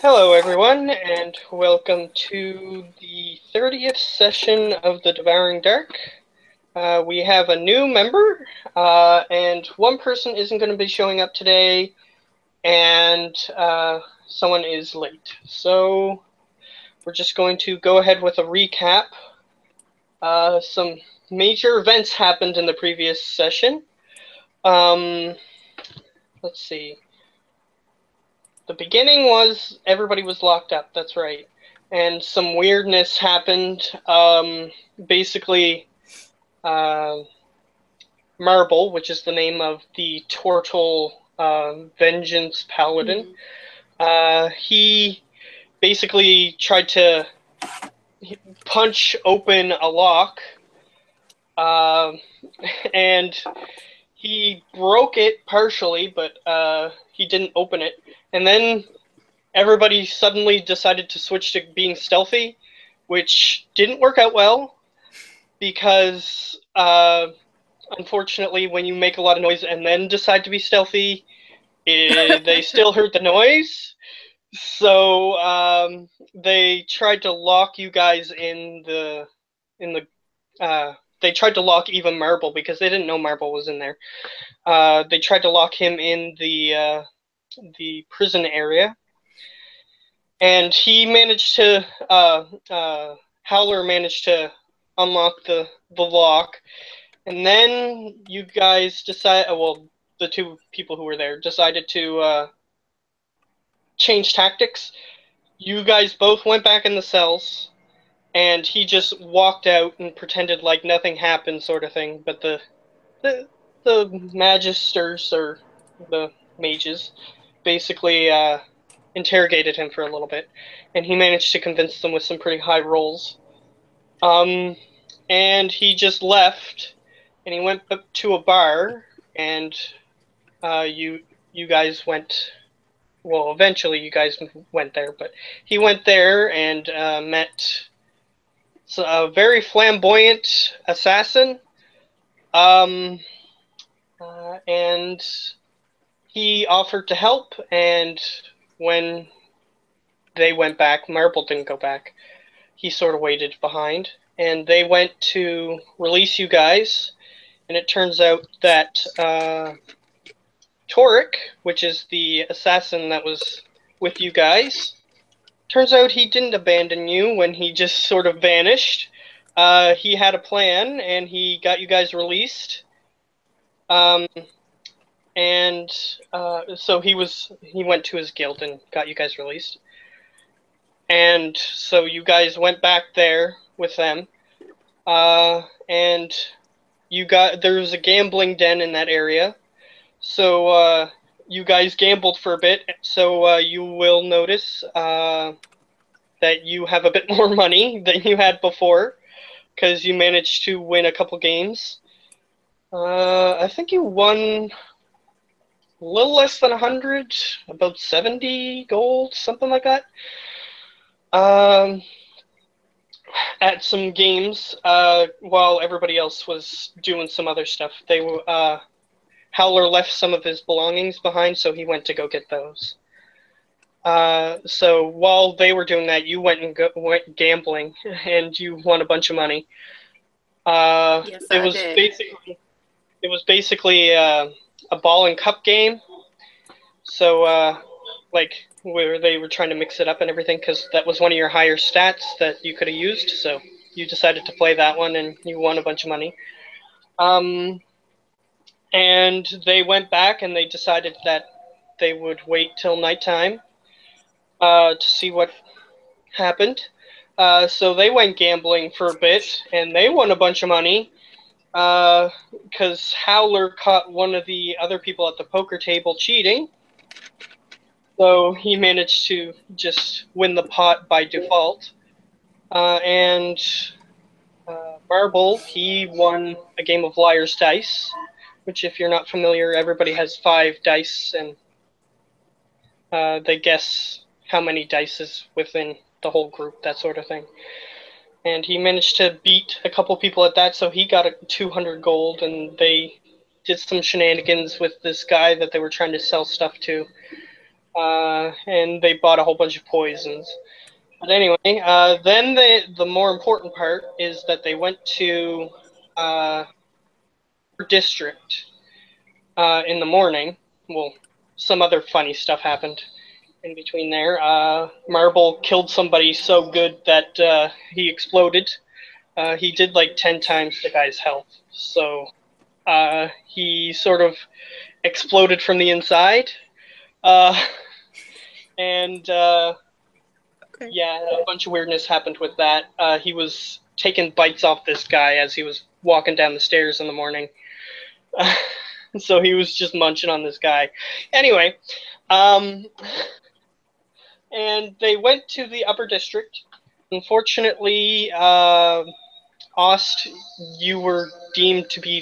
Hello, everyone, and welcome to the 30th session of the Devouring Dark. We have a new member, and one person isn't going to be showing up today, and someone is late. So we're just going to go ahead with a recap. Some major events happened in the previous session. Let's see. The beginning was everybody was locked up, that's right. And some weirdness happened. Basically, Marble, which is the name of the Tortle Vengeance Paladin, he basically tried to punch open a lock, and he broke it partially, but he didn't open it. And then everybody suddenly decided to switch to being stealthy, which didn't work out well because, unfortunately, when you make a lot of noise and then decide to be stealthy, they still heard the noise. So they tried to lock you guys in the they tried to lock even Marble because they didn't know Marble was in there. They tried to lock him in the prison area. And he managed to, Howler managed to unlock the lock. And then you guys decided, well, the two people who were there decided to change tactics. You guys both went back in the cells, and he just walked out and pretended like nothing happened, sort of thing. But the magisters, or the mages, basically interrogated him for a little bit, and he managed to convince them with some pretty high rolls. And he just left, and he went up to a bar, and you guys went. Well, eventually you guys went there, but he went there and met a very flamboyant assassin, and he offered to help, and when they went back, Marble didn't go back. He sort of waited behind, and they went to release you guys, and it turns out that Toric, which is the assassin that was with you guys, turns out he didn't abandon you when he just sort of vanished. He had a plan, and he got you guys released. And so he went to his guild and got you guys released. And so you guys went back there with them. And there was a gambling den in that area. So you guys gambled for a bit. So you will notice that you have a bit more money than you had before, because you managed to win a couple games. I think you won a little less than 100, about 70 gold, something like that. At some games, while everybody else was doing some other stuff. Howler left some of his belongings behind, so he went to go get those. So while they were doing that, you went gambling, and you won a bunch of money. Yes, I did. It was basically a ball and cup game. So like where they were trying to mix it up and everything, because that was one of your higher stats that you could have used. So you decided to play that one, and you won a bunch of money. And they went back, and they decided that they would wait till nighttime to see what happened. So they went gambling for a bit, and they won a bunch of money, because Howler caught one of the other people at the poker table cheating. So he managed to just win the pot by default. And Marble, he won a game of Liar's Dice, which, if you're not familiar, everybody has 5 dice, and they guess how many dice is within the whole group, that sort of thing. And he managed to beat a couple people at that, so he got 200 gold, and they did some shenanigans with this guy that they were trying to sell stuff to. and they bought a whole bunch of poisons. But anyway, then the more important part is that they went to district in the morning. Well, some other funny stuff happened in between there. Marble killed somebody so good that he exploded. He did like 10 times the guy's health. So he sort of exploded from the inside. And okay. Yeah, a bunch of weirdness happened with that. He was taking bites off this guy as he was walking down the stairs in the morning. So he was just munching on this guy. Anyway, and they went to the upper district. Unfortunately, Ost, you were deemed to be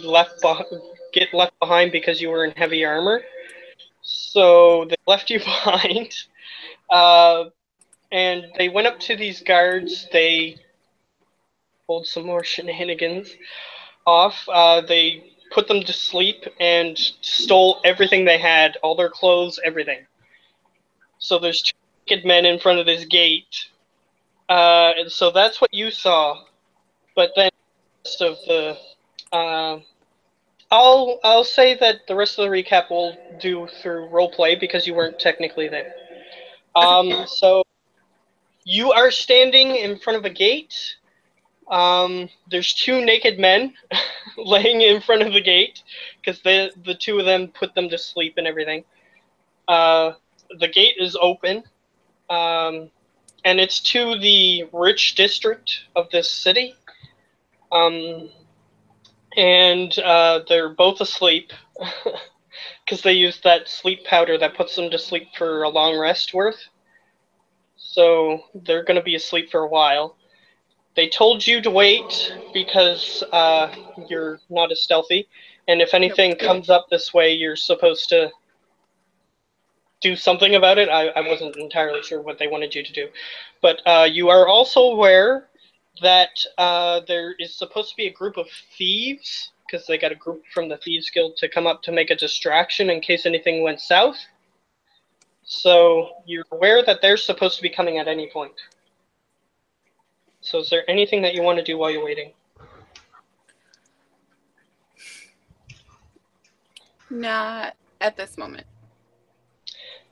get left behind because you were in heavy armor. So they left you behind. And they went up to these guards. They pulled some more shenanigans off. They put them to sleep and stole everything they had, all their clothes, everything. So there's two naked men in front of this gate. And so that's what you saw. But then the rest of the... I'll say that the rest of the recap we'll do through roleplay because you weren't technically there. So you are standing in front of a gate. There's two naked men laying in front of the gate because the two of them put them to sleep and everything. The gate is open, and it's to the rich district of this city. And they're both asleep because they use that sleep powder that puts them to sleep for a long rest worth. So they're going to be asleep for a while. They told you to wait because you're not as stealthy, and if anything comes up this way, you're supposed to do something about it. I wasn't entirely sure what they wanted you to do. But you are also aware that there is supposed to be a group of thieves, because they got a group from the Thieves Guild to come up to make a distraction in case anything went south. So you're aware that they're supposed to be coming at any point. So is there anything that you want to do while you're waiting? Not at this moment.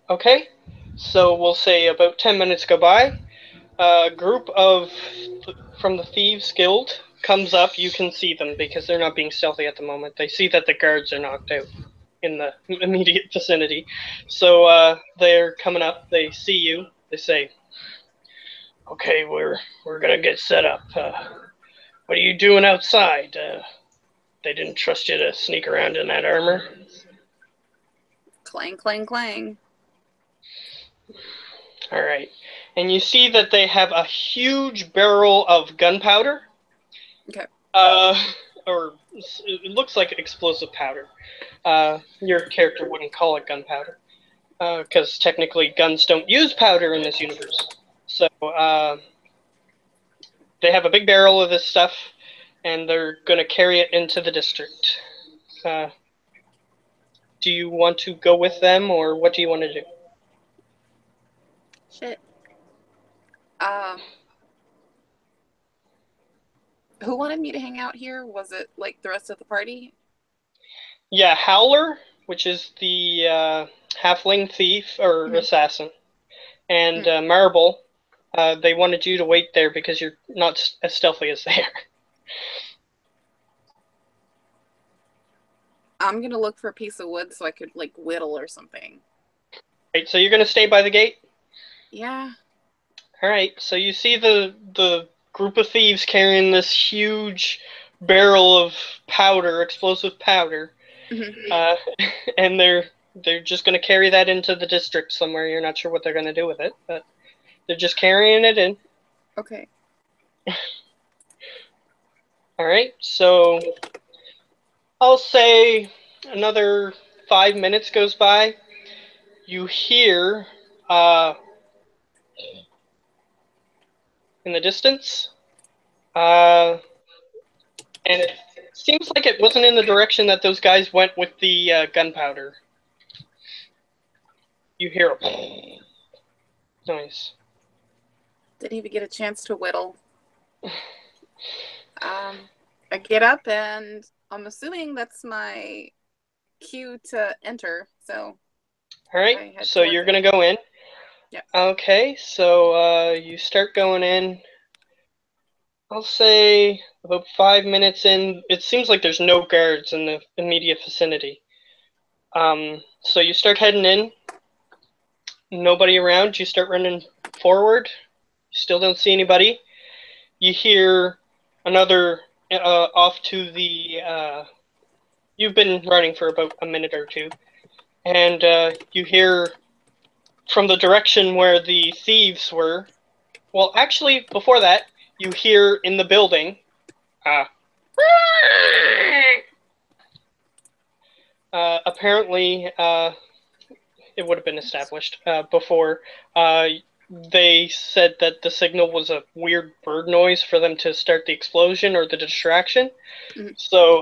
Okay, so we'll say about 10 minutes go by. A group from the Thieves Guild comes up. You can see them because they're not being stealthy at the moment. They see that the guards are knocked out in the immediate vicinity. So they're coming up. They see you. They say, "Okay, we're gonna get set up. What are you doing outside? They didn't trust you to sneak around in that armor." Clang, clang, clang. All right. And you see that they have a huge barrel of gunpowder. Okay. Or it looks like explosive powder. Your character wouldn't call it gunpowder, because technically guns don't use powder in this universe. So they have a big barrel of this stuff, and they're going to carry it into the district. Do you want to go with them, or what do you want to do? Shit. Who wanted me to hang out here? Was it like the rest of the party? Yeah, Howler, which is the halfling thief or assassin, and Marble. They wanted you to wait there because you're not as stealthy as they are. I'm gonna look for a piece of wood so I could like whittle or something. Right, so you're gonna stay by the gate? Yeah. All right. So you see the group of thieves carrying this huge barrel of powder, explosive powder, and they're just gonna carry that into the district somewhere. You're not sure what they're gonna do with it, but they're just carrying it in. Okay. All right. So I'll say another 5 minutes goes by. You hear in the distance, and it seems like it wasn't in the direction that those guys went with the gunpowder. You hear a Nice. Didn't even get a chance to whittle. I get up and I'm assuming that's my cue to enter. So Alright, I head so towards you're it. gonna go in. Yep. Okay, so you start going in. I'll say about 5 minutes in. It seems like there's no guards in the immediate vicinity. So you start heading in. Nobody around. You start running forward. You still don't see anybody. You hear another off to the. You've been running for about a minute or two, and you hear from the direction where the thieves were. Well, actually, before that, you hear in the building. Apparently, it would have been established before. They said that the signal was a weird bird noise for them to start the explosion or the distraction. Mhm. So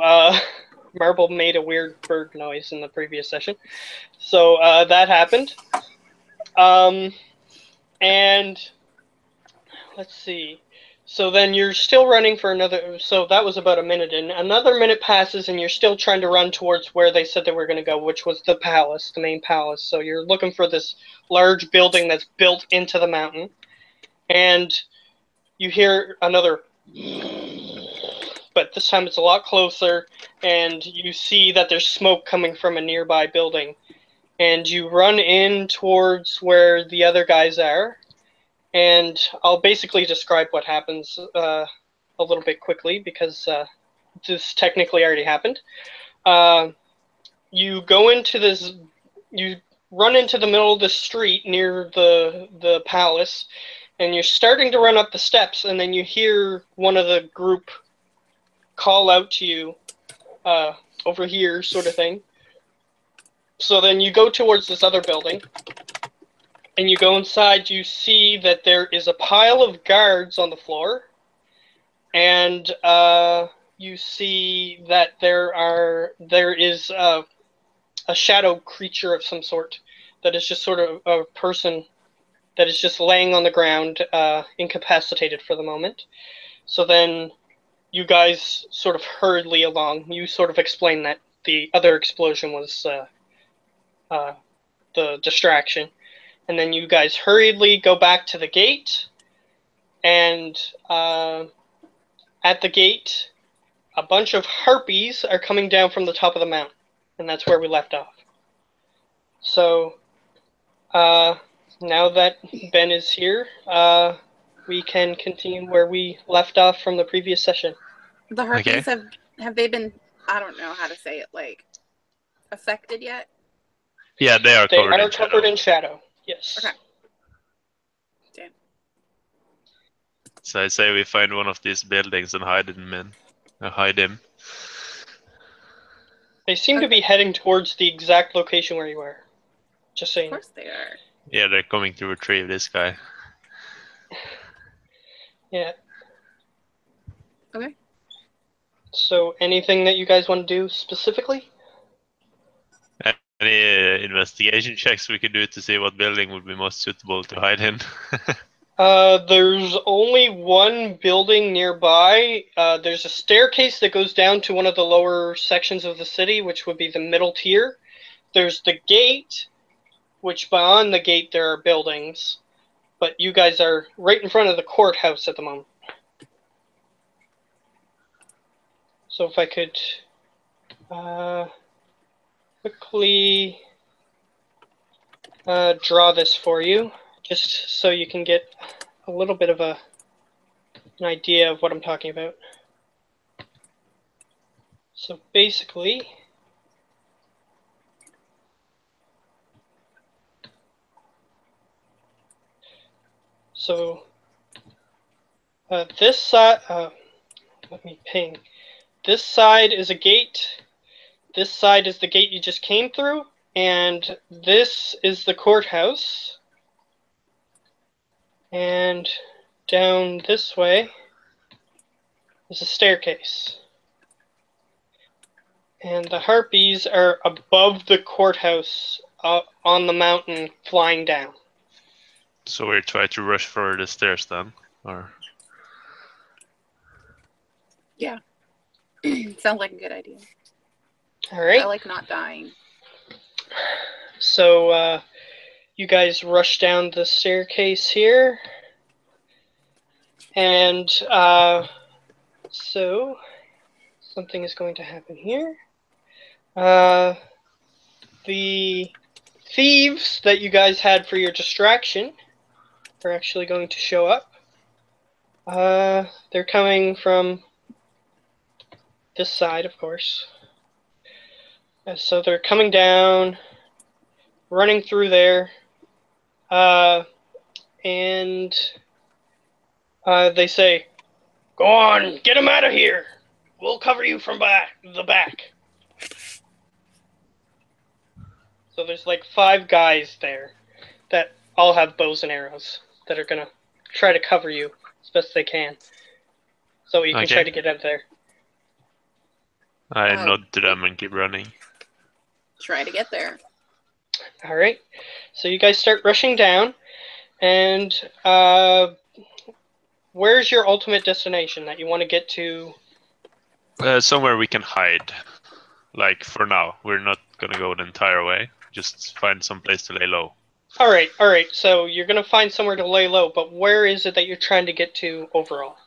Marble made a weird bird noise in the previous session. So that happened. And let's see. So then you're still running for another. So that was about a minute in. Another minute passes, and you're still trying to run towards where they said they were going to go, which was the palace, the main palace. So you're looking for this large building that's built into the mountain, and you hear another, but this time it's a lot closer, and you see that there's smoke coming from a nearby building, and you run in towards where the other guys are. And I'll basically describe what happens a little bit quickly because this technically already happened. You go into this, you run into the middle of the street near the palace, and you're starting to run up the steps, and then you hear one of the group call out to you, over here, sort of thing. So then you go towards this other building, and you go inside. You see that there is a pile of guards on the floor, and you see that there is a shadow creature of some sort that is just sort of a person that is just laying on the ground, incapacitated for the moment. So then you guys sort of hurriedly along. You sort of explain that the other explosion was the distraction. And then you guys hurriedly go back to the gate, and at the gate, a bunch of harpies are coming down from the top of the mountain, and that's where we left off. So, now that Ben is here, we can continue where we left off from the previous session. The Okay. harpies have they been, I don't know how to say it, like affected yet? Yeah, they are They covered are in covered shadow. in shadow. Yes. Okay. Damn. So I say we find one of these buildings and hide him in. Hide him. They seem to be heading towards the exact location where you are. Just Of saying. course they are. Yeah, they're coming to retrieve this guy. Yeah. Okay. So, anything that you guys want to do specifically? Any investigation checks we could do to see what building would be most suitable to hide in? There's only one building nearby. There's a staircase that goes down to one of the lower sections of the city, which would be the middle tier. There's the gate, which beyond the gate there are buildings. But you guys are right in front of the courthouse at the moment. So if I could quickly draw this for you, just so you can get a little bit of an idea of what I'm talking about. So basically, this side, let me ping. This side is a gate. This side is the gate you just came through, and this is the courthouse. And down this way is a staircase. And the harpies are above the courthouse, on the mountain, flying down. So we try to rush for the stairs then, or Yeah. Sounds like a good idea. All right. I like not dying. So you guys rush down the staircase here, and so something is going to happen here. The thieves that you guys had for your distraction are actually going to show up. They're coming from this side, of course. So they're coming down, running through there, and they say, "Go on, get them out of here. We'll cover you from the back." So there's like 5 guys there that all have bows and arrows that are gonna try to cover you as best they can, so you can Okay. try to get out of there. I nod to them and keep running. Try to get there. All right. So you guys start rushing down, and where's your ultimate destination that you want to get to? Somewhere we can hide. Like for now, we're not gonna go the entire way. Just find some place to lay low. All right. All right. So you're gonna find somewhere to lay low, but where is it that you're trying to get to overall?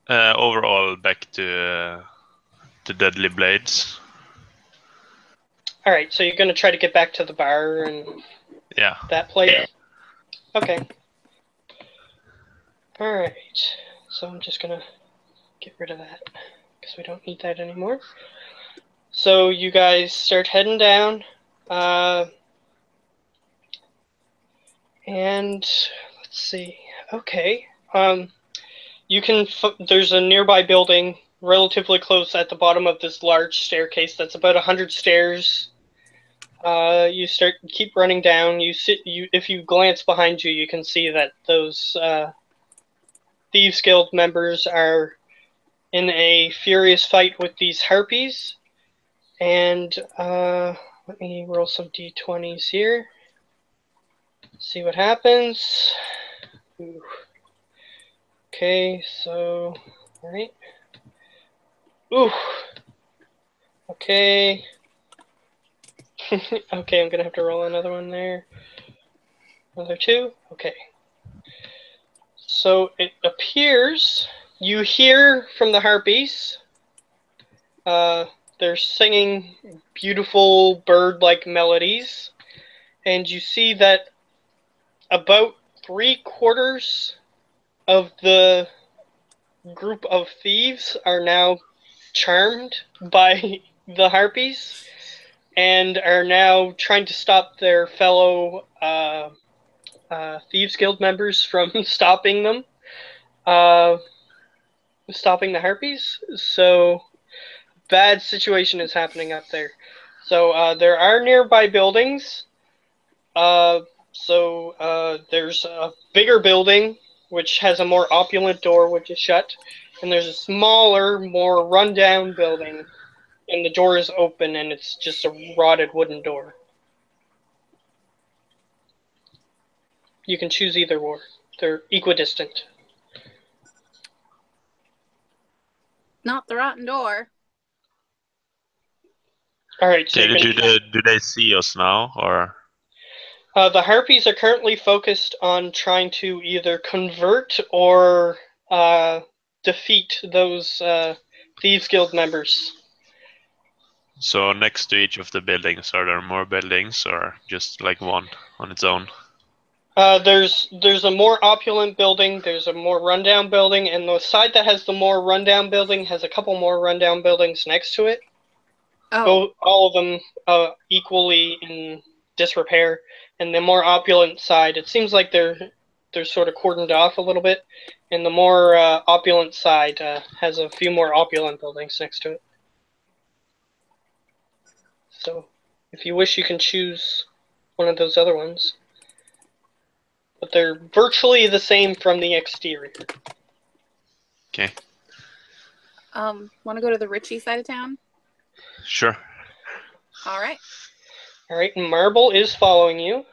Overall, back to the Deadly Blades. All right. So you're gonna try to get back to the bar and Yeah. that place. Okay. All right. So I'm just gonna get rid of that because we don't need that anymore. So you guys start heading down, and let's see. Okay. You can. There's a nearby building relatively close at the bottom of this large staircase. That's about 100 stairs. You keep running down. If you glance behind you, you can see that those Thieves Guild members are in a furious fight with these harpies. And let me roll some d20s here. See what happens. Ooh. Okay, so, alright. Ooh. Okay. Okay, I'm gonna have to roll another one there. Another 2. Okay. So it appears you hear from the harpies. They're singing beautiful bird-like melodies, and you see that about 3/4 of the group of thieves are now charmed by the harpies and are now trying to stop their fellow Thieves Guild members from stopping them, stopping the harpies. So bad situation is happening up there. So there are nearby buildings. There's a bigger building which has a more opulent door which is shut, and there's a smaller, more rundown building, and the door is open and it's just a rotted wooden door. You can choose either or. They're equidistant. Not the rotten door. All right. So do they see us now, or? The harpies are currently focused on trying to either convert or defeat those Thieves Guild members. So next to each of the buildings, are there more buildings, or just like one on its own? There's a more opulent building, there's a more rundown building, and the side that has the more rundown building has a couple more rundown buildings next to it. Oh. All of them equally in disrepair, and the more opulent side, it seems like they're sort of cordoned off a little bit, and the more opulent side has a few more opulent buildings next to it. So, if you wish, you can choose one of those other ones. But they're virtually the same from the exterior. Okay. Want to go to the Richie side of town? Sure. All right. All right, Marble is following you,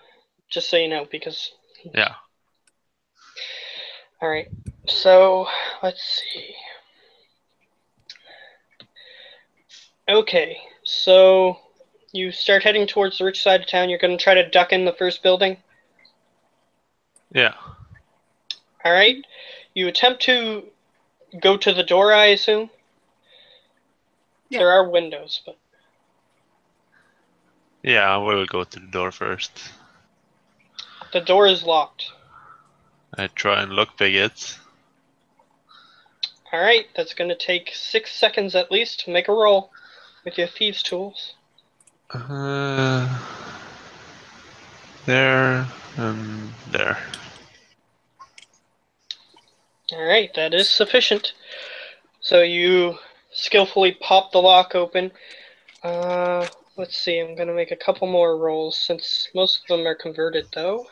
just so you know, because Yeah. All right. So let's see. Okay. So you start heading towards the rich side of town. You're going to try to duck in the first building. Yeah. All right. You attempt to go to the door, I assume. Yeah. There are windows, but Yeah, we'll go to the door first. the door is locked. I try and lockpick it. All right. That's going to take 6 seconds at least to make a roll with your thieves' tools. There and there. All right. That is sufficient. So you skillfully pop the lock open. Let's see. I'm gonna make a couple more rolls since most of them are converted, though.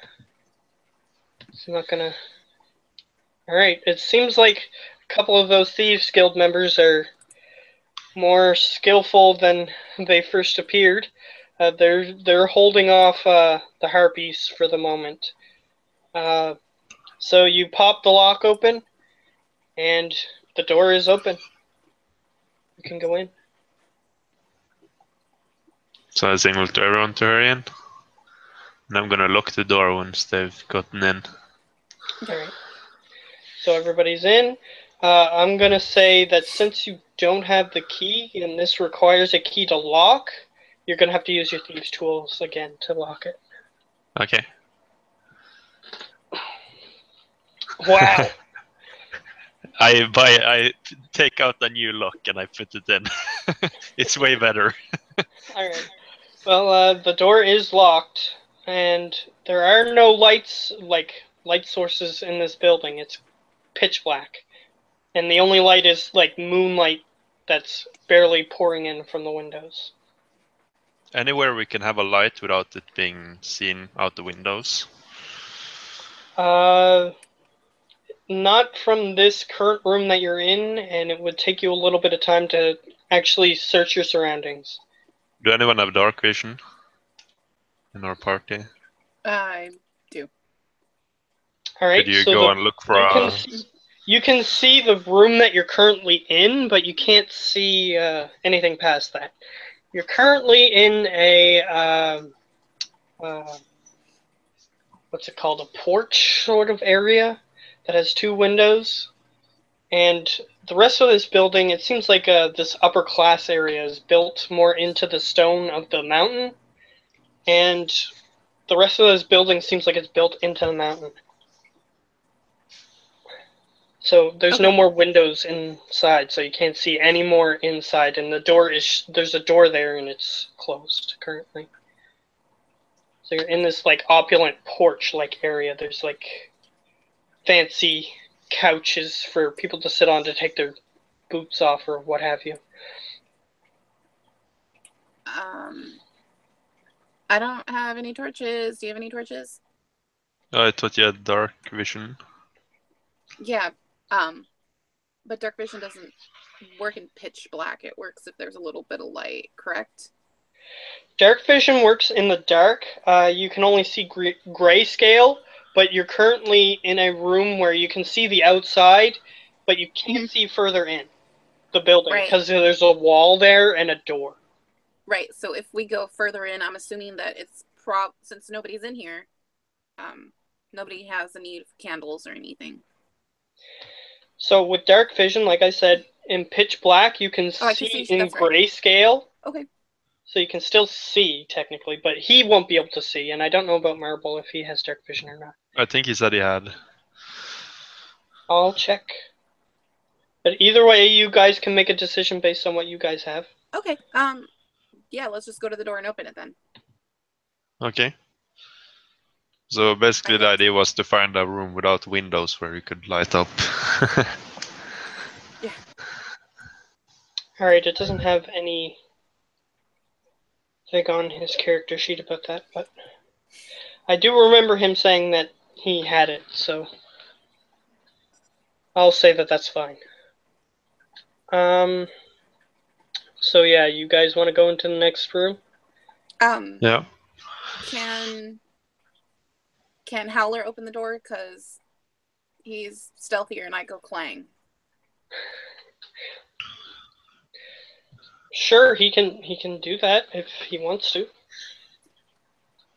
It's not gonna. All right. It seems like a couple of those Thieves Guild members are more skillful than they first appeared. They're holding off the harpies for the moment. So you pop the lock open, and the door is open. You can go in. So I signal to everyone to hurry in. And I'm gonna lock the door once they've gotten in. All right. So everybody's in. I'm gonna say that since you don't have the key, and this requires a key to lock, you're gonna have to use your thieves' tools again to lock it. Okay. Wow. I take out a new lock and I put it in. It's way better. All right. Well, the door is locked, and there are no lights, like light sources in this building. It's pitch black, and the only light is like moonlight that's barely pouring in from the windows. Anywhere we can have a light without it being seen out the windows. Uh, Not from this current room that you're in, and it would take you a little bit of time to actually search your surroundings. Do anyone have dark vision in our party? I do. All Could right, you so go and look for you can see the room that you're currently in, but you can't see anything past that. You're currently in a uh, what's it called? A porch sort of area that has two windows. And the rest of this building, it seems like this upper class area is built more into the stone of the mountain, and the rest of this building seems like it's built into the mountain. So there's no more windows inside, so you can't see any more inside, and there's a door there, and it's closed currently. So you're in this like opulent porch-like area. There's like fancy couches for people to sit on to take their boots off or what have you. I don't have any torches. Do you have any torches? I thought you had dark vision. Yeah. But dark vision doesn't work in pitch black. It works if there's a little bit of light, correct? Dark vision works in the dark. You can only see grayscale, but you're currently in a room where you can see the outside, but you can't see further in the building because there's a wall there and a door. Right. So if we go further in, I'm assuming that it's since nobody's in here, nobody has a need for candles or anything. So with dark vision, like I said, in pitch black, you can see in grayscale. Okay. So you can still see, technically, but he won't be able to see, and I don't know about Marble if he has dark vision or not. I think he said he had. I'll check. But either way, you guys can make a decision based on what you guys have. Okay. Yeah, let's just go to the door and open it then. Okay. So basically the idea was to find a room without windows where you could light up. Yeah. Alright, it doesn't have any thing on his character sheet about that, but I do remember him saying that he had it, so I'll say that that's fine. So yeah, you guys want to go into the next room? Yeah. Can Howler open the door? Because he's stealthier and I go clang. Sure, he can do that if he wants to.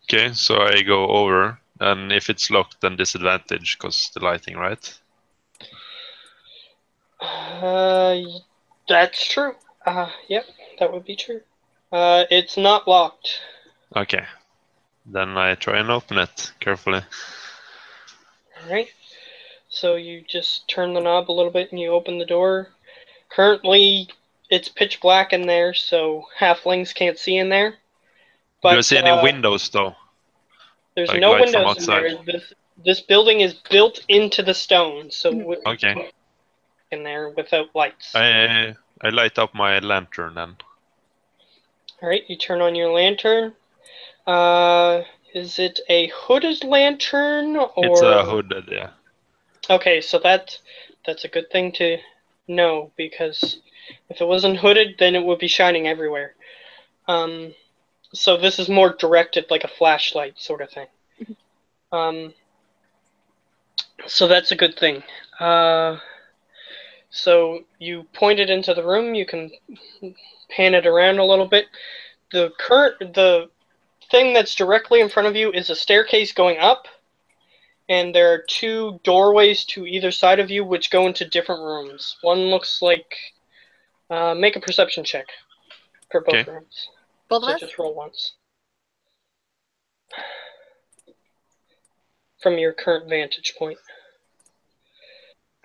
Okay, so I go over, and if it's locked, then disadvantage because the lighting, right? That's true. Yep, that would be true. It's not locked. Okay. Then I try and open it carefully. Alright. So you just turn the knob a little bit and you open the door. Currently, it's pitch black in there, so halflings can't see in there. But Do I see any windows though? there's Like no light from windows in there. outside? This building is built into the stone, so Okay. in there without lights. I light up my lantern then. Alright, you turn on your lantern. Is it a hooded lantern or? It's a hooded, yeah. Okay, so that's a good thing to know, because if it wasn't hooded, then it would be shining everywhere. So this is more directed like a flashlight sort of thing. So that's a good thing. So you point it into the room. You can pan it around a little bit. The thing that's directly in front of you is a staircase going up, and there are two doorways to either side of you which go into different rooms. One looks like... make a perception check for both rooms. Both of So us? just roll once. From your current vantage point.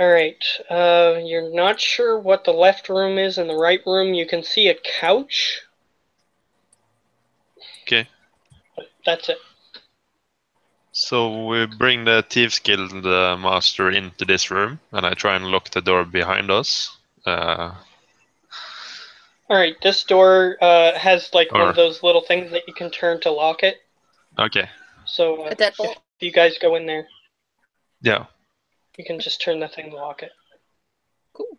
Alright, you're not sure what the left room is. In the right room you can see a couch. Okay. That's it. So we bring the Thieves Guild master into this room, and I try and lock the door behind us. Alright, this door has like one of those little things that you can turn to lock it. Okay. So A deadbolt? if you guys go in there, Yeah. you can just turn the thing to lock it. Cool.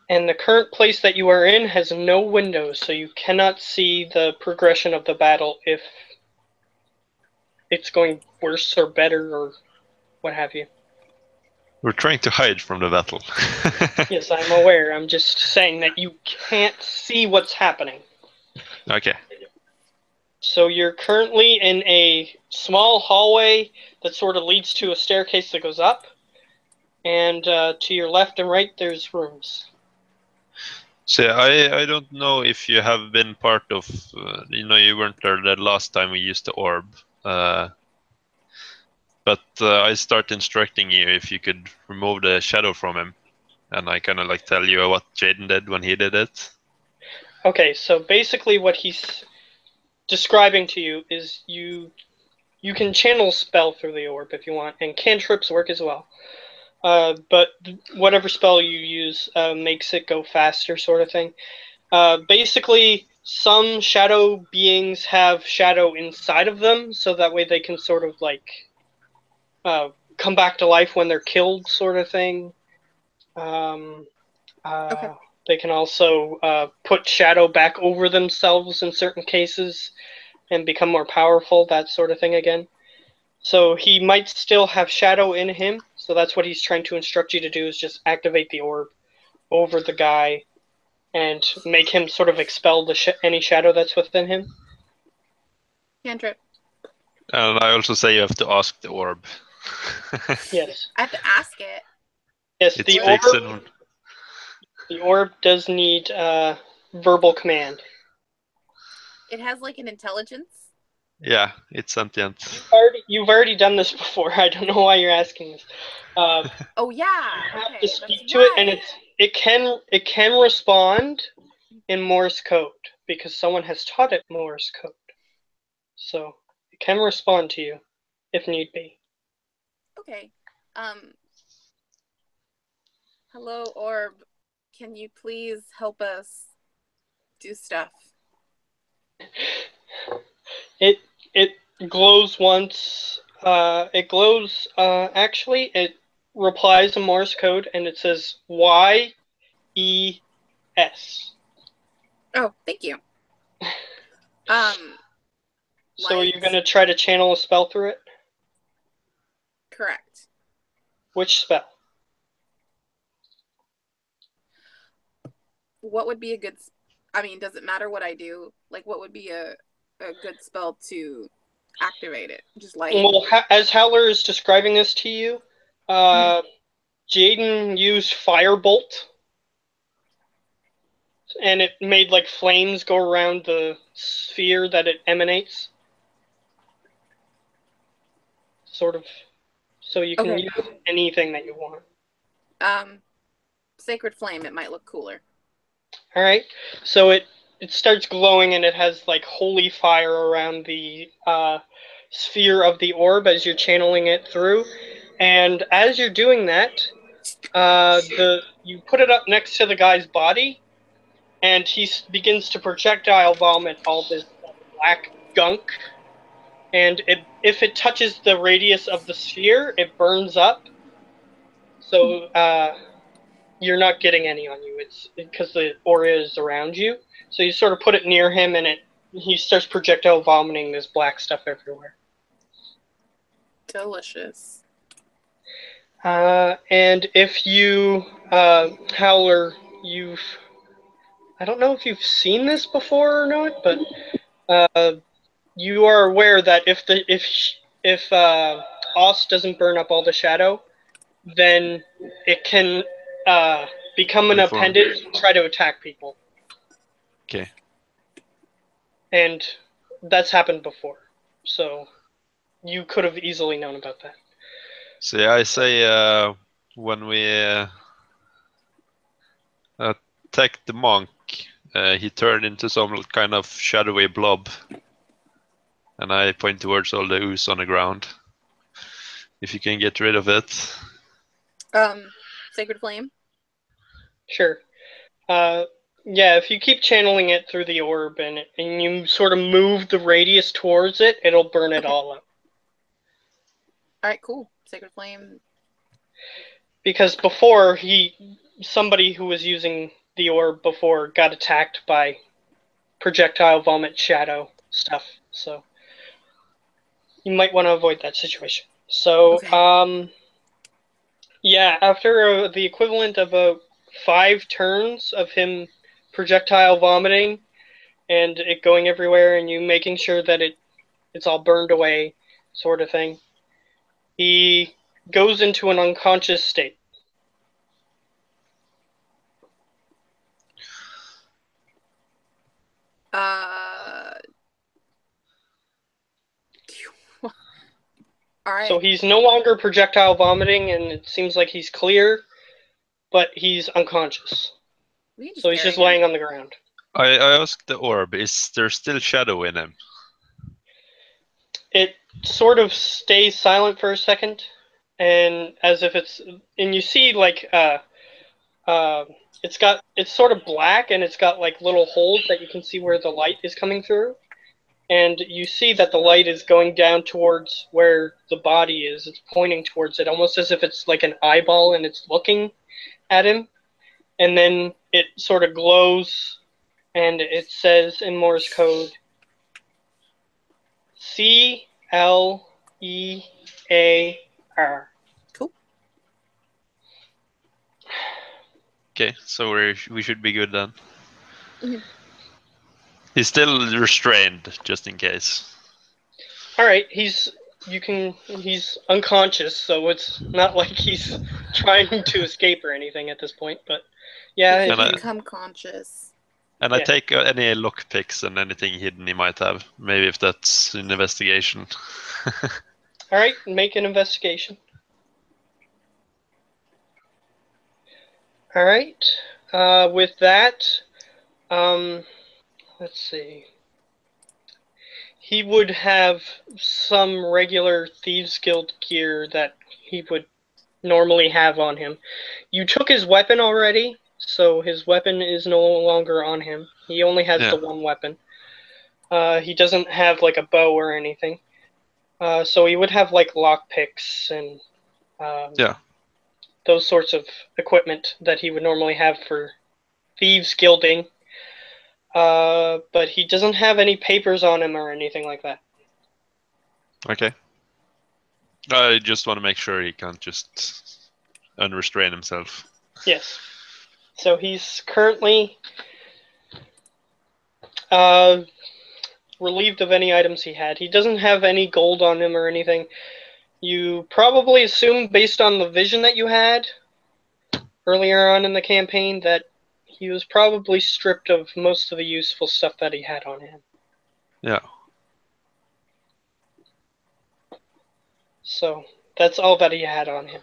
And the current place that you are in has no windows, so you cannot see the progression of the battle if it's going worse or better or what have you. We're trying to hide from the battle. Yes, I'm aware. I'm just saying that you can't see what's happening. Okay. So you're currently in a small hallway that sort of leads to a staircase that goes up. And to your left and right, there's rooms. So I don't know if you have been part of, you weren't there the last time we used the orb. But I start instructing you if you could remove the shadow from him. And I kind of like tell you what Jaden did when he did it. Okay, so basically what he's describing to you is you can channel a spell through the orb if you want, and cantrips work as well. But whatever spell you use makes it go faster, sort of thing. Basically, some shadow beings have shadow inside of them, so that way they can sort of like come back to life when they're killed, sort of thing. Okay. They can also put shadow back over themselves in certain cases and become more powerful, that sort of thing again. So he might still have shadow in him, so that's what he's trying to instruct you to do, is just activate the orb over the guy and make him sort of expel any shadow that's within him. Cantrip. And I also say you have to ask the orb. Yes. I have to ask it. Yes, It the speaks orb, the orb does need verbal command. It has like an intelligence. Yeah, it's sentient. You've already done this before. I don't know why you're asking this. Oh yeah. You have Okay, to speak that's to right. it, and it can respond in Morse code because someone has taught it Morse code. So it can respond to you if need be. Okay. Hello, orb. Can you please help us do stuff? It glows once. It glows. Actually, it replies in Morse code, and it says YES. Oh, thank you. So are you light. going to try to channel a spell through it? Correct. Which spell? What would be a good... I mean, does it matter what I do? Like, what would be a good spell to activate it? Just light? Well, as Howler is describing this to you, Jaden used Firebolt, and it made like flames go around the sphere that it emanates. Sort of, so you can Okay. use anything that you want. Sacred Flame, it might look cooler. All right, so it starts glowing, and it has like holy fire around the sphere of the orb as you're channeling it through. And as you're doing that, you put it up next to the guy's body, and he begins to projectile vomit all this black gunk. And if it touches the radius of the sphere, it burns up. So you're not getting any on you. It's because the aura is around you. So you sort of put it near him, and he starts projectile vomiting this black stuff everywhere. Delicious. And if you, Howler, I don't know if you've seen this before or not, but you are aware that if Oss doesn't burn up all the shadow, then it can become an Reform. appendage and try to attack people. Okay. And that's happened before, so you could have easily known about that. So yeah, I say when we attacked the monk, he turned into some kind of shadowy blob, and I point towards all the ooze on the ground. If you can get rid of it. Sacred Flame? Sure. Yeah, if you keep channeling it through the orb and you sort of move the radius towards it, it'll burn it all up. Alright, cool. Sacred Flame. Because before, somebody who was using the orb before got attacked by projectile vomit shadow stuff, so you might want to avoid that situation. So, Okay. yeah, after the equivalent of 5 turns of him projectile vomiting and it going everywhere and you making sure that it's all burned away, sort of thing, he goes into an unconscious state. Alright. So he's no longer projectile vomiting, and it seems like he's clear, but he's unconscious. So he's just laying on the ground. I asked the orb, is there still shadow in him? It sort of stays silent for a second, and as if and you see like it's sort of black, and it's got like little holes that you can see where the light is coming through, and you see that the light is going down towards where the body is. It's pointing towards it, almost as if it's like an eyeball and it's looking at him, and then it sort of glows, and it says in Morse code, CLEAR. Cool. Okay, so we should be good then. Mm-hmm. He's still restrained, just in case. All right, he's unconscious, so it's not like he's trying to escape or anything at this point. But yeah, He if can you become conscious. And I take any lock picks and anything hidden he might have. Maybe if that's an investigation. all right, make an investigation. All right. With that, let's see. He would have some regular Thieves Guild gear that he would normally have on him. You took his weapon already, so his weapon is no longer on him. He only has the one weapon. He doesn't have like a bow or anything. So he would have like lockpicks and those sorts of equipment that he would normally have for thieves guilding. But he doesn't have any papers on him or anything like that. Okay. I just want to make sure he can't just unrestrain himself. Yes. So he's currently relieved of any items he had. He doesn't have any gold on him or anything. You probably assume, based on the vision that you had earlier on in the campaign, that he was probably stripped of most of the useful stuff that he had on him. Yeah. So that's all that he had on him.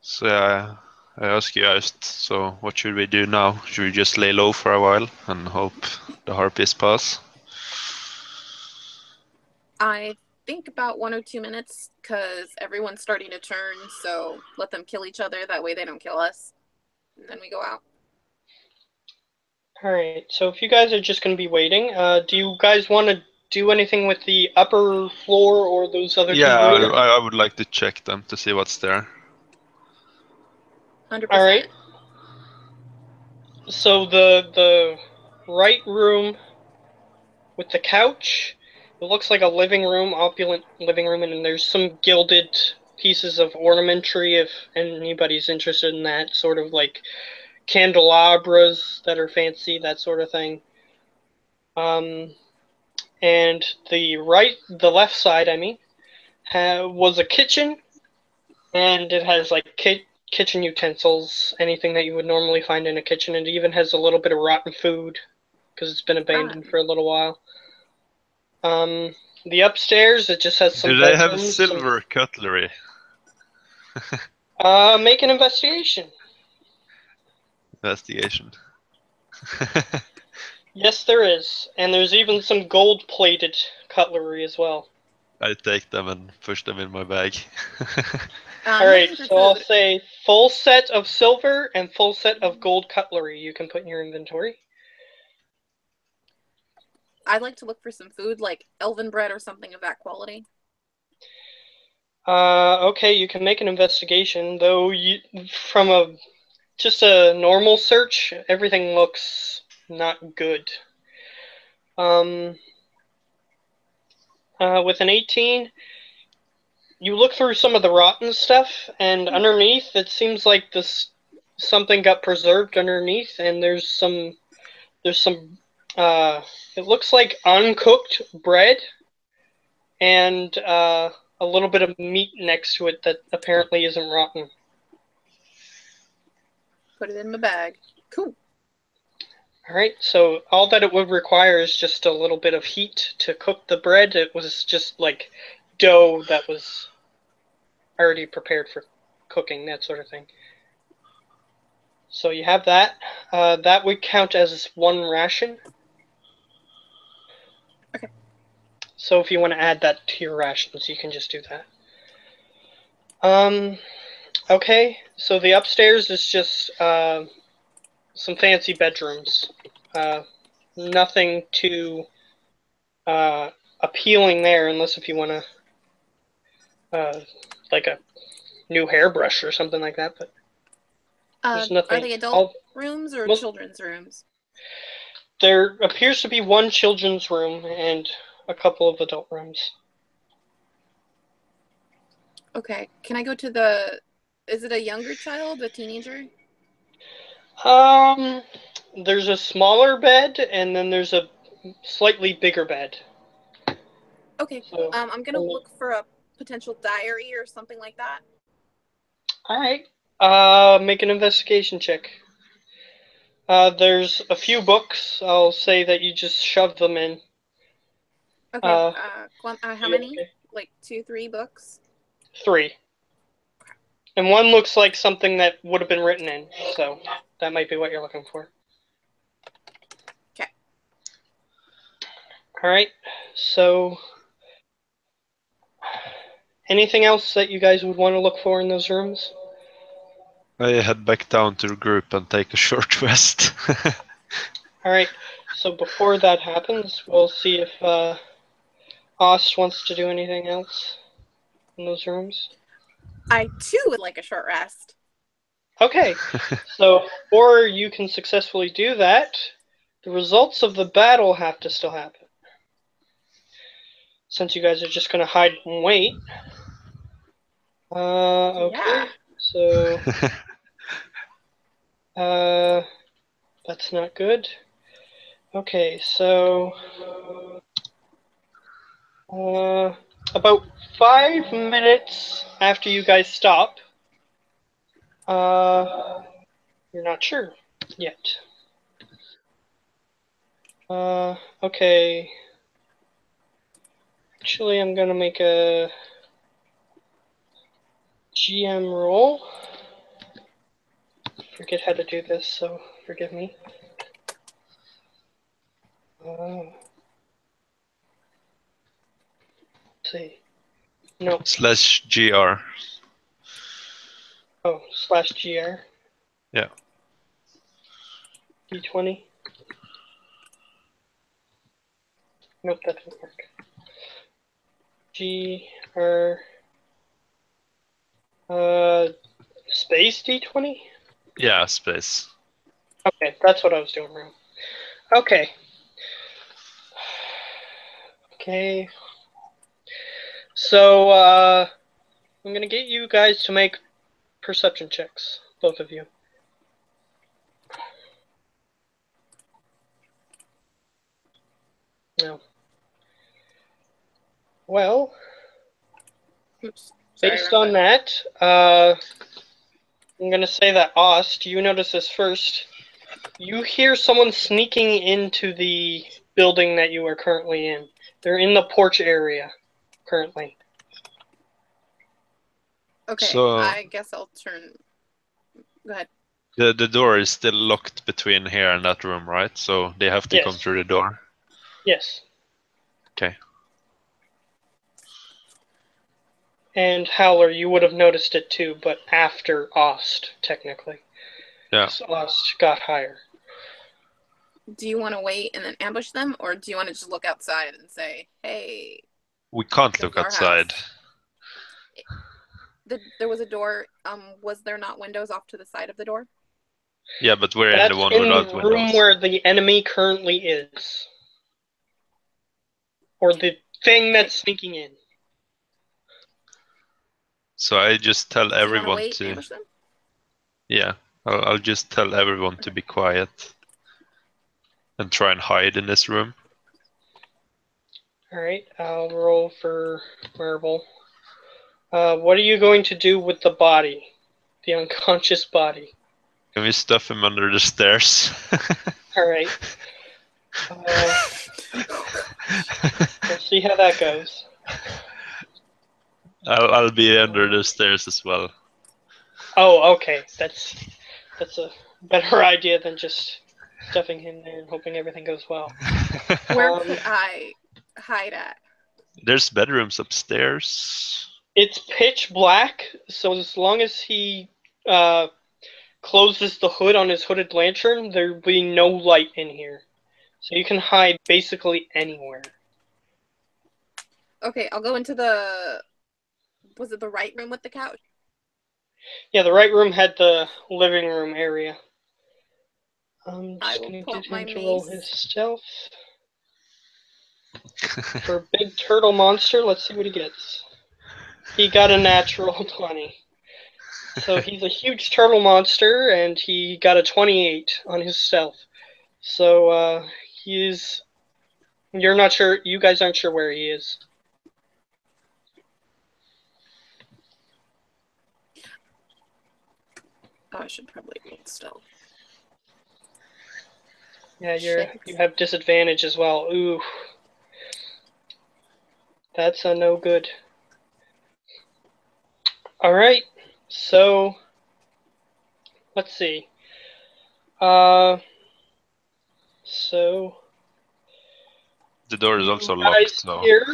So I ask you, Aust, so what should we do now? Should we just lay low for a while and hope the harpies pass? I think about 1 or 2 minutes because everyone's starting to turn, so let them kill each other. That way they don't kill us. And then we go out. Alright, so if you guys are just going to be waiting, do you guys want to do anything with the upper floor or those other Yeah, two rooms? I would like to check them to see what's there. 100%. Alright. So the right room with the couch, it looks like a living room, opulent living room, and there's some gilded pieces of ornamentry if anybody's interested in that, sort of like candelabras that are fancy, that sort of thing. And the left side, I mean, was a kitchen, and it has like kitchen utensils, anything that you would normally find in a kitchen. It even has a little bit of rotten food because it's been abandoned for a little while. The upstairs, it just has some Do they have bedrooms. silver cutlery? Make an investigation. Investigation. Yes, there is, and there's even some gold-plated cutlery as well. I take them and push them in my bag. Alright, Looking for so I'll food. say full set of silver and full set of gold cutlery you can put in your inventory. I'd like to look for some food, like elven bread or something of that quality. Okay, you can make an investigation, though from just a normal search, everything looks not good. With an 18, you look through some of the rotten stuff, and underneath, it seems like something got preserved underneath, and there's some, it looks like uncooked bread, and a little bit of meat next to it that apparently isn't rotten. Put it in my bag. Cool. Alright, so all that it would require is just a little bit of heat to cook the bread. It was just like dough that was already prepared for cooking, that sort of thing. So you have that. That would count as one ration. Okay. So if you want to add that to your rations, you can just do that. Okay, so the upstairs is just some fancy bedrooms. Nothing too appealing there, unless if you want to like a new hairbrush or something like that. But there's nothing. Are they adult rooms or children's rooms? There appears to be one children's room and a couple of adult rooms. Okay. Can I go to the... Is it a younger child, a teenager? There's a smaller bed, and then there's a slightly bigger bed. Okay. So, I'm gonna look for a potential diary or something like that. Alright. Make an investigation check. There's a few books. I'll say that you just shove them in. Okay. How many? Okay. Like 2, 3 books? 3. And one looks like something that would have been written in, so that might be what you're looking for. Okay. Alright, so anything else that you guys would want to look for in those rooms? I head back down to the group and take a short rest. Alright, so before that happens, we'll see if Ost wants to do anything else in those rooms. I too would like a short rest. Okay, so before you can successfully do that, the results of the battle have to still happen. since you guys are just gonna hide and wait. Okay. Yeah. So, that's not good. Okay, so, about 5 minutes after you guys stop, you're not sure yet. Okay. Actually, I'm gonna make a GM roll. Forget how to do this, so forgive me. Let's see. No. /GR. Oh, /GR. Yeah. D20. Nope, that doesn't work. GR. Space D20? Yeah, space. Okay, that's what I was doing wrong. Okay. Okay. So, I'm gonna get you guys to make perception checks, both of you. No. Well, Oops. Sorry, based wrong on button. that, I'm gonna say that Ost, you notice this first. You hear someone sneaking into the building that you are currently in. They're in the porch area currently. Okay, So- I guess I'll turn. Go ahead. The door is still locked between here and that room, right? So they have to Yes. come through the door. Yes. Okay. And Howler, you would have noticed it too, but after Ost, technically. Yeah. So Ost got higher. Do you want to wait and then ambush them, or do you want to just look outside and say, "Hey"? We can't Come look to our outside. house. There was a door. Was there not windows off to the side of the door? Yeah, but we're in That's the one in without the room windows. where the enemy currently is. Or the thing that's sneaking in. So I just tell Do you want to everyone wait and to. ambush them? Yeah, I'll just tell everyone to be quiet and try and hide in this room. Alright, I'll roll for Marble. What are you going to do with the body? The unconscious body. Can we stuff him under the stairs? Alright. We'll see how that goes. I'll be under the stairs as well. Oh, okay. That's a better idea than just stuffing him there and hoping everything goes well. Where could I hide at? There's bedrooms upstairs. It's pitch black, so as long as he closes the hood on his hooded lantern, there'll be no light in here. So you can hide basically anywhere. Okay, I'll go into the. Was it the right room with the couch? Yeah, the right room had the living room area. I'm I just will gonna pull get up my him to roll mace. his stealth. For Big Turtle Monster, let's see what he gets. He got a natural 20. So he's a huge turtle monster, and he got a 28 on his stealth. So he's. You're not sure. You guys aren't sure where he is. Oh, I should probably roll stealth. Yeah, Shit. you have disadvantage as well. Ooh, that's a no good. All right, so let's see. So The door is you also guys locked, so. hear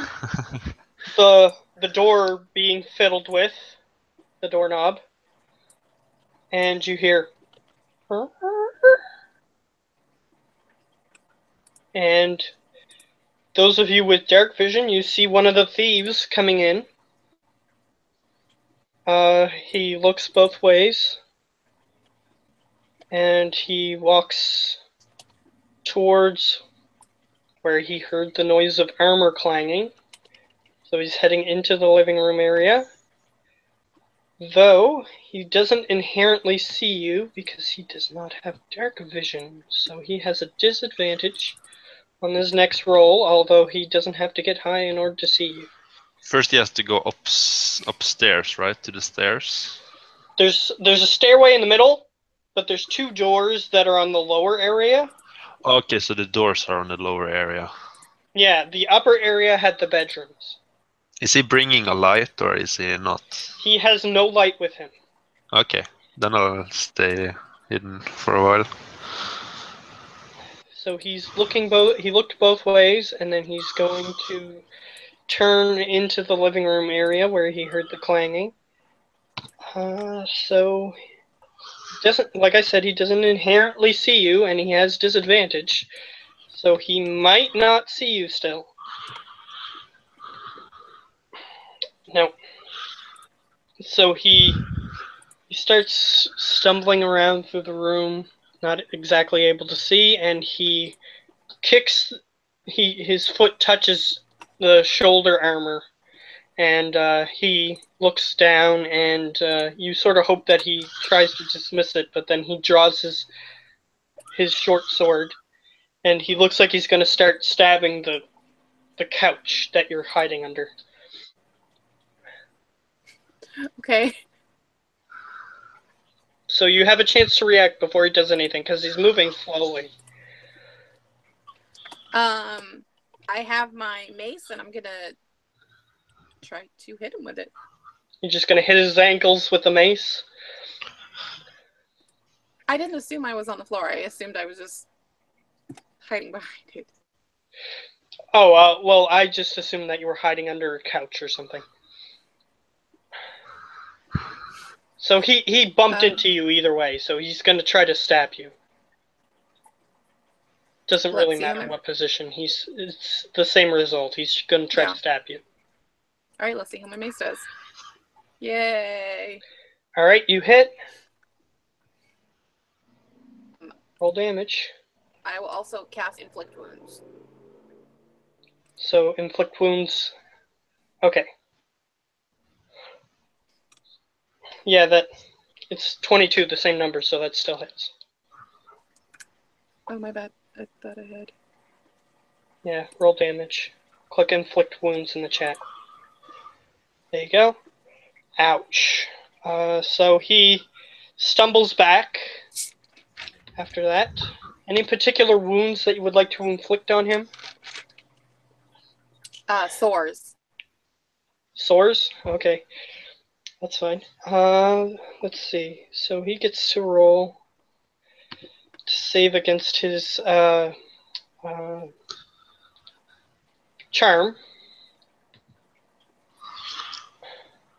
the door being fiddled with, the doorknob, and you hear. And those of you with dark vision, you see one of the thieves coming in. He looks both ways, and he walks towards where he heard the noise of armor clanging, So he's heading into the living room area. Though he doesn't inherently see you because he does not have dark vision. So he has a disadvantage on his next roll, although he doesn't have to get high in order to see you. First, he has to go upstairs, right, to the stairs. There's a stairway in the middle, but there's 2 doors that are on the lower area. Okay, so the doors are on the lower area. Yeah, the upper area had the bedrooms. Is he bringing a light or is he not? He has no light with him. Okay, then I'll stay hidden for a while. So he's looking he looked both ways, and then he's going to turn into the living room area where he heard the clanging. So doesn't, like I said, he doesn't inherently see you, and he has disadvantage. So he might not see you still. No. So he starts stumbling around through the room, not exactly able to see, and he kicks. His foot touches the shoulder armor, and he looks down, and you sort of hope that he tries to dismiss it, but then he draws his short sword, and he looks like he's going to start stabbing the couch that you're hiding under. Okay. So you have a chance to react before he does anything, because he's moving slowly. I have my mace, and I'm gonna try to hit him with it. You're just going to hit his ankles with the mace? I didn't assume I was on the floor. I assumed I was just hiding behind it. Oh, well, I just assumed that you were hiding under a couch or something. So he bumped into you either way, so he's going to try to stab you. Doesn't really matter what position. It's the same result. He's going to try to stab you. All right, let's see how my mace does. Yay! All right, you hit. Roll damage. I will also cast Inflict Wounds. So inflict wounds. Okay. Yeah, it's 22, the same number, so that still hits. Oh, my bad. I thought I had. Yeah, roll damage. Click inflict wounds in the chat. There you go. Ouch. So he stumbles back after that. Any particular wounds that you would like to inflict on him? Sores. Sores? Okay. That's fine. Let's see. So he gets to roll to save against his charm.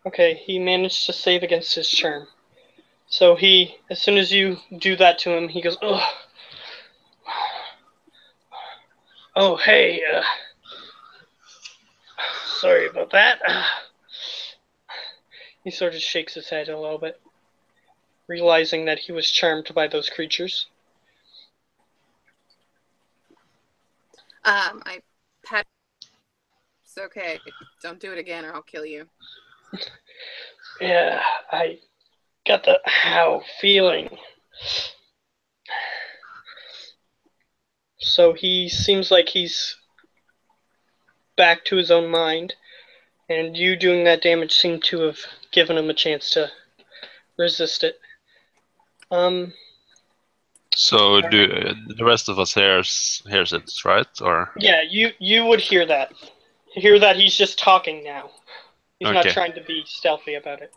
Okay, he managed to save against his charm. So as soon as you do that to him, he goes, ugh. Oh, hey, sorry about that. He sort of shakes his head a little bit, realizing that he was charmed by those creatures. I pat. It's okay. Don't do it again, or I'll kill you. Yeah, I got the feeling. So he seems like he's back to his own mind, and you doing that damage seemed to have given him a chance to resist it. So do the rest of us hears it, right? Or yeah, you would hear that. Hear that he's just talking now. He's not trying to be stealthy about it.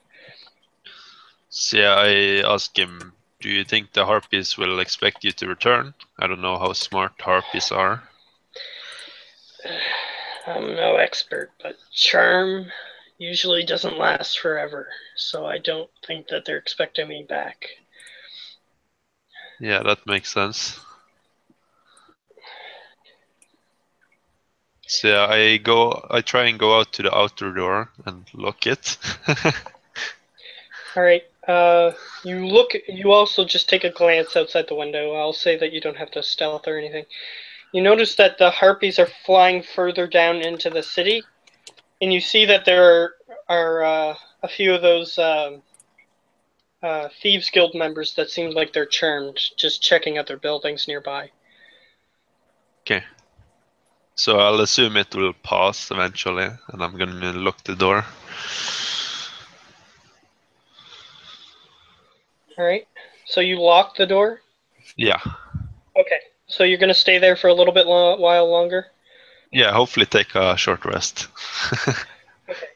So yeah, I ask him, do you think the harpies will expect you to return? I don't know how smart harpies are. I'm no expert, but charm usually doesn't last forever, so I don't think that they're expecting me back. Yeah, that makes sense. So yeah, I try and go out to the outer door and lock it. All right. You also just take a glance outside the window. I'll say that you don't have to stealth or anything. You notice that the harpies are flying further down into the city, and you see that there are a few of those Thieves Guild members that seem like they're charmed, just checking out their buildings nearby. Okay. So I'll assume it will pass eventually, and I'm gonna lock the door. Alright, so you lock the door? Yeah. Okay, so you're gonna stay there for a little bit while longer? Yeah, hopefully take a short rest. Okay.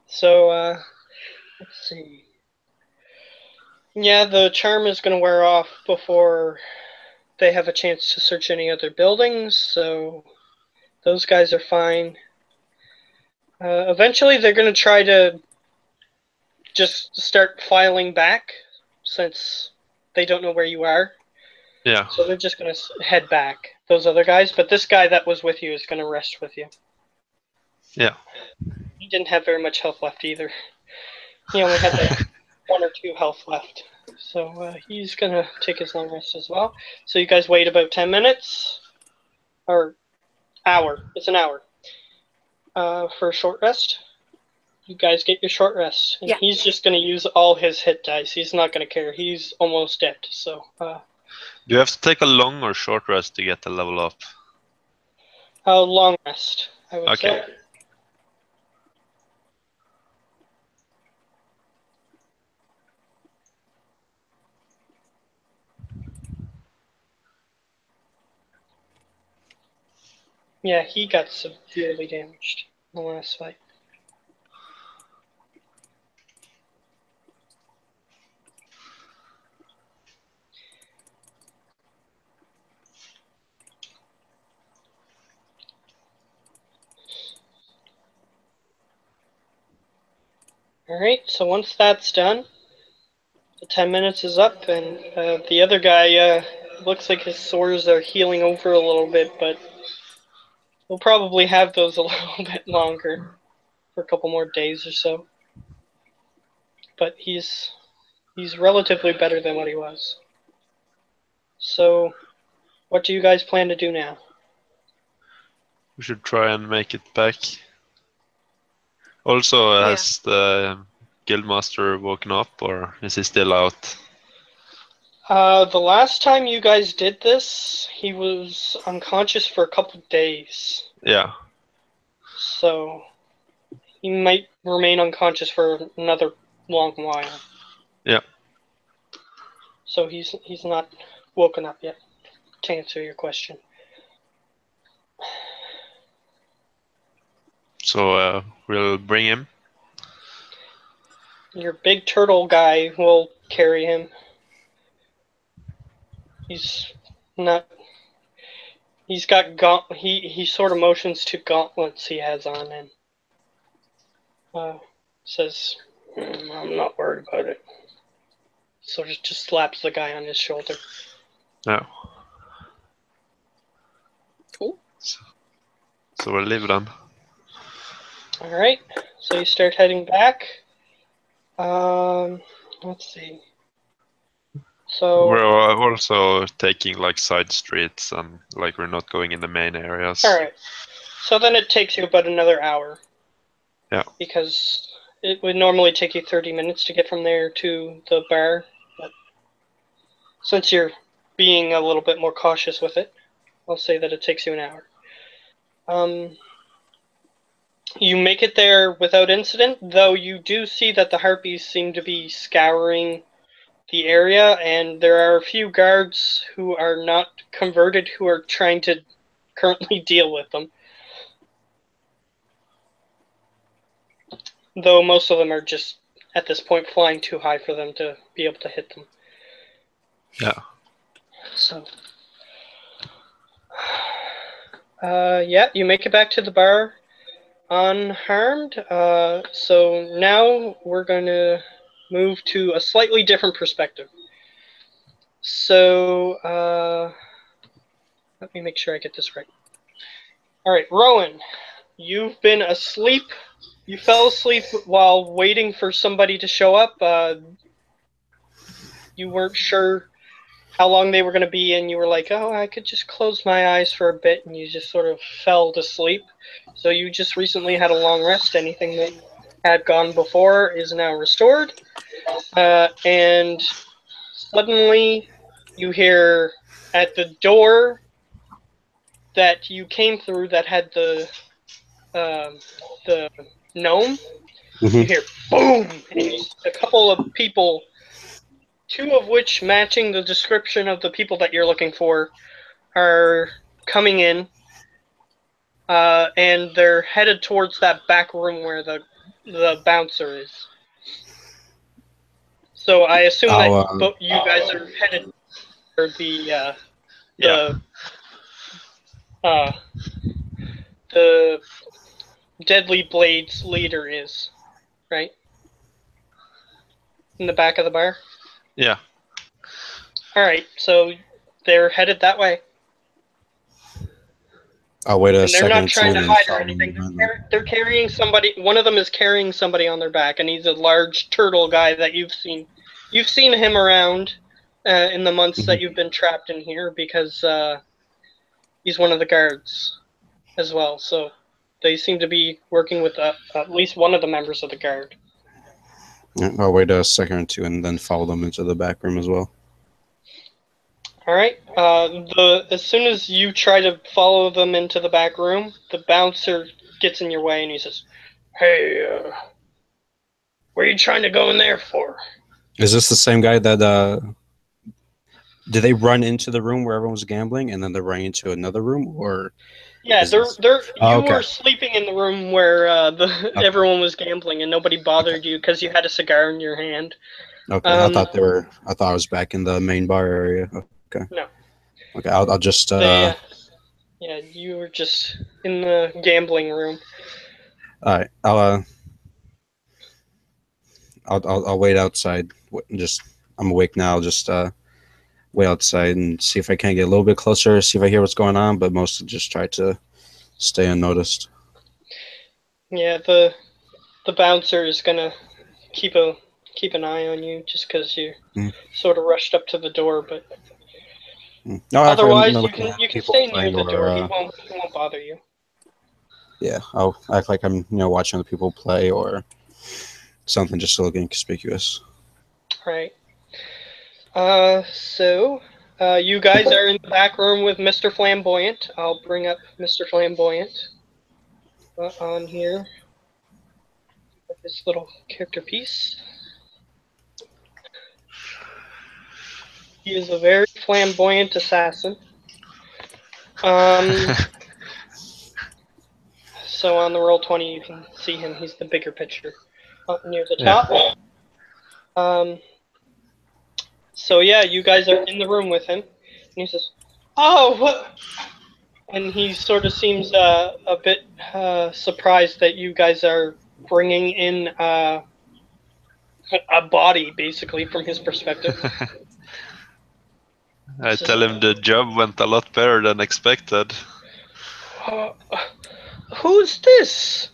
So, let's see. Yeah, the charm is gonna wear off before they have a chance to search any other buildings, so those guys are fine. Eventually, they're going to try to just start filing back since they don't know where you are. Yeah. So they're just going to head back, those other guys. But this guy that was with you is going to rest with you. Yeah. He didn't have very much health left either. He only had like 1 or 2 health left. So he's going to take his long rest as well. So you guys wait about 10 minutes. Or hour. It's an hour. For a short rest. You guys get your short rest. And Yeah. he's just going to use all his hit dice. He's not going to care. He's almost dead. So, Do you have to take a long or short rest to get the level up? a long rest, I would Okay. say. Yeah, he got severely damaged in the last fight. Alright, so once that's done, the 10 minutes is up, and the other guy looks like his sores are healing over a little bit, but we'll probably have those a little bit longer, for a couple more days or so. But he's relatively better than what he was. So, what do you guys plan to do now? We should try and make it back. Also, Yeah. has the guildmaster woken up, or is he still out? The last time you guys did this, he was unconscious for a couple days. Yeah. So, he might remain unconscious for another long while. Yeah. So he's not woken up yet, to answer your question. So we'll bring him. Your big turtle guy will carry him. He's not. He's got he sort of motions to gauntlets he has on and says, "I'm not worried about it." So just slaps the guy on his shoulder. Yeah. Cool. So we'll leave then. All right. So you start heading back. Let's see. So We're also taking like side streets and like we're not going in the main areas. all right. So then it takes you about another hour. Yeah. Because it would normally take you 30 minutes to get from there to the bar, but since you're being a little bit more cautious with it, I'll say that it takes you an hour. You make it there without incident, though you do see that the harpies seem to be scouring the area, and there are a few guards who are not converted who are trying to currently deal with them. Though most of them are just, at this point, flying too high for them to be able to hit them. Yeah. So, yeah, you make it back to the bar unharmed. So now we're going to move to a slightly different perspective. So, let me make sure I get this right. All right, Rowan, you've been asleep. You fell asleep while waiting for somebody to show up. You weren't sure how long they were going to be, and you were like, oh, I could just close my eyes for a bit, and you just sort of fell to sleep. So you just recently had a long rest. Anything that had gone before is now restored. And suddenly you hear at the door that you came through that had the gnome, you hear boom, and a couple of people, two of which matching the description of the people that you're looking for, are coming in, and they're headed towards that back room where the bouncer is. So I assume that you guys are headed for the Deadly Blades leader is, right? In the back of the bar? Yeah. Alright, so they're headed that way. I'll wait a And they're second not or two trying to and hide or follow anything. behind them. They're carrying somebody. One of them is carrying somebody on their back, and he's a large turtle guy that you've seen. You've seen him around in the months that you've been trapped in here because he's one of the guards as well. So they seem to be working with at least one of the members of the guard. Yeah, I'll wait a second or two and then follow them into the back room as well. All right. As soon as you try to follow them into the back room, the bouncer gets in your way and he says, "Hey, what are you trying to go in there for?" Is this the same guy that did they run into the room where everyone was gambling and then they're running into another room, or Yeah, is this... you okay. were sleeping in the room where Okay. everyone was gambling and nobody bothered you because you had a cigar in your hand. Okay, I thought I was back in the main bar area. Okay. No. Okay, I'll just yeah, you were just in the gambling room. all right. I'll wait outside. I'm awake now. I'll just wait outside and see if I can get a little bit closer, see if I hear what's going on, but mostly just try to stay unnoticed. Yeah, the bouncer is gonna keep an eye on you just because you sort of rushed up to the door, but no, otherwise you can can stay near the door. He won't bother you. Yeah, I'll act like I'm watching the people play or something, just to look inconspicuous. Right. So you guys are in the back room with Mr. Flamboyant. I'll bring up Mr. Flamboyant on here with this little character piece. He is a very flamboyant assassin. So on the Roll20 you can see him. He's the bigger picture up near the top. Yeah. So yeah, you guys are in the room with him, and he says, "Oh, what?" And he sort of seems a bit surprised that you guys are bringing in a body, basically, from his perspective. I tell him the job went a lot better than expected. Who's this?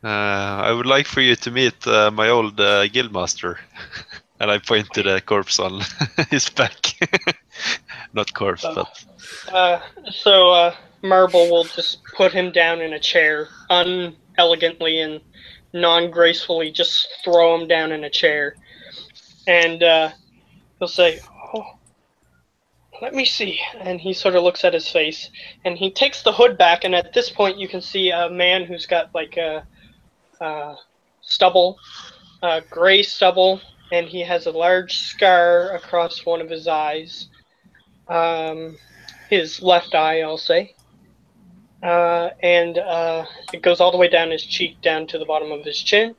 I would like for you to meet my old guildmaster. And I point to the corpse on his back. Not corpse, but... So Marble will just put him down in a chair, unelegantly and non-gracefully, just throw him down in a chair. And he'll say, "Oh, let me see." And he sort of looks at his face, and he takes the hood back, and at this point you can see a man who's got like a stubble, gray stubble, and he has a large scar across one of his eyes. His left eye, I'll say. And it goes all the way down his cheek, down to the bottom of his chin.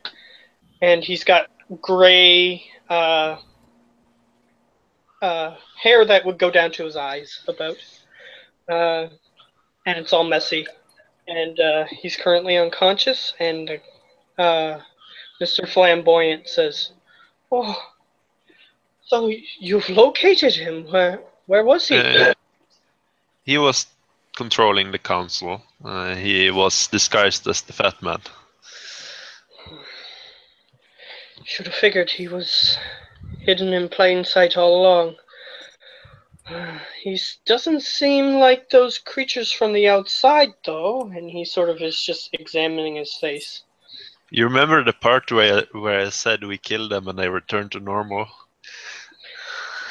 And he's got gray hair that would go down to his eyes, about. And it's all messy. And he's currently unconscious, and Mr. Flamboyant says, "Oh, so you've located him. Where was he?" He was controlling the council. He was disguised as the Fat Man. Should have figured he was hidden in plain sight all along. He doesn't seem like those creatures from the outside, though, and he sort of is just examining his face. You remember the part where I said we killed them and they returned to normal?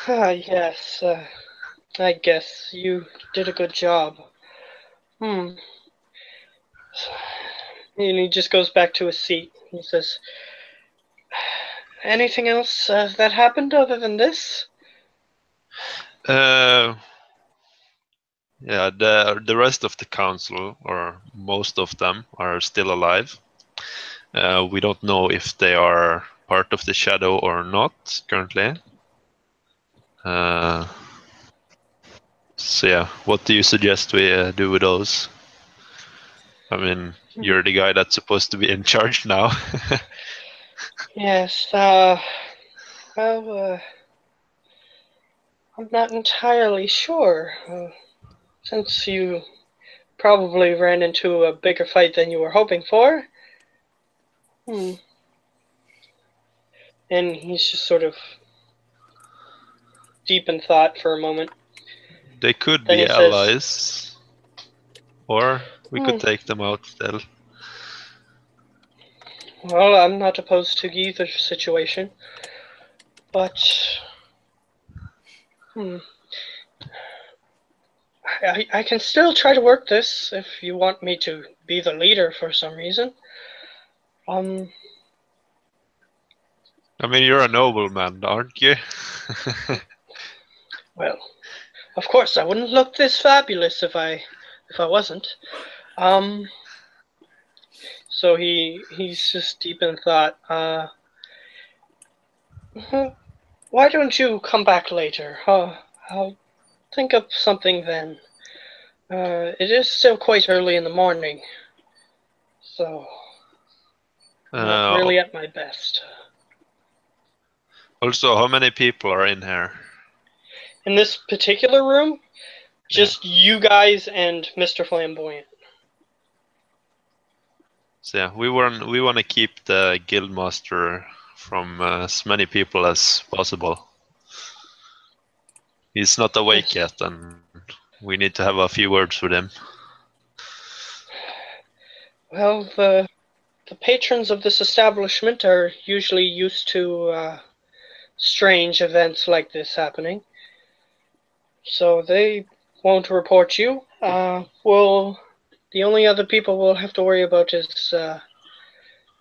Yes, I guess you did a good job. And he just goes back to his seat. He says, anything else that happened other than this? Yeah, the rest of the council, or most of them, are still alive. We don't know if they are part of the shadow or not currently. So yeah, what do you suggest we do with those? I mean, you're the guy that's supposed to be in charge now. Yes, well, I'm not entirely sure. Since you probably ran into a bigger fight than you were hoping for. And he's just sort of deep in thought for a moment. They could Then be he says, allies, or we could take them out still. well, I'm not opposed to either situation, but I can still try to work this if you want me to be the leader for some reason. I mean, you're a nobleman, aren't you? Well, of course, I wouldn't look this fabulous if I wasn't. So he's just deep in thought. Why don't you come back later? I'll think of something then. It is still quite early in the morning, so not really at my best. Also, how many people are in here? In this particular room, just you guys and Mr. Flamboyant. So yeah, we want to keep the guildmaster from as many people as possible. He's not awake yet, and we need to have a few words with him. Well, the patrons of this establishment are usually used to strange events like this happening, so they won't report you. The only other people we'll have to worry about is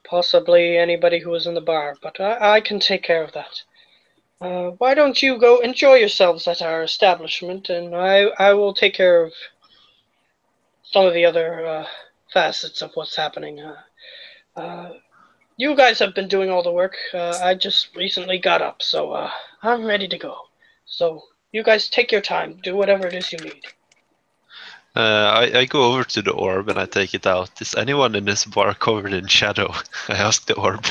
possibly anybody who was in the bar, but I can take care of that. Why don't you go enjoy yourselves at our establishment, and I will take care of some of the other facets of what's happening. You guys have been doing all the work. I just recently got up, so I'm ready to go. So you guys take your time. Do whatever it is you need. I go over to the orb and I take it out. Is anyone in this bar covered in shadow? I ask the orb.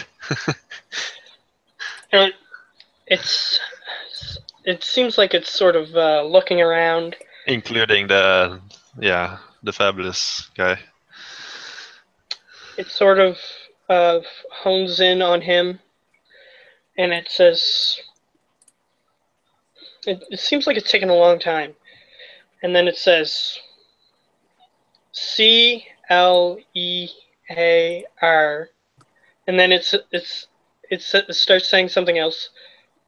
It seems like it's sort of looking around. Including the fabulous guy. It sort of hones in on him, and it says, it seems like it's taken a long time. And then it says, CLEAR, and then it starts saying something else.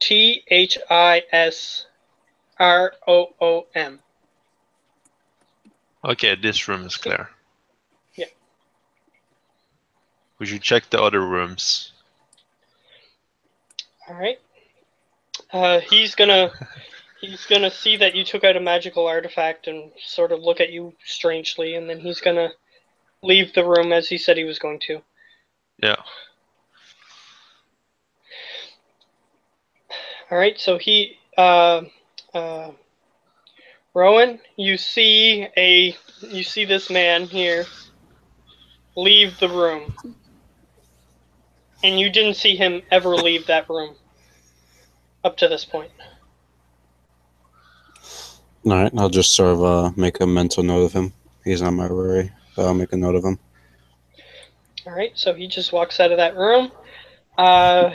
THISROOM. Okay, this room is clear. Yeah. We should check the other rooms. All right. He's gonna see that you took out a magical artifact and sort of look at you strangely, and then he's gonna leave the room as he said he was going to. Yeah. All right. So Rowan, you see this man here leave the room, and you didn't see him ever leave that room up to this point. All right, I'll just sort of make a mental note of him. He's not my worry, but I'll make a note of him. All right, so he just walks out of that room.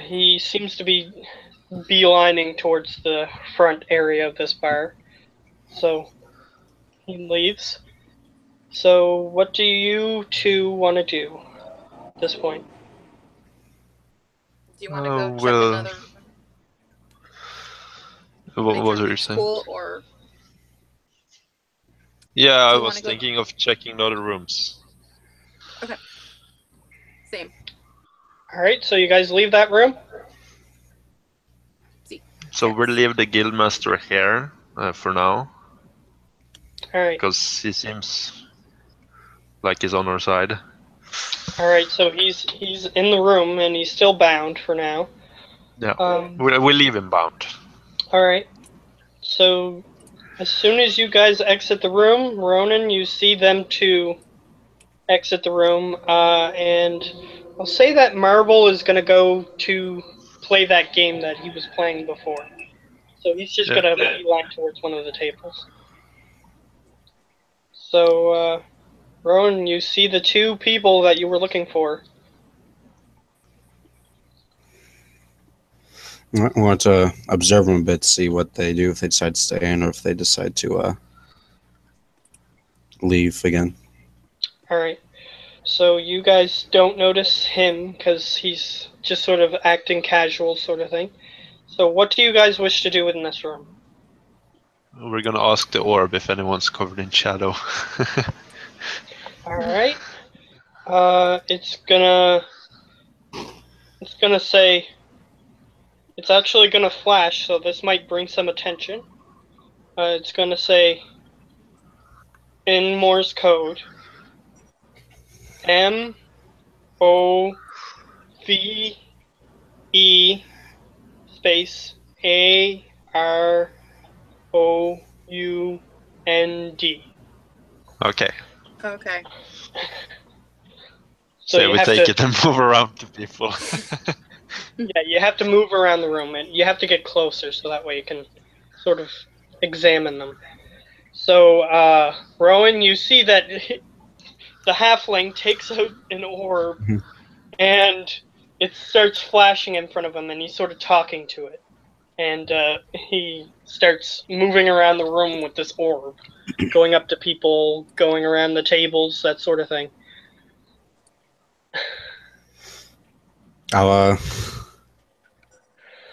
He seems to be beelining towards the front area of this bar. So he leaves. So what do you two want to do at this point? Do you want to go check well, another what make was sure you it's saying? cool, or Yeah, do I you was wanna go- thinking of checking the other rooms. same? All right, so you guys leave that room. So Yes. we'll leave the guildmaster here for now, All right. because he seems like he's on our side. All right, so he's in the room and he's still bound for now. Yeah, Um, we'll leave him bound. all right. So as soon as you guys exit the room, Ronan, you see them two exit the room, and I'll say that Marvel is gonna go to play that game that he was playing before. So he's just Yeah. gonna beeline towards one of the tables. So, Ronan, you see the two people that you were looking for. I want to observe them a bit, see what they do, if they decide to stay in or if they decide to leave again. Alright. So you guys don't notice him because he's just sort of acting casual sort of thing. So what do you guys wish to do in this room? We're gonna ask the orb if anyone's covered in shadow. Alright. It's gonna say, it's actually gonna flash, so this might bring some attention. It's gonna say, in Morse code, MOVE space AROUND. Okay. Okay. So So you we have take to, it and move around to people. yeah, you have to move around the room and you have to get closer so that way you can sort of examine them. So, Rowan, you see that the halfling takes out an orb Mhm. and it starts flashing in front of him and he's sort of talking to it. And he starts moving around the room with this orb, going up to people, going around the tables, that sort of thing. I'll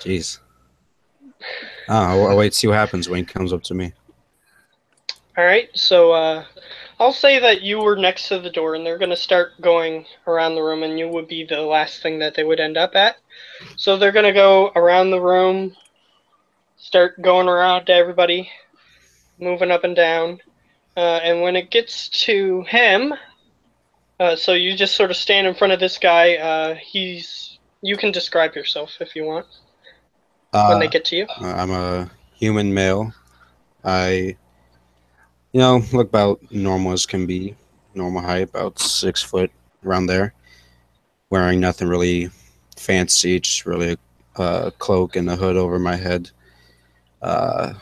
jeez. I'll wait to see what happens when he comes up to me. Alright, so I'll say that you were next to the door and they're going to start going around the room and you would be the last thing that they would end up at. So they're going to go around the room, start going around to everybody, moving up and down. And when it gets to him, so you just sort of stand in front of this guy. You can describe yourself if you want when they get to you. I'm a human male. I, look about normal as can be. Normal height, about 6 foot, around there. Wearing nothing really fancy, just really a cloak and a hood over my head. That's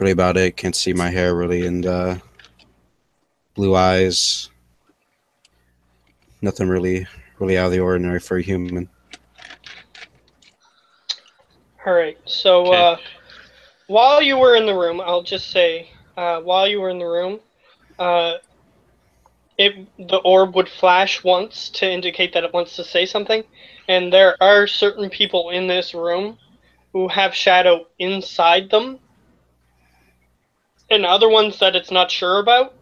really about it. Can't see my hair really, and blue eyes. Nothing really out of the ordinary for a human. Alright, so Okay. while you were in the room, I'll just say, while you were in the room, the orb would flash once to indicate that it wants to say something, and there are certain people in this room who have shadow inside them, and other ones that it's not sure about.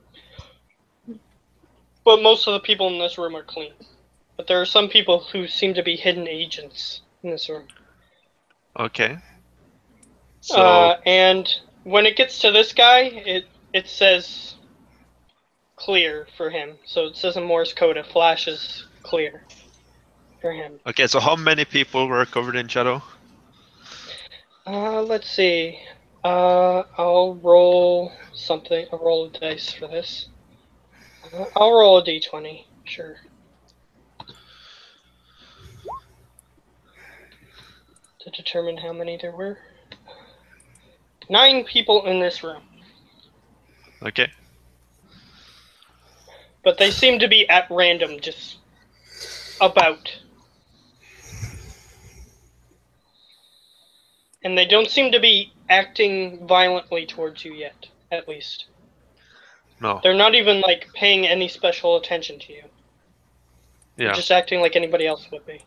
But most of the people in this room are clean. But there are some people who seem to be hidden agents in this room. Okay. So And when it gets to this guy, it says clear for him. So it says in Morse code, it flashes clear for him. okay. So how many people were covered in shadow? Let's see. I'll roll something. I'll roll a dice for this. I'll roll a d20. Sure. To determine how many there were. 9 people in this room. Okay. But they seem to be at random, just about. And they don't seem to be acting violently towards you yet, at least. No. They're not even like paying any special attention to you. They're Yeah. just acting like anybody else would be.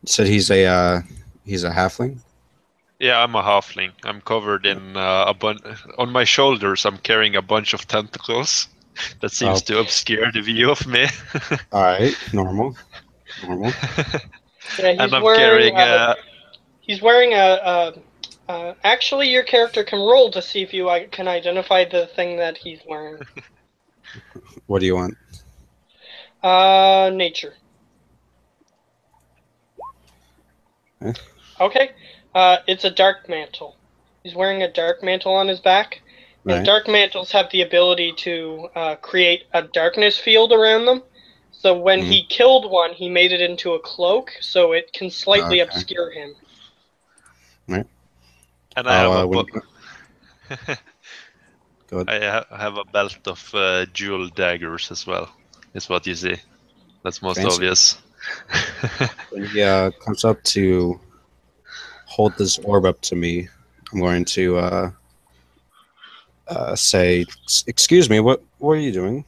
Said he's a halfling. Yeah, I'm a halfling. I'm covered in on my shoulders. I'm carrying a bunch of tentacles. That seems to obscure the view of me. All right, normal. Yeah, And I'm carrying. He's wearing actually, your character can roll to see if you can identify the thing that he's wearing. What do you want? Nature. Eh? Okay. It's a dark mantle. He's wearing a dark mantle on his back. And Right. dark mantles have the ability to create a darkness field around them. So when he killed one, he made it into a cloak, so it can slightly obscure him. Right. And I have Go ahead. I have a belt of jewel daggers as well. Is what you see. That's most Fancy. obvious. When he comes up to hold this orb up to me, I'm going to say, "Excuse me, what are you doing?"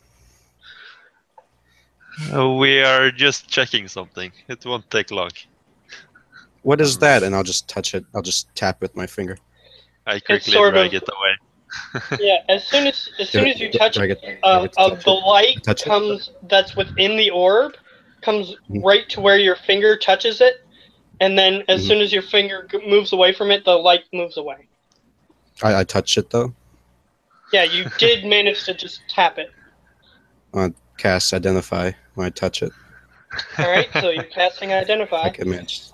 We are just checking something. It won't take long. What is that? And I'll just touch it. I'll just tap with my finger. I quickly sort drag of- it away. Yeah, as soon as you touch do I it, get to touch the it? light Touch it? comes that's within the orb comes Mhm. right to where your finger touches it, and then as Mhm. soon as your finger moves away from it, the light moves away. I touched it though. Yeah, you did manage to just tap it. Cast identify when I touch it. All right, so you're casting Identify. I can manage.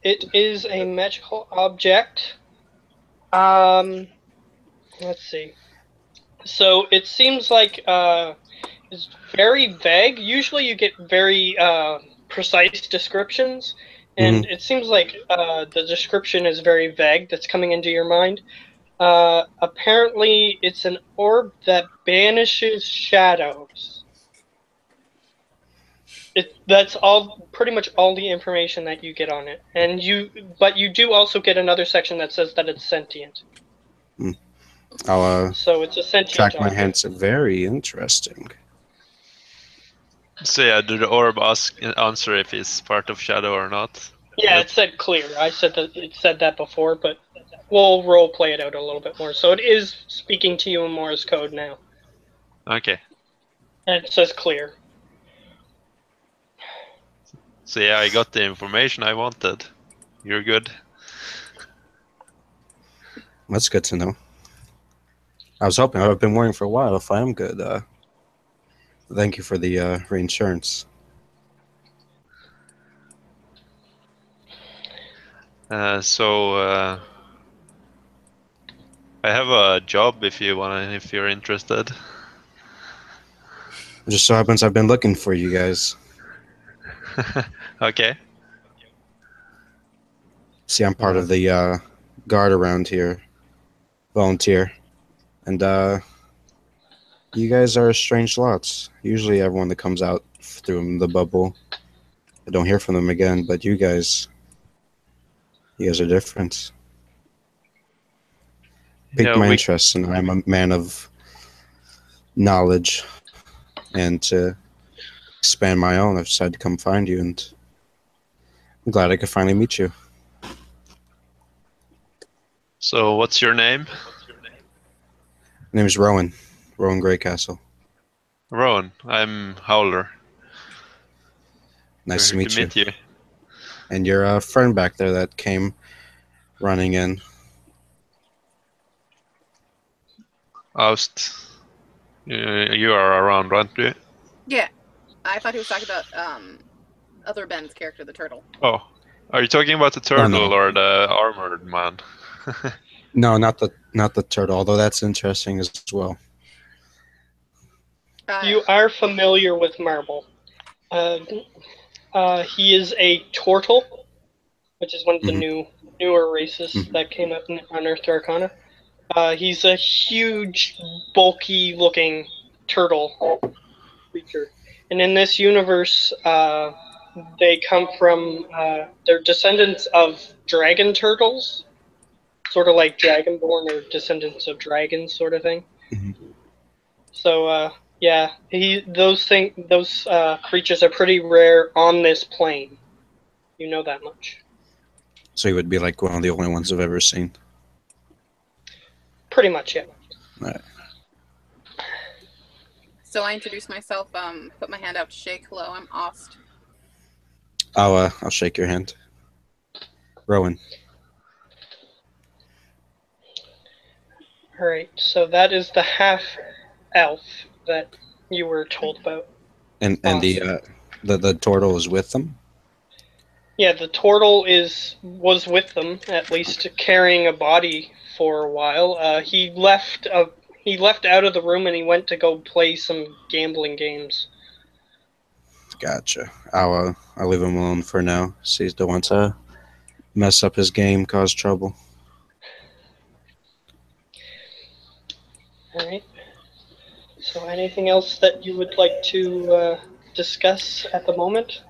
It is a magical object. Let's see. So it seems like it's very vague. Usually you get very precise descriptions, and it seems like the description is very vague that's coming into your mind. Apparently, it's an orb that banishes shadows. That's all, pretty much all the information that you get on it, but you do also get another section that says that it's sentient. I'll So it's a sentient track my object. hands. Very interesting. So yeah, did the orb answer if he's part of Shadow or not? Yeah, it said clear. I said that it said that before, but we'll role play it out a little bit more. So it is speaking to you in Morse code now, Okay. and it says clear. So yeah, I got the information I wanted. You're good. That's good to know. I was hoping. I've been worrying for a while. If I am good, thank you for the reinsurance. So I have a job if you're interested. It just so happens I've been looking for you guys. Okay. See, I'm part of the guard around here, volunteer, and you guys are strange lots. Usually, everyone that comes out through the bubble, I don't hear from them again. But you guys are different. Piqued my interest, and I'm a man of knowledge, and to expand my own, I've decided to come find you, and I'm glad I could finally meet you. So what's your name? My name is Rowan Greycastle. Rowan. I'm Howler. Nice to Good meet you. you. And your friend back there that came running in. Oust. You are around, aren't you? Yeah. I thought he was talking about other Ben's character, the turtle. Oh. Are you talking about the turtle no. or the armored man? No, not the turtle, although that's interesting as well. You are familiar with Marble. He is a turtle, which is one of the newer races that came up on Earth to Arcana. He's a huge, bulky-looking turtle creature. And in this universe, they come from, they're descendants of dragon turtles, sort of like Dragonborn or descendants of dragons, sort of thing. Mhm. So, yeah, those creatures are pretty rare on this plane. You know that much. So he would be like one of the only ones I've ever seen. Pretty much, yeah. Right. So I introduce myself, put my hand out to shake. Hello, I'm Ost. I'll shake your hand. Rowan. Alright, so that is the half elf that you were told about. And Awesome. the turtle is with them? Yeah, the turtle was with them, at least carrying a body for a while. He left out of the room and he went to go play some gambling games. Gotcha. I'll leave him alone for now. See, don't want to mess up his game, cause trouble. Alright. So anything else that you would like to discuss at the moment?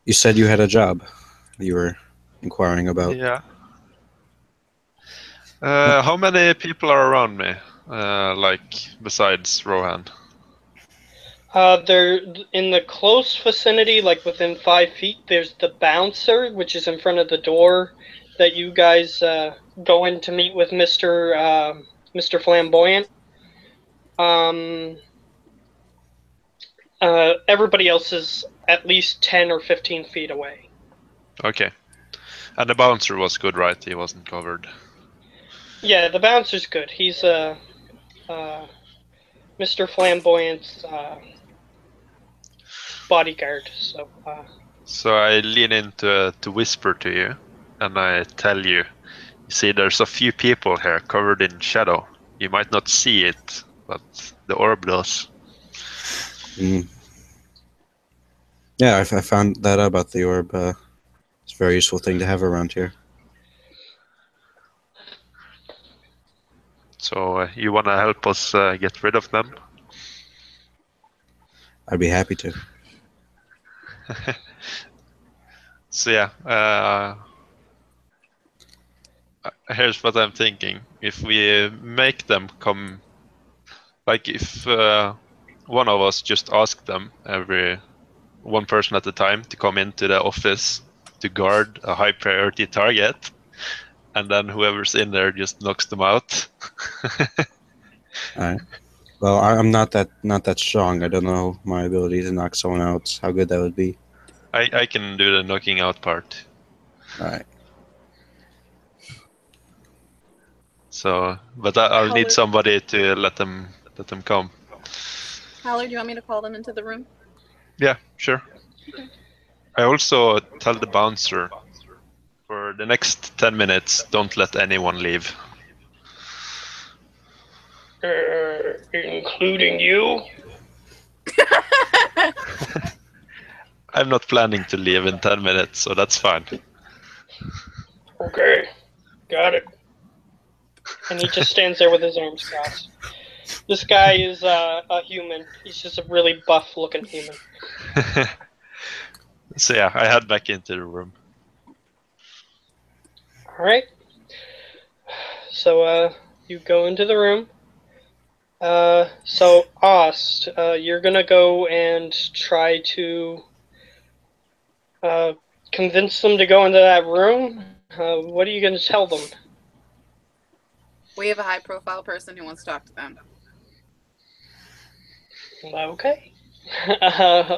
You said you had a job you were inquiring about. Yeah. How many people are around me? Like besides Rohan? They're in the close vicinity, like within 5 feet. There's the bouncer, which is in front of the door that you guys go in to meet with Mr. Flamboyant. Everybody else is at least 10 or 15 feet away. Okay. And the bouncer was good, right? He wasn't covered. Yeah, the bouncer's good. He's Mr. Flamboyant's bodyguard. So I lean in to whisper to you, and I tell you, you see, there's a few people here covered in shadow. You might not see it, but the orb does. Mm. Yeah, I found that out about the orb. It's a very useful thing to have around here. So you want to help us get rid of them? I'd be happy to. So yeah, here's what I'm thinking. If we make them come, like if one of us just ask them, one person at a time, to come into the office to guard a high priority target, and then whoever's in there just knocks them out. All right. Well, I'm not that strong. I don't know my ability to knock someone out. How good that would be. I can do the knocking out part. All right. So, but I'll need Howard. somebody to let them come. Howler, do you want me to call them into the room? Yeah, sure. Okay. I also tell the bouncer, for the next 10 minutes, don't let anyone leave. Including you? I'm not planning to leave in 10 minutes, so that's fine. Okay, got it. And he just stands there with his arms crossed. This guy is a human. He's just a really buff-looking human. So yeah, I head back into the room. All right. So you go into the room. So Ost, you're gonna go and try to convince them to go into that room. What are you gonna tell them? We have a high-profile person who wants to talk to them. Okay.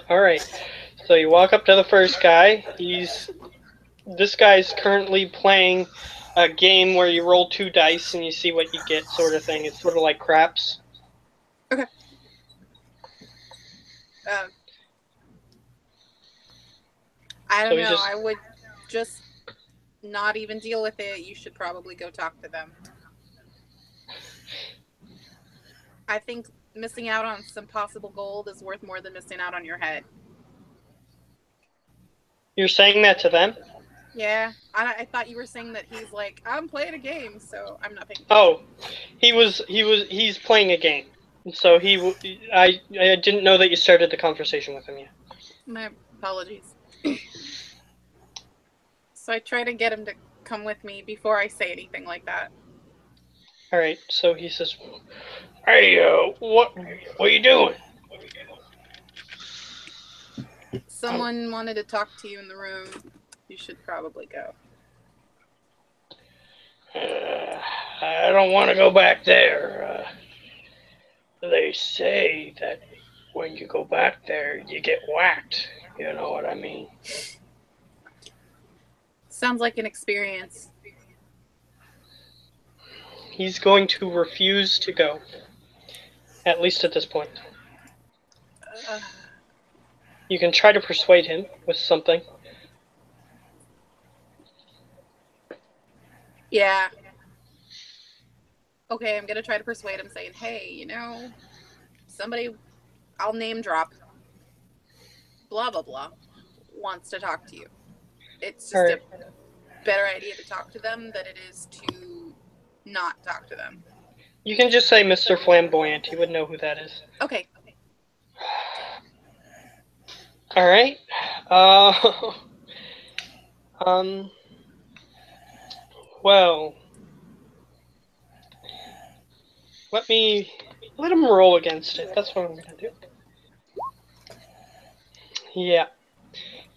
All right. So you walk up to the first guy. This guy's currently playing a game where you roll 2 dice and you see what you get, sort of thing. It's sort of like craps. Okay. I don't know. I would just not even deal with it. You should probably go talk to them. I think missing out on some possible gold is worth more than missing out on your head. You're saying that to them? Yeah, I thought you were saying that he's like, I'm playing a game, so I'm not paying attention. Oh, he's playing a game. So I didn't know that you started the conversation with him yet. Apologies. So I try to get him to come with me before I say anything like that. Alright, so he says, "Hey, what are you doing?" Someone wanted to talk to you in the room. You should probably go. I don't want to go back there. They say that when you go back there, you get whacked. You know what I mean? Sounds like an experience. He's going to refuse to go. At least at this point. You can try to persuade him with something. Yeah. Okay, I'm gonna try to persuade him, saying, "Hey, you know, somebody, I'll name drop, blah blah blah, wants to talk to you. It's just a better idea to talk to them than it is to not talk to them." You can just say Mr. Flamboyant. He would know who that is. Okay. Alright. Well. Let him roll against it. That's what I'm gonna do. Yeah.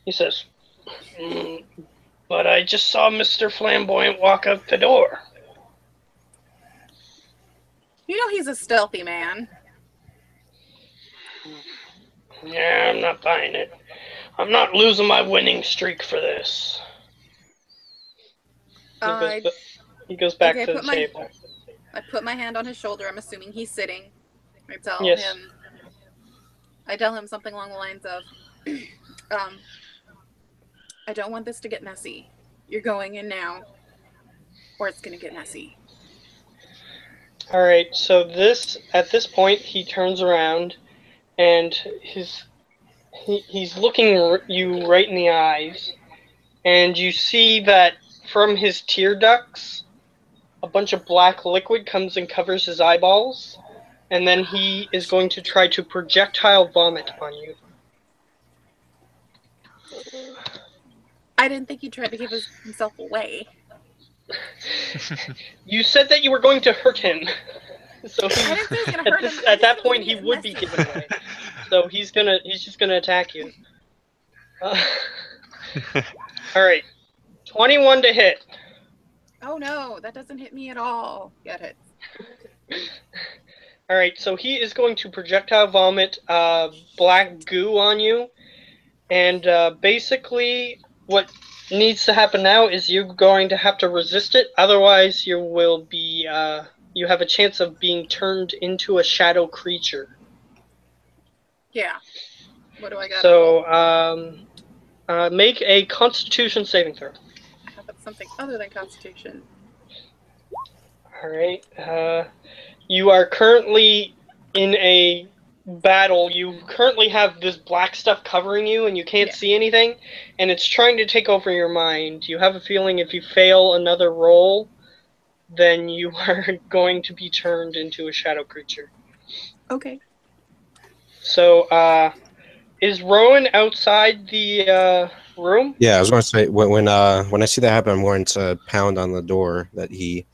He says, but I just saw Mr. Flamboyant walk out the door. You know he's a stealthy man. Yeah, I'm not buying it. I'm not losing my winning streak for this. He goes back to the table. I put my hand on his shoulder. I'm assuming he's sitting. I tell him something along the lines of, I don't want this to get messy. You're going in now, or it's going to get messy. Alright, so at this point, he turns around, and he's looking you right in the eyes, and you see that from his tear ducts, a bunch of black liquid comes and covers his eyeballs, and then he is going to try to projectile vomit on you. I didn't think he tried to give himself away. You said that you were going to hurt him. So I didn't say he was gonna hurt him. At that point, he would be given away. So he's just gonna attack you. All right, 21 to hit. Oh no, that doesn't hit me at all. Get it. All right, so he is going to projectile vomit black goo on you, and basically what needs to happen now is you're going to have to resist it. Otherwise, you will be you have a chance of being turned into a shadow creature. Yeah. What do I got? So make a Constitution saving throw. How about something other than Constitution? All right. You are currently in a battle. You currently have this black stuff covering you, and you can't see anything, and it's trying to take over your mind. You have a feeling if you fail another roll, then you are going to be turned into a shadow creature. Okay. So, is Rowan outside the room? Yeah, I was going to say when I see that happen, I'm going to pound on the door that he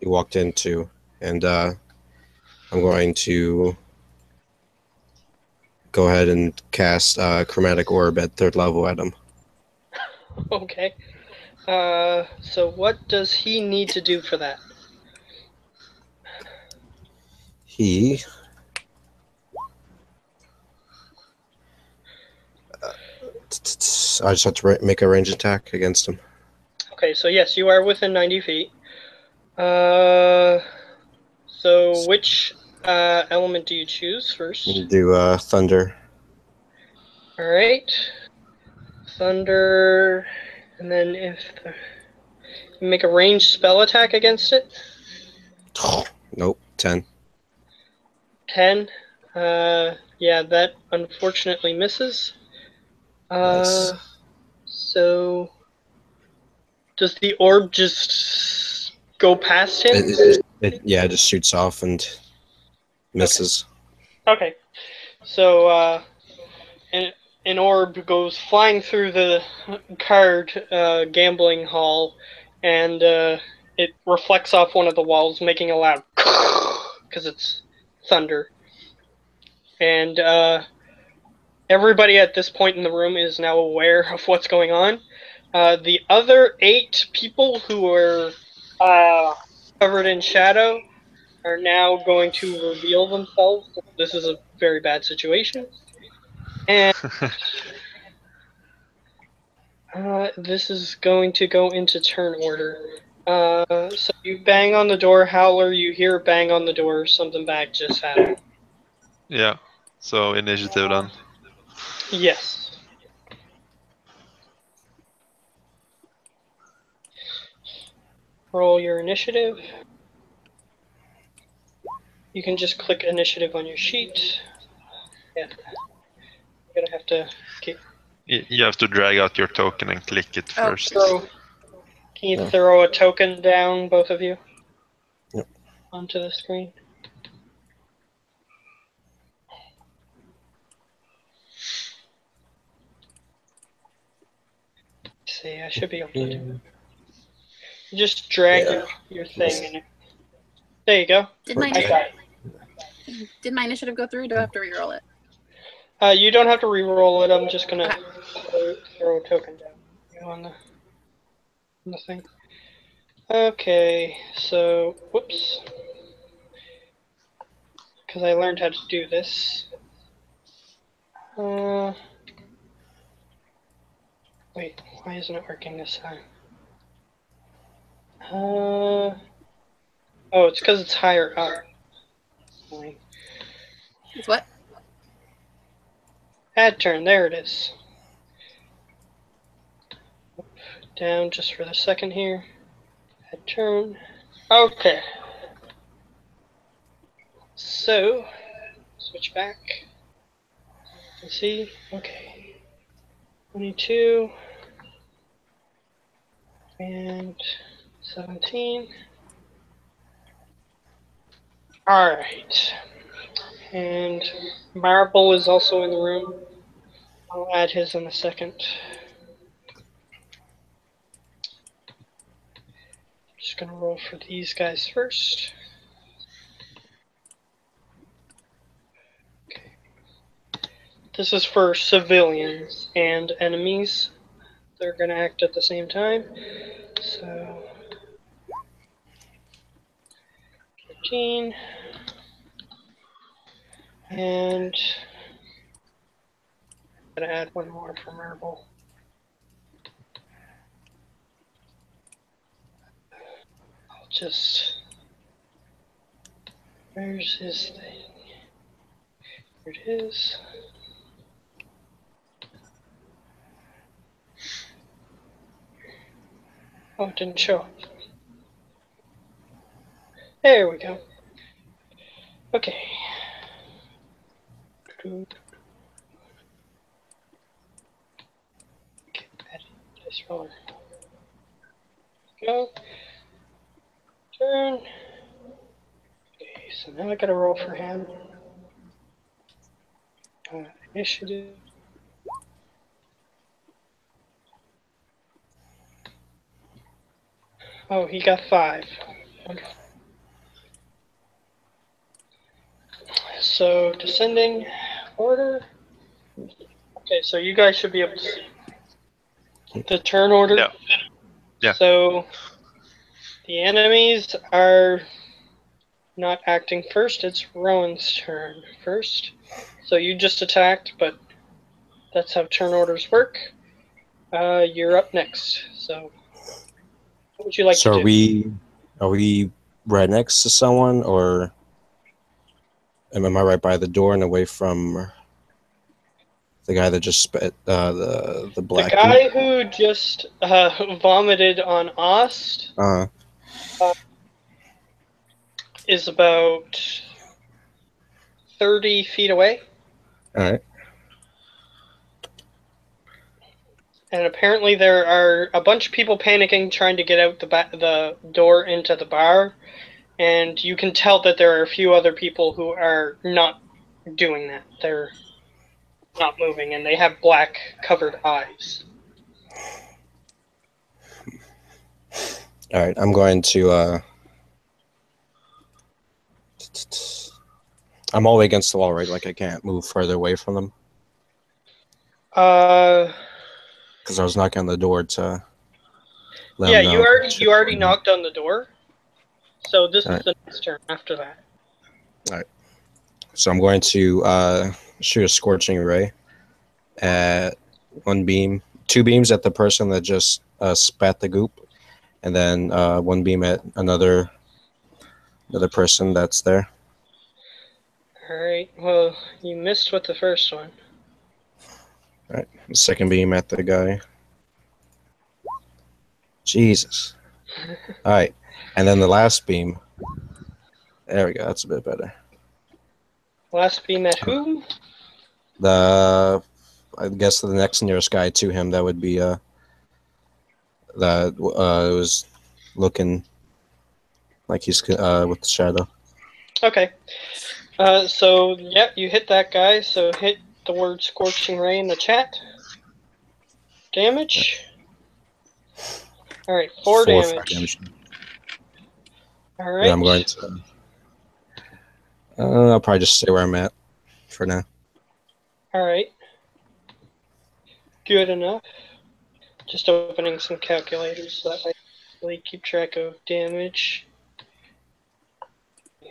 walked into, and I'm going to go ahead and cast Chromatic Orb at 3rd level at him. Okay. So what does he need to do for that? He I just have to make a range attack against him. Okay, so yes, you are within 90 feet. So which element do you choose first? Do Thunder. Alright. Thunder, and then if you make a ranged spell attack against it? Nope, 10. 10? Yeah, that unfortunately misses. Nice. So does the orb just go past him? It just shoots off and misses. Okay. So an orb goes flying through the card gambling hall, and it reflects off one of the walls, making a loud because it's thunder. And everybody at this point in the room is now aware of what's going on. The other 8 people who were covered in shadow are now going to reveal themselves. This is a very bad situation. And this is going to go into turn order. So you bang on the door, Howler, you hear bang on the door, something bad just happened. Yeah. So initiative then. Yes. Roll your initiative. You can just click initiative on your sheet. Yeah. You're gonna have to get, You have to drag out your token and click it first. can you throw a token down, both of you? Yep. Onto the screen. Let's see, I should be able to do it. Just drag your thing in it. There you go. Did my I did my initiative go through? Or do I have to reroll it? You don't have to re-roll it. I'm just gonna throw a token down on the thing. Okay, so whoops, because I learned how to do this. Wait, why isn't it working this time? Oh, it's because it's higher up. It's what? Add turn, there it is. Down just for the second here. Add turn. Okay. So, switch back. Let's see. Okay. 22. And 17. Alright. And Marble is also in the room. I'll add his in a second. Just gonna roll for these guys first. Okay. This is for civilians and enemies. They're gonna act at the same time. So 15. And I'm gonna add one more for Marble. I'll just, where's his thing? Here it is. Oh, it didn't show up. There we go. Okay. Dice roller. Go. Turn. Okay, so now I gotta roll for him. Initiative. Oh, he got 5. Wonderful. So, descending order. Okay, so you guys should be able to see the turn order. Yeah. Yeah. So, the enemies are not acting first. It's Rowan's turn first. So you just attacked, but that's how turn orders work. You're up next. So, what would you like to do? So are we right next to someone, or am I right by the door and away from the guy that just spit the black? The guy who just vomited on Ost is about 30 feet away. All right. And apparently there are a bunch of people panicking, trying to get out the door into the bar. And you can tell that there are a few other people who are not doing that. They're not moving, and they have black covered eyes. All right, I'm going to. I'm all the way against the wall, right? Like I can't move further away from them Uh, because I was knocking on the door to let yeah, them know. you already knocked on the door, so this Alright. is the next turn after that. So I'm going to shoot a scorching ray at one beam, two beams at the person that just spat the goop, and then one beam at another person that's there. Alright, well, you missed with the first one. All right, second beam at the guy. Jesus. All right, and then the last beam. There we go. That's a bit better. Last beam at whom? I guess the next nearest guy to him, that would be that was looking like he's with the shadow. Okay. So, yeah, you hit that guy, so hit the word Scorching Ray in the chat. Damage. Alright, 4 damage. Alright. Then I'm going to. I'll probably just stay where I'm at for now. Alright. Good enough. Just opening some calculators so that I really keep track of damage.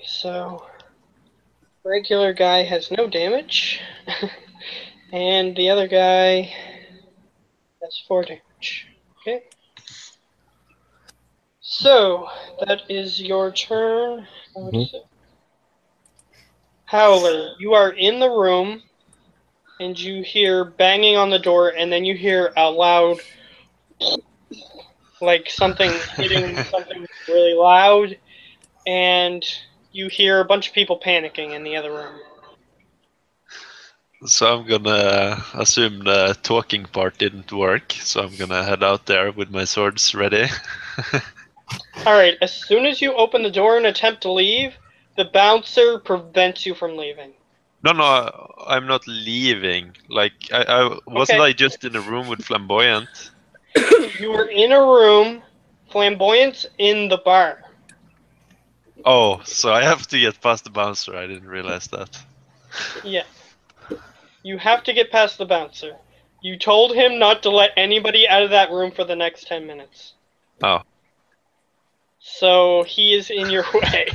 So, regular guy has no damage. And the other guy has 4 damage. Okay. So, that is your turn. What is it? Howler, you are in the room, and you hear banging on the door, and then you hear out loud, like something hitting something really loud, and you hear a bunch of people panicking in the other room. So I'm gonna assume the talking part didn't work, so I'm gonna head out there with my swords ready. Alright, as soon as you open the door and attempt to leave, the bouncer prevents you from leaving. No, I'm not leaving. Like, I wasn't Okay. I just in a room with Flamboyant? You were in a room, Flamboyant's in the bar. Oh, so I have to get past the bouncer. I didn't realize that. Yeah. You have to get past the bouncer. You told him not to let anybody out of that room for the next 10 minutes. Oh. So he is in your way.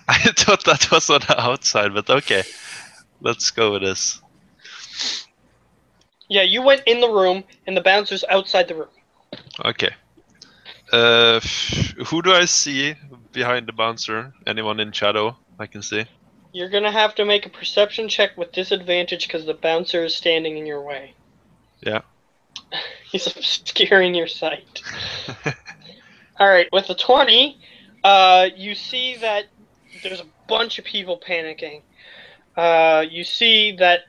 I thought that was on the outside, but okay. Let's go with this. Yeah, you went in the room, and the bouncer's outside the room. Okay. Who do I see behind the bouncer? Anyone in shadow I can see? You're gonna have to make a perception check with disadvantage because the bouncer is standing in your way. Yeah. He's obscuring your sight. Alright, with the 20, you see that there's a bunch of people panicking. You see that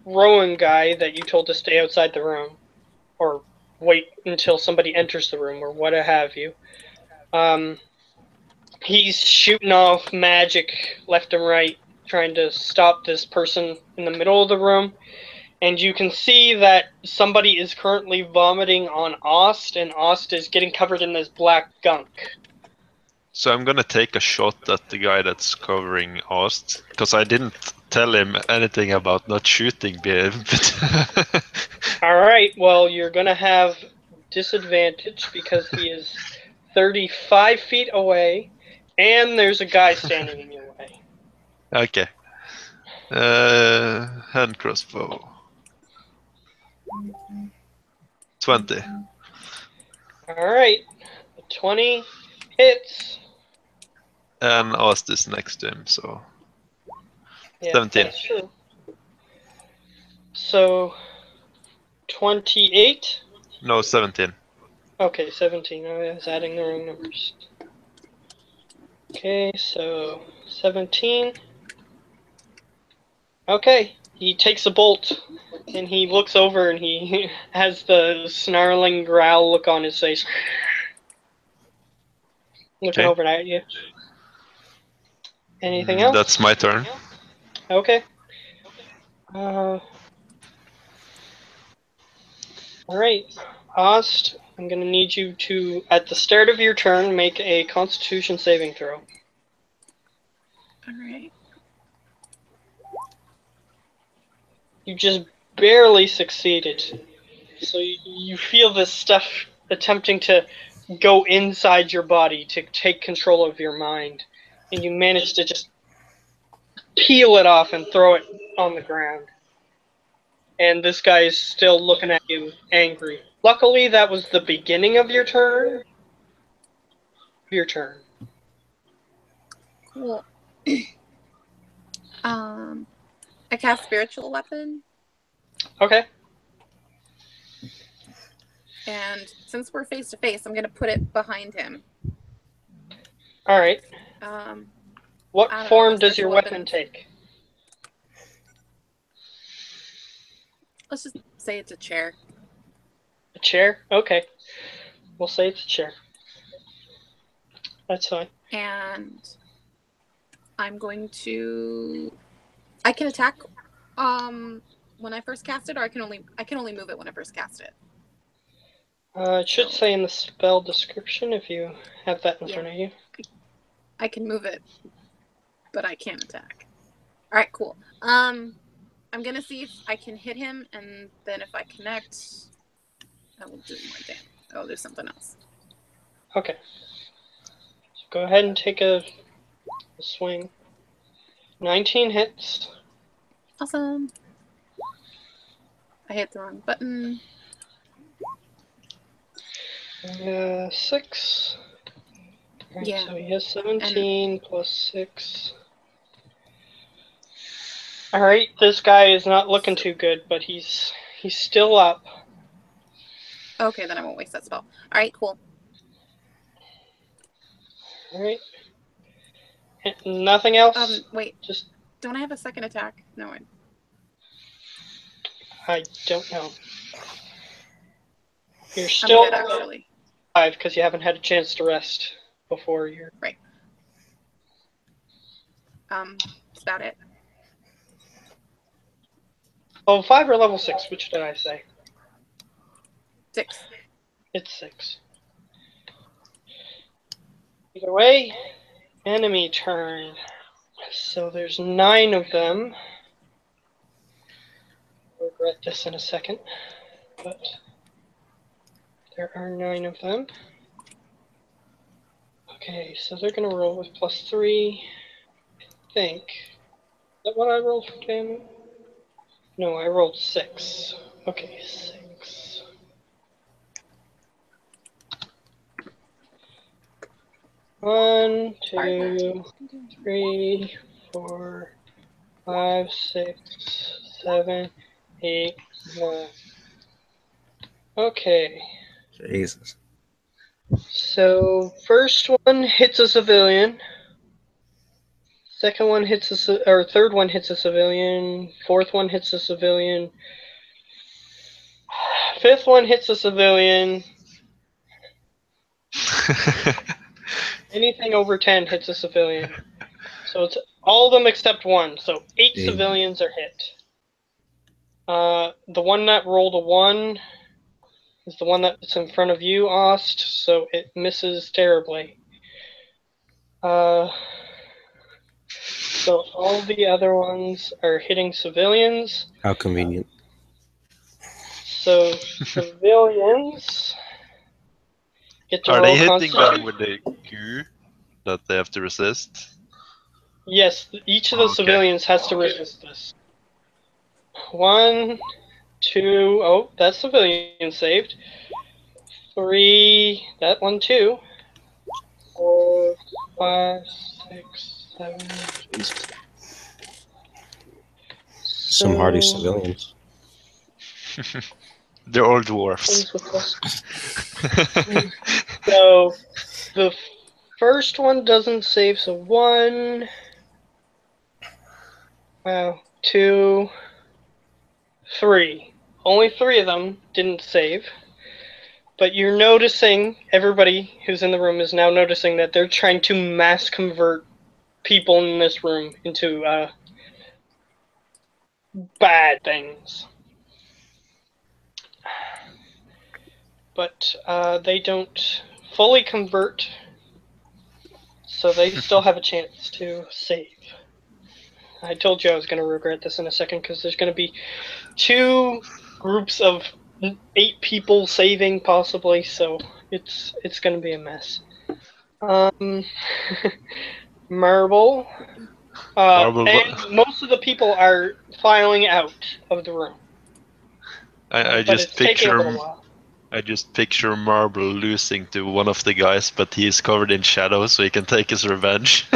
Rowan guy that you told to stay outside the room, or wait until somebody enters the room, or what have you. He's shooting off magic left and right, trying to stop this person in the middle of the room. And you can see that somebody is currently vomiting on Ost, and Ost is getting covered in this black gunk. So I'm gonna take a shot at the guy that's covering Ost, because I didn't tell him anything about not shooting him. Alright, well, you're gonna have disadvantage because he is 35 feet away, and there's a guy standing in your way. Okay. Hand crossbow. 20. Alright, 20 hits. And Ost is next to him, so Yeah, 17. that's true. So, 28? No, 17. Okay, 17. I was adding the wrong numbers. Okay, so 17. Okay, he takes a bolt, and he looks over, and he has the snarling growl look on his face. Looking Okay. over at you. Anything else? That's my turn. Okay. Alright, Ost, I'm going to need you to, at the start of your turn, make a Constitution saving throw. Alright. You just barely succeeded. So you feel this stuff attempting to go inside your body to take control of your mind. And you manage to just peel it off and throw it on the ground. And this guy is still looking at you angry. Luckily, that was the beginning of your turn. Your turn. Cool. I cast spiritual weapon, Okay. and since we're face to face, I'm gonna put it behind him. Alright. What I don't know, form my does your spiritual weapon weapons- take? Let's just say it's a chair. A chair? Okay. We'll say it's a chair. That's fine. And I'm going to. I can attack when I first cast it, or I can only move it when I first cast it. It should say in the spell description if you have that in front of you. I can move it, but I can't attack. All right, cool. I'm gonna see if I can hit him, and then if I connect, I will do more damage. Oh, there's something else. Okay. So go ahead and take a swing. 19 hits. Awesome. I hit the wrong button. 6. Right, Yeah. so he has 17 plus 6. Alright, this guy is not looking too good, but he's still up. Okay, then I won't waste that spell. All right, cool. Alright. Nothing else? Wait. Just Don't I have a second attack? No, I don't know. You're I'm still good, actually. 5 because you haven't had a chance to rest before you're... Right. That's about it. Oh, 5 or level 6? Which did I say? 6. It's 6. Either way, enemy turn. So there's 9 of them. I'll regret this in a second, but there are 9 of them. Okay, so they're gonna roll with +3. I think. Is that what I rolled for damage? No, I rolled 6. Okay, 6. One, 2, 3, 4, 5, 6, 7, 8, 9. Okay. Jesus. So first one hits a civilian. Second one hits or third one hits a civilian. Fourth one hits a civilian. Fifth one hits a civilian. Anything over 10 hits a civilian. So it's all of them except one. So 8 Damn. civilians are hit. The one that rolled a 1 is the one that's in front of you, Ost, so it misses terribly. So all the other ones are hitting civilians. How convenient. So civilians get to Are roll they hitting Constitution. them with the Q that they have to resist? Yes, each of the Okay. civilians has to resist this. 1, 2, oh, that civilian saved. 3, that one too. 4, 5, 6, 7. Jesus. Some hardy civilians. They're all dwarfs. So the first one doesn't save, so 1, 2, 3. Only 3 of them didn't save. But you're noticing, everybody who's in the room is now noticing that they're trying to mass convert people in this room into bad things. but they don't fully convert, so they still have a chance to save. I told you I was going to regret this in a second because there's going to be 2 groups of 8 people saving possibly, so it's going to be a mess. Marble. Marble. And most of the people are filing out of the room. I But it's just taking a picture little while. I just picture Marble losing to one of the guys, but he's covered in shadow, so he can take his revenge.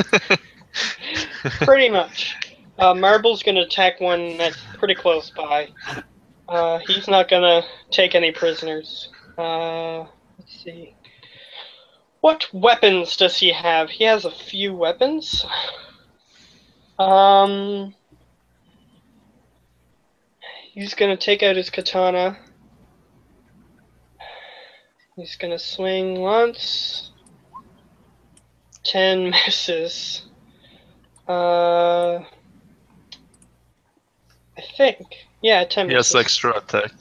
Pretty much. Marble's going to attack one that's pretty close by. He's not going to take any prisoners. Let's see. What weapons does he have? He has a few weapons. He's going to take out his katana. He's going to swing once. 10 misses. I think. Yeah, 10 He misses. has extra attack.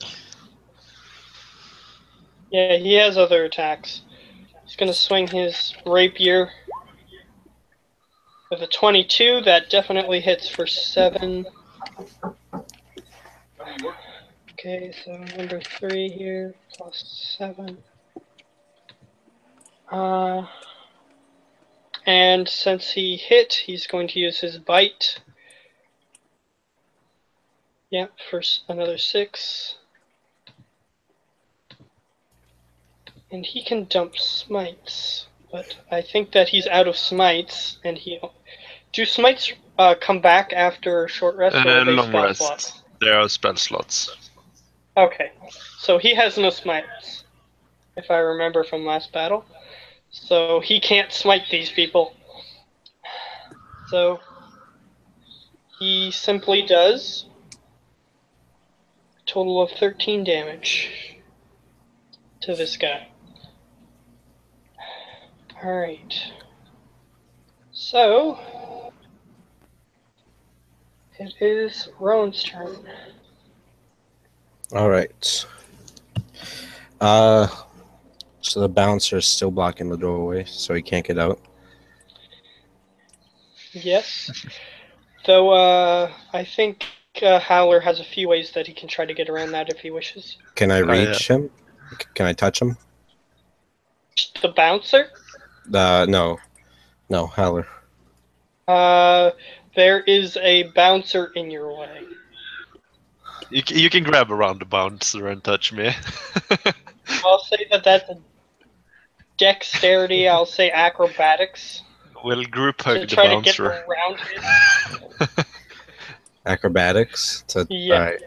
Yeah, he has other attacks. He's going to swing his rapier with a 22. That definitely hits for 7. Okay, so number 3 here, plus 7. And since he hit, he's going to use his bite. Yeah, for another 6. And he can dump smites, but I think that he's out of smites, and do smites come back after a short rest, or are they Long spell rest. slots? There are spell slots. Okay, so he has no smites, if I remember from last battle. So he can't smite these people. So he simply does a total of 13 damage to this guy. Alright. So it is Rowan's turn. All right. So the bouncer is still blocking the doorway, so he can't get out. Yes. Though I think Howler has a few ways that he can try to get around that if he wishes. Can I reach him? Can I touch him? The bouncer? No, Howler. There is a bouncer in your way. You can grab around the bouncer and touch me. I'll say that that's a dexterity. I'll say acrobatics We'll group to hug the try to get bouncer. around it. Acrobatics? Yeah. All right.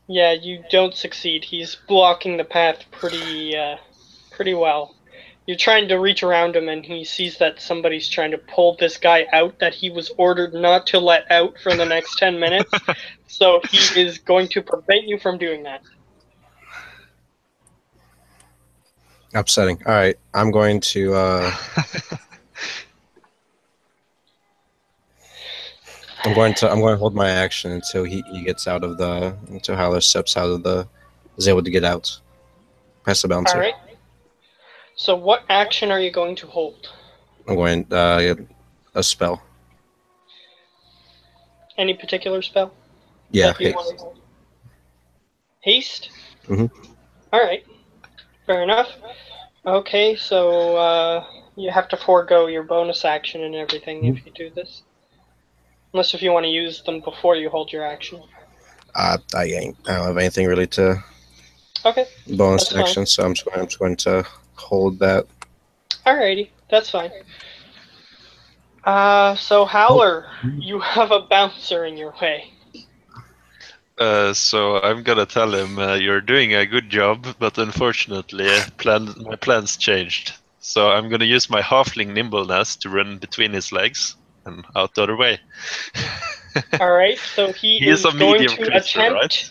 Yeah, you don't succeed. He's blocking the path pretty well. You're trying to reach around him, and he sees that somebody's trying to pull this guy out that he was ordered not to let out for the next 10 minutes. So he is going to prevent you from doing that. Upsetting. All right, I'm going to. I'm going to hold my action until he gets out of until Howler steps out of is able to get out. Past the bouncer. All right. So what action are you going to hold? I'm going a spell. Any particular spell? Yeah, that you want to hold? Haste? Mhm. All right. Fair enough. Okay, so you have to forego your bonus action and everything if you do this. Unless if you want to use them before you hold your action. I don't have anything really to Okay. bonus That's action, so I'm just going to hold that. Alrighty, that's fine. So Howler, you have a bouncer in your way. So I'm gonna tell him you're doing a good job, but unfortunately, my plans changed. So I'm gonna use my halfling nimbleness to run between his legs and out the other way. All right, so he is a going medium to creature, attempt. right?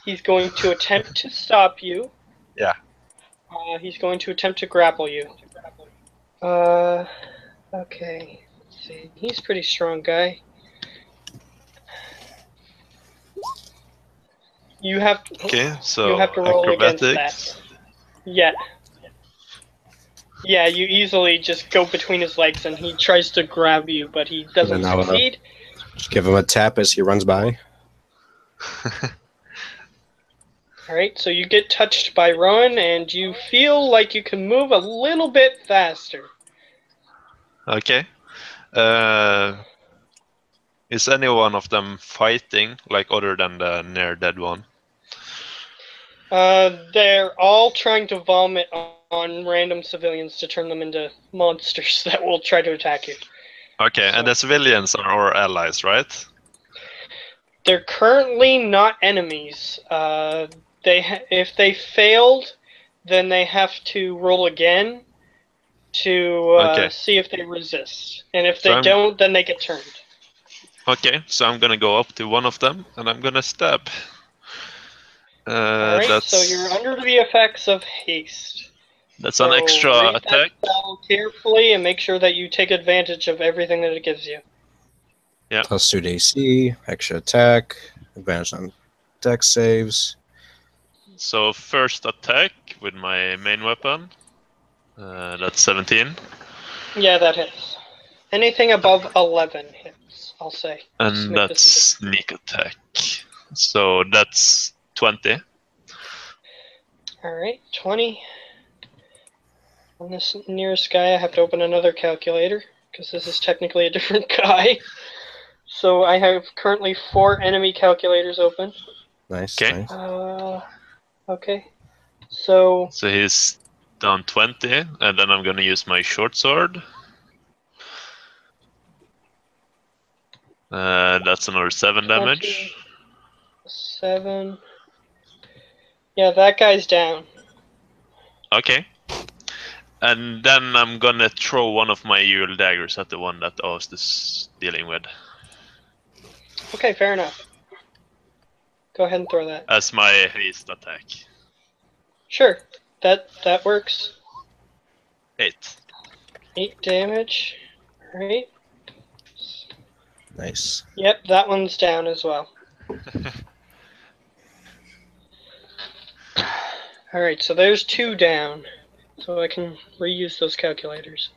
He's going to attempt to stop you. Yeah. He's going to attempt to grapple you. Okay. Let's see. He's a pretty strong guy. You have Okay, so you have to roll against that. acrobatics. Yeah. Yeah, you easily just go between his legs and he tries to grab you, but he doesn't Then I'll succeed. just give him a tap as he runs by. Alright, so you get touched by Rowan and you feel like you can move a little bit faster. Okay. Is any one of them fighting, like other than the near dead one? They're all trying to vomit on random civilians to turn them into monsters that will try to attack you. Okay, So- and the civilians are our allies, right? They're currently not enemies. If they failed, then they have to roll again to Okay. see if they resist. And if So they I'm- don't, then they get turned. Okay, so I'm gonna go up to one of them and I'm gonna stab. Alright, That's so you're under the effects of haste. that's So an extra read attack. that spell carefully and make sure that you take advantage of everything that it gives you. Yeah. Plus 2 to AC, extra attack, advantage on dex saves. So first attack with my main weapon. That's 17. Yeah, that hits. Anything above 11 hits, I'll say. Just And make that's this a bit- sneak attack. So that's 20. Alright, 20. On this nearest guy, I have to open another calculator, because this is technically a different guy. So I have currently 4 enemy calculators open. Nice, Okay. nice. Okay. So, So he's down 20, and then I'm gonna use my short sword. That's another 7 damage. 7. Yeah, that guy's down. Okay. And then I'm gonna throw one of my Yule daggers at the one that Ost is dealing with Okay, fair enough. Go ahead and throw that. as my haste attack. Sure, that works. 8. 8 damage. Alright. Nice. Yep, that one's down as well. Alright, so there's 2 down. So I can reuse those calculators.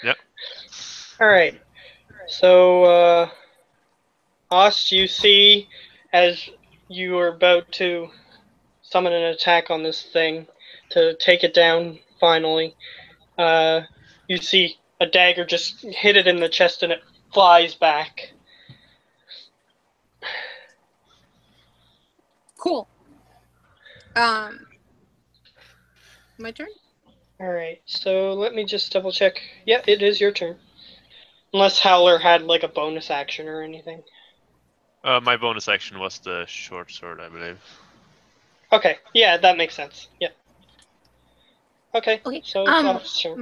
Yep. Alright. So, Ost, you see as you are about to summon an attack on this thing to take it down finally, you see a dagger just hit it in the chest and it flies back. Cool. My turn? Alright, so let me just double check. Yeah, it is your turn. Unless Howler had like a bonus action or anything. My bonus action was the short sword, I believe. Okay, yeah, that makes sense. Yep. Okay, Okay. so it's Ost's turn.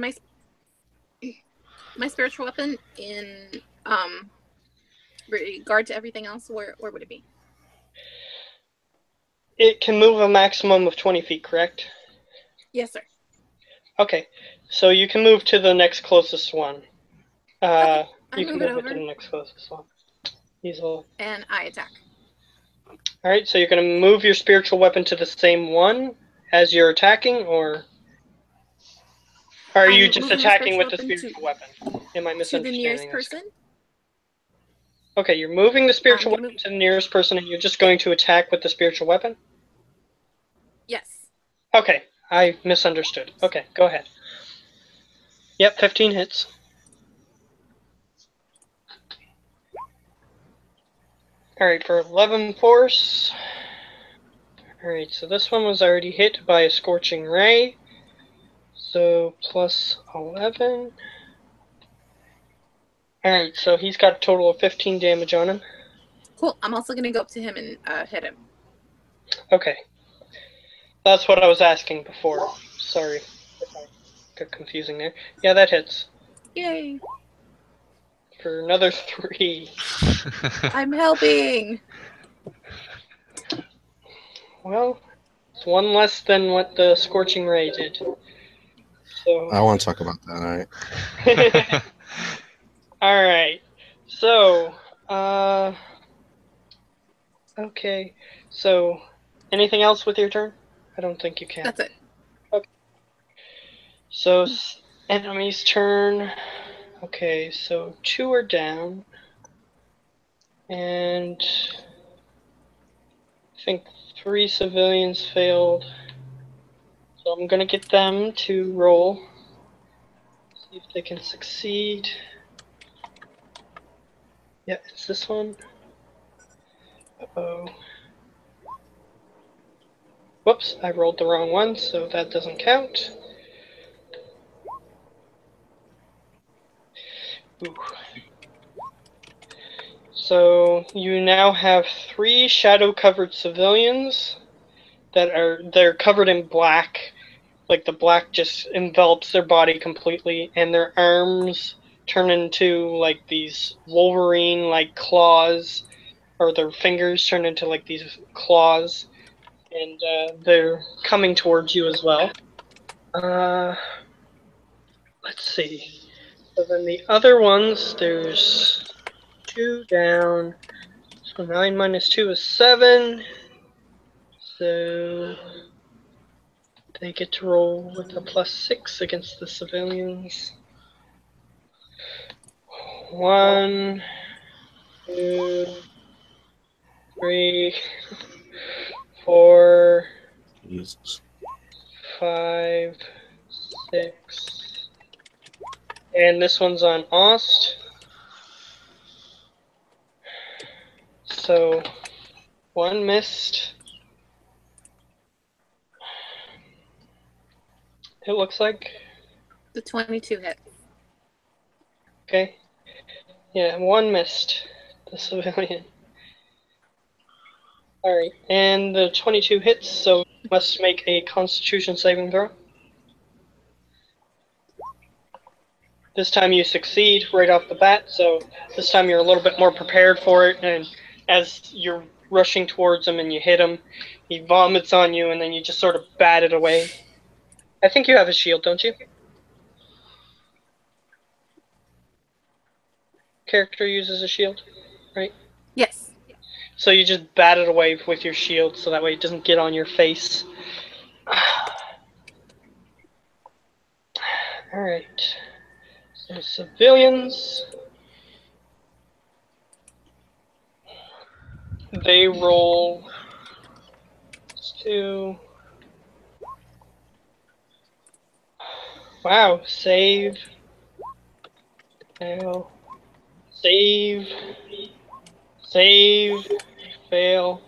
My spiritual weapon in regard to everything else, where would it be? It can move a maximum of 20 feet, correct? Yes, sir. Okay, so you can move to the next closest one. I You can move it move it to over. the next closest one. Easily. And I attack. Alright, so you're going to move your spiritual weapon to the same one as you're attacking, or are you I'm just moving my attacking with the spiritual spiritual weapon? Am I to the misunderstanding nearest this? person. Okay, you're moving the spiritual gonna weapon move- to the nearest person and you're just going to attack with the spiritual weapon? Yes. Okay, I misunderstood. Okay, go ahead. Yep, 15 hits. Alright, for 11 force. Alright, so this one was already hit by a Scorching Ray. So, plus 11. Alright, so he's got a total of 15 damage on him. Cool. I'm also gonna go up to him and hit him. Okay. That's what I was asking before. Sorry. Got confusing there. Yeah, that hits. Yay! For another 3. I'm helping. Well, it's one less than what the Scorching Ray did. So. I want to talk about that. All right. Alright. So, Okay, so anything else with your turn? I don't think you can. That's it. So, enemy's turn. Okay, so 2 are down. And I think 3 civilians failed. So I'm gonna get them to roll. See if they can succeed. Yeah, it's this one. Uh-oh. Whoops, I rolled the wrong one, so that doesn't count. Ooh. So you now have 3 shadow-covered civilians they're covered in black. Like the black just envelops their body completely, and their arms turn into like these Wolverine like claws, or their fingers turn into like these claws, and they're coming towards you as well. Uh, let's see. So then the other ones, there's 2 down. So 9 minus 2 is 7. So they get to roll with a +6 against the civilians. 1, 2, 3, 4, Jesus. 5, 6. And this one's on Ost. So 1 missed. It looks like. The 22 hit. Okay. Yeah, 1 missed. The civilian. Alright, and the 22 hits, so you must make a Constitution saving throw. This time you succeed right off the bat, so this time you're a little bit more prepared for it, and as you're rushing towards him and you hit him, he vomits on you, and then you just sort of bat it away. I think you have a shield, don't you? Character uses a shield, right? Yes. So you just bat it away with your shield, so that way it doesn't get on your face. Alright. So civilians. They roll 2. Wow, save. Fail. Save. Save. Fail.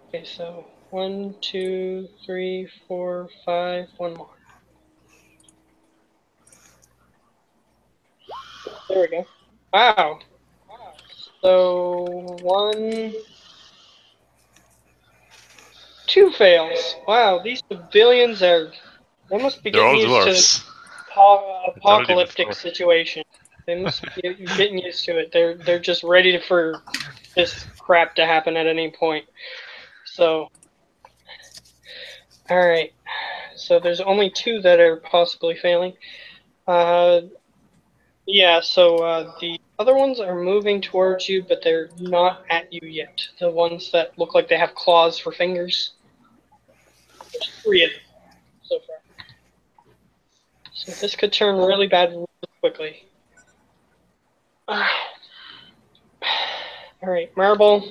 Okay, so 1, 2, 3, 4, 5. One more. There we go. Wow. So 1, 2 fails. Wow, these civilians are. They must be They're getting all used to dwarves. I told you apocalyptic before. situation. They must be getting used to it. They're just ready for this crap to happen at any point. So, all right. So there's only 2 that are possibly failing. Yeah. So the other ones are moving towards you, but they're not at you yet. The ones that look like they have claws for fingers. There's 3 of them so far. So this could turn really bad really quickly. Alright, Marble.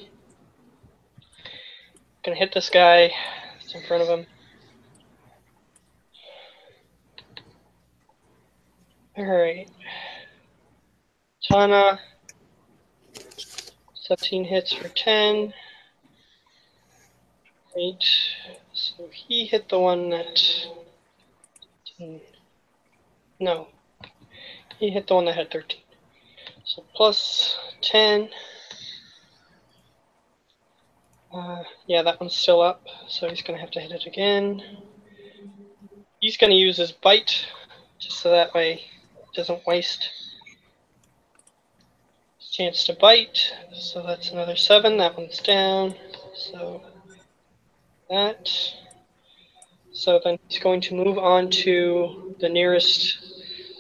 Gonna hit this guy that's in front of him. Alright. Tana. 17 hits for 10. 8. So he hit the one that. No. He hit the one that had 13. So plus 10. Yeah, that one's still up, so he's gonna have to hit it again. He's gonna use his bite, just so that way it doesn't waste his chance to bite. So that's another 7. That one's down. So that. So then he's going to move on to the nearest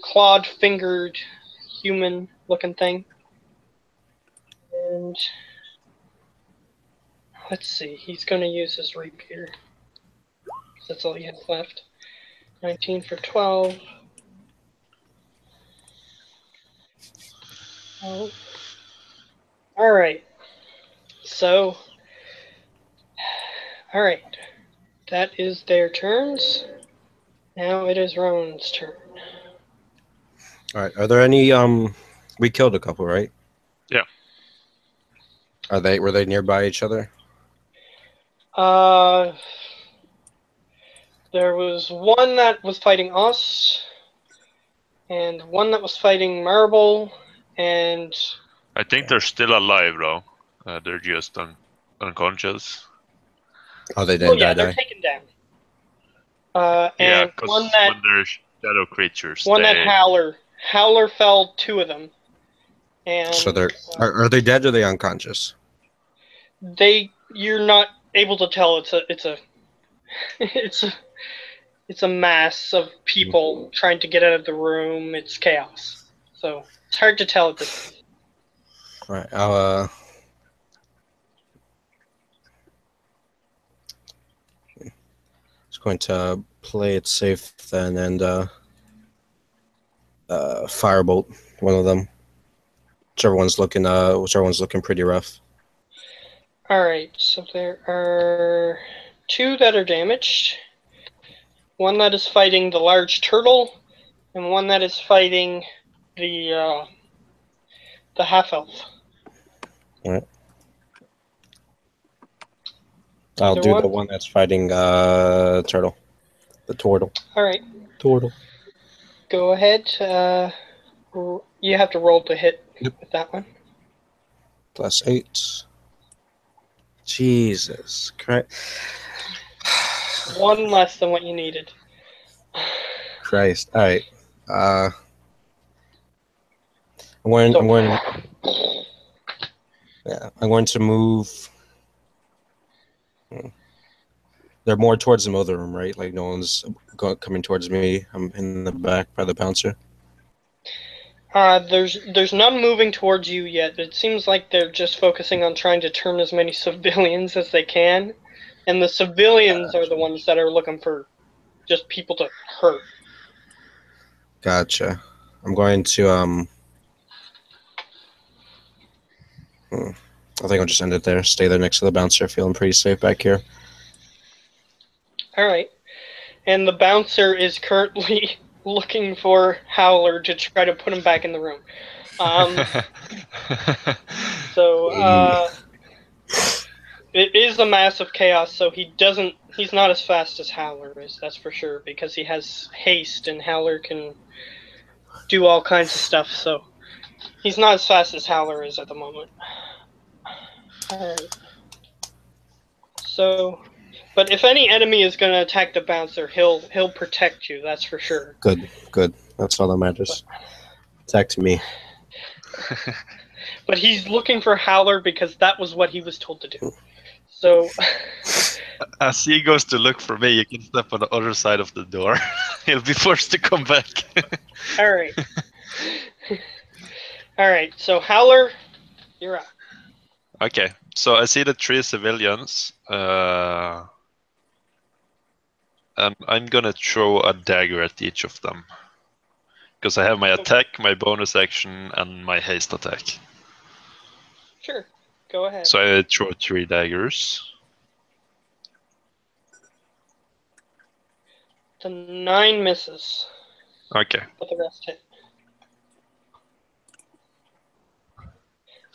clawed-fingered human-looking thing. And let's see. He's going to use his rapier. That's all he has left. 19 for 12. Oh. Alright. So, alright. That is their turns. Now it is Rowan's turn. All right. Are there any? We killed a couple, right? Yeah. Were they nearby each other? There was one that was fighting us, and one that was fighting Marble, and I think they're still alive though. They're just unconscious. Oh, they oh didn't yeah, they're die. taken down. Yeah, And because when they're shadow creatures, one that they Howler felled 2 of them, and So they're are they dead or are they unconscious? you're not able to tell. It's a it's a mass of people trying to get out of the room. It's chaos, so it's hard to tell at this point. All right. I'll just going to play it safe then and firebolt one of them. Whichever one's looking pretty rough. Alright, so there are 2 that are damaged. One that is fighting the large turtle, and one that is fighting the half-elf. All right. I'll Either do one? the one that's fighting turtle. The turtle. Alright, Turtle. go ahead. You have to roll to hit Yep. with that one. +8. Jesus Christ. 1 less than what you needed. Christ. All right. I'm going to move. They're more towards the other room, right? Like no one's coming towards me. I'm in the back by the bouncer. There's none moving towards you yet. It seems like they're just focusing on trying to turn as many civilians as they can, and the civilians are the ones that are looking for just people to hurt. Gotcha. I'm going to I think I'll just end it there. Stay there next to the bouncer. Feeling pretty safe back here. Alright. And the bouncer is currently looking for Howler to try to put him back in the room. It is a massive chaos, so he's not as fast as Howler is, that's for sure, because he has haste and Howler can do all kinds of stuff, so he's not as fast as Howler is at the moment. Alright. So, but if any enemy is going to attack the bouncer, he'll protect you, that's for sure. Good. That's all that matters. Attack to me. But he's looking for Howler because that was what he was told to do. So, as he goes to look for me, you can step on the other side of the door. He'll be forced to come back. alright. Alright, so Howler, you're up. Okay, so I see the 3 civilians, and I'm gonna throw a dagger at each of them. Because I have my attack, my bonus action, and my haste attack. Sure, go ahead. So I throw 3 daggers. The 9 misses, Okay. but the rest hit.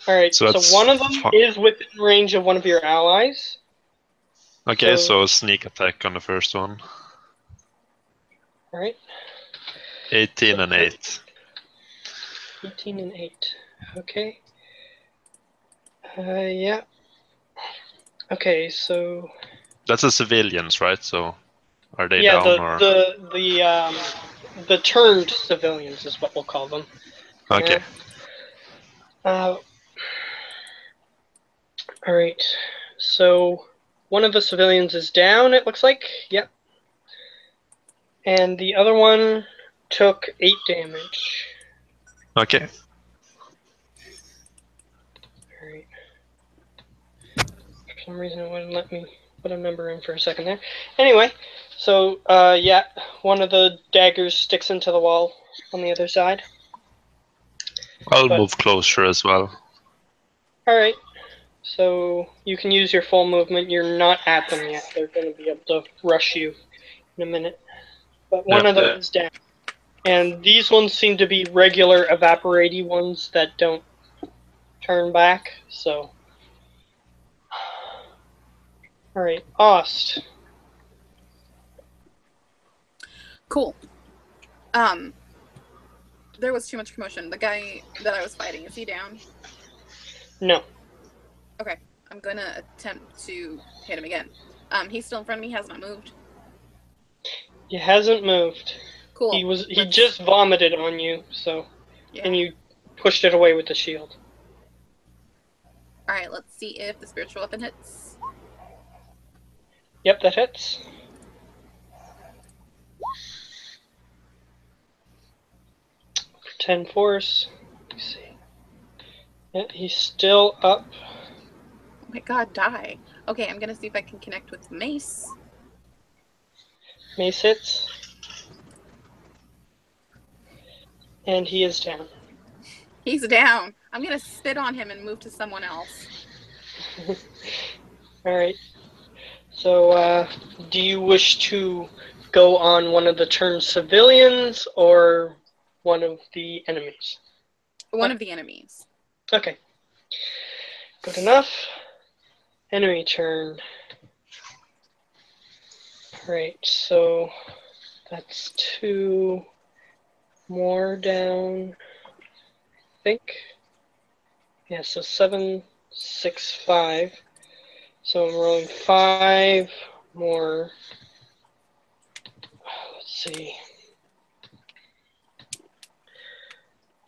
Alright, So so one of them is within range of one of your allies. Okay, so sneak attack on the first one. Alright. 18 and 8. 18 and 8. Okay. Yeah. Okay, so That's the civilians, right? So are they yeah, down or? the turned civilians is what we'll call them. Okay. All right. So one of the civilians is down. It looks like. Yep. And the other one took 8 damage. Okay. All right. some reason it wouldn't let me put a number in for a second there. Anyway, so yeah, one of the daggers sticks into the wall on the other side. I'll move closer as well. All right. So you can use your full movement. You're not at them yet. They're going to be able to rush you in a minute. But one of them is down. And these ones seem to be regular evaporaty ones that don't turn back. So, all right, Ost. Cool. There was too much commotion. The guy that I was fighting, is he down? No. Okay, I'm gonna attempt to hit him again. He's still in front of me, has not moved. He hasn't moved. Cool. He just vomited on you, so Yeah. and you pushed it away with the shield. Alright, let's see if the spiritual weapon hits. Yep, that hits. For 10 force. Let's see. Yeah, he's still up. Oh my god, die. Okay, I'm gonna see if I can connect with mace. Mace hits. And he is down. He's down. I'm gonna spit on him and move to someone else. Alright. So, do you wish to go on one of the turned civilians or one of the enemies? One of the enemies. Okay. Good enough. Enemy turn. Alright, so that's 2 more down, I think. Yeah, so 7, 6, 5. So I'm rolling 5 more. Let's see.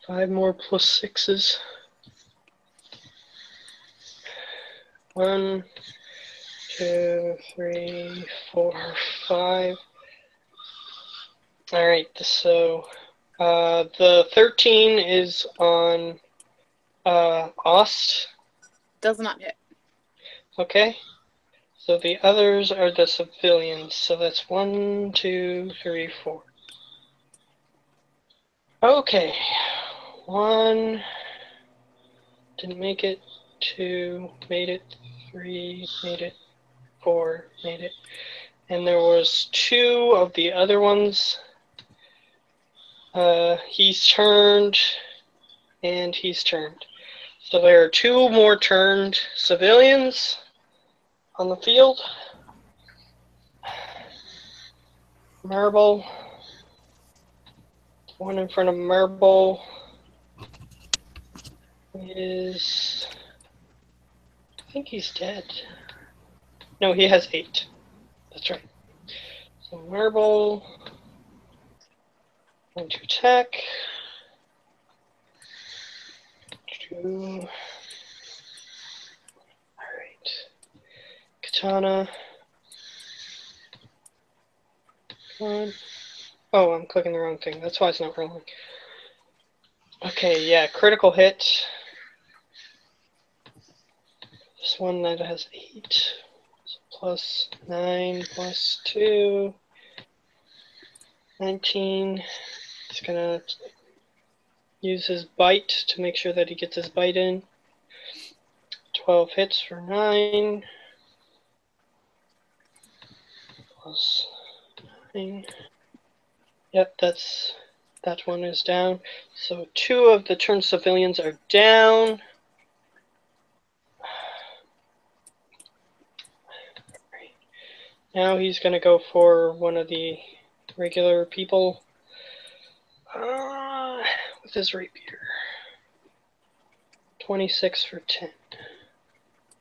5 more plus 6s. 1, 2, 3, 4, 5. Alright, so the 13 is on Ost. Does not hit. Okay. So the others are the civilians. So that's 1, 2, 3, 4. Okay. 1 didn't make it. 2 made it. 3 made it. 4 made it. And there was 2 of the other ones. He's turned, and he's turned. So there are 2 more turned civilians on the field. Marble. One in front of Marble is... I think he's dead. No, he has 8. That's right. So Marble... going to attack. 2. Alright. Katana. 1. Oh, I'm clicking the wrong thing. That's why it's not rolling. Okay, yeah, critical hit. This one that has 8. So plus 9 plus 2. 19. He's gonna use his bite to make sure that he gets his bite in. 12 hits for 9. Plus 9. Yep, that one is down. So 2 of the turned civilians are down. Now he's gonna go for one of the regular people with his rapier. 26 for 10.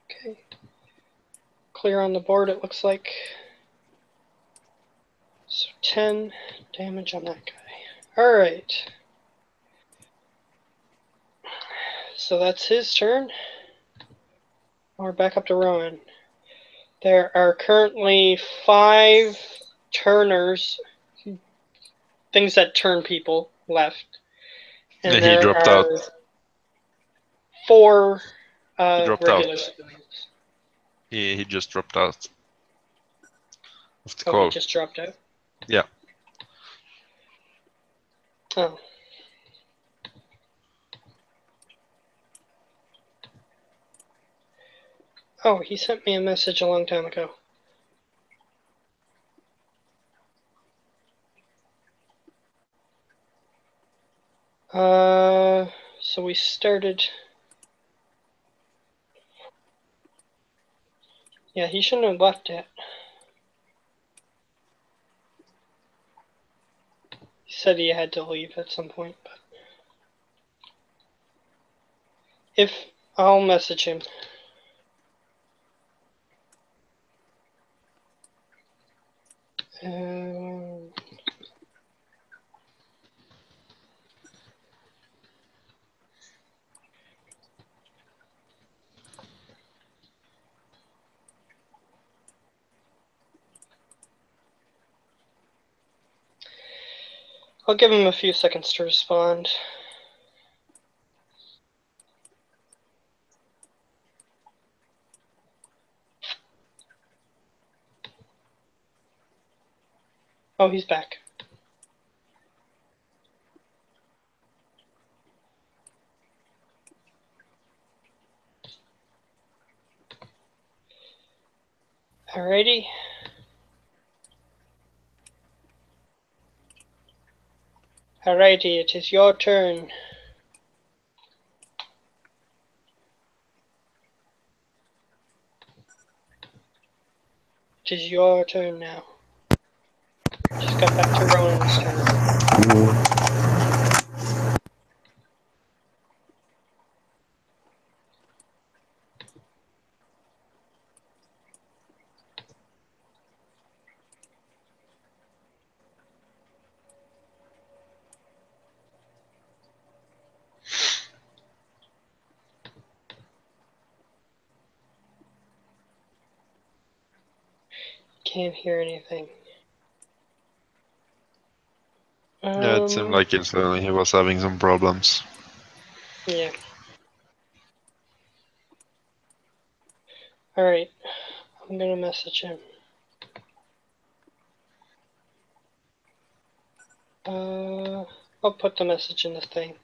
Okay. Clear on the board, it looks like. So 10 damage on that guy. Alright. So that's his turn. We're back up to Rowan. There are currently 5 turners, things that turn people, left. And Yeah, he there dropped are out. 4 He dropped regular out. civilians. He just dropped out of the Oh, call. he just dropped out? Yeah. Oh. Oh, he sent me a message a long time ago. So we started... Yeah, he shouldn't have left yet. He said he had to leave at some point, but... If... I'll message him. I'll give him a few seconds to respond. Oh, he's back. Alrighty. Alrighty, it is your turn. It is your turn now. Just got back to Ronan's turn. Can't hear anything. Yeah, it seemed like he was having some problems. Yeah. Alright. I'm gonna message him. I'll put the message in the thing.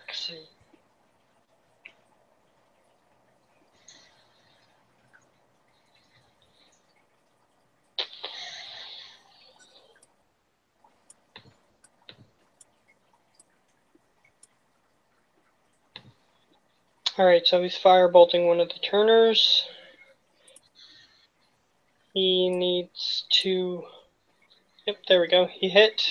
Let's see. Alright, so he's firebolting one of the turners. He needs to... Yep, there we go. He hit.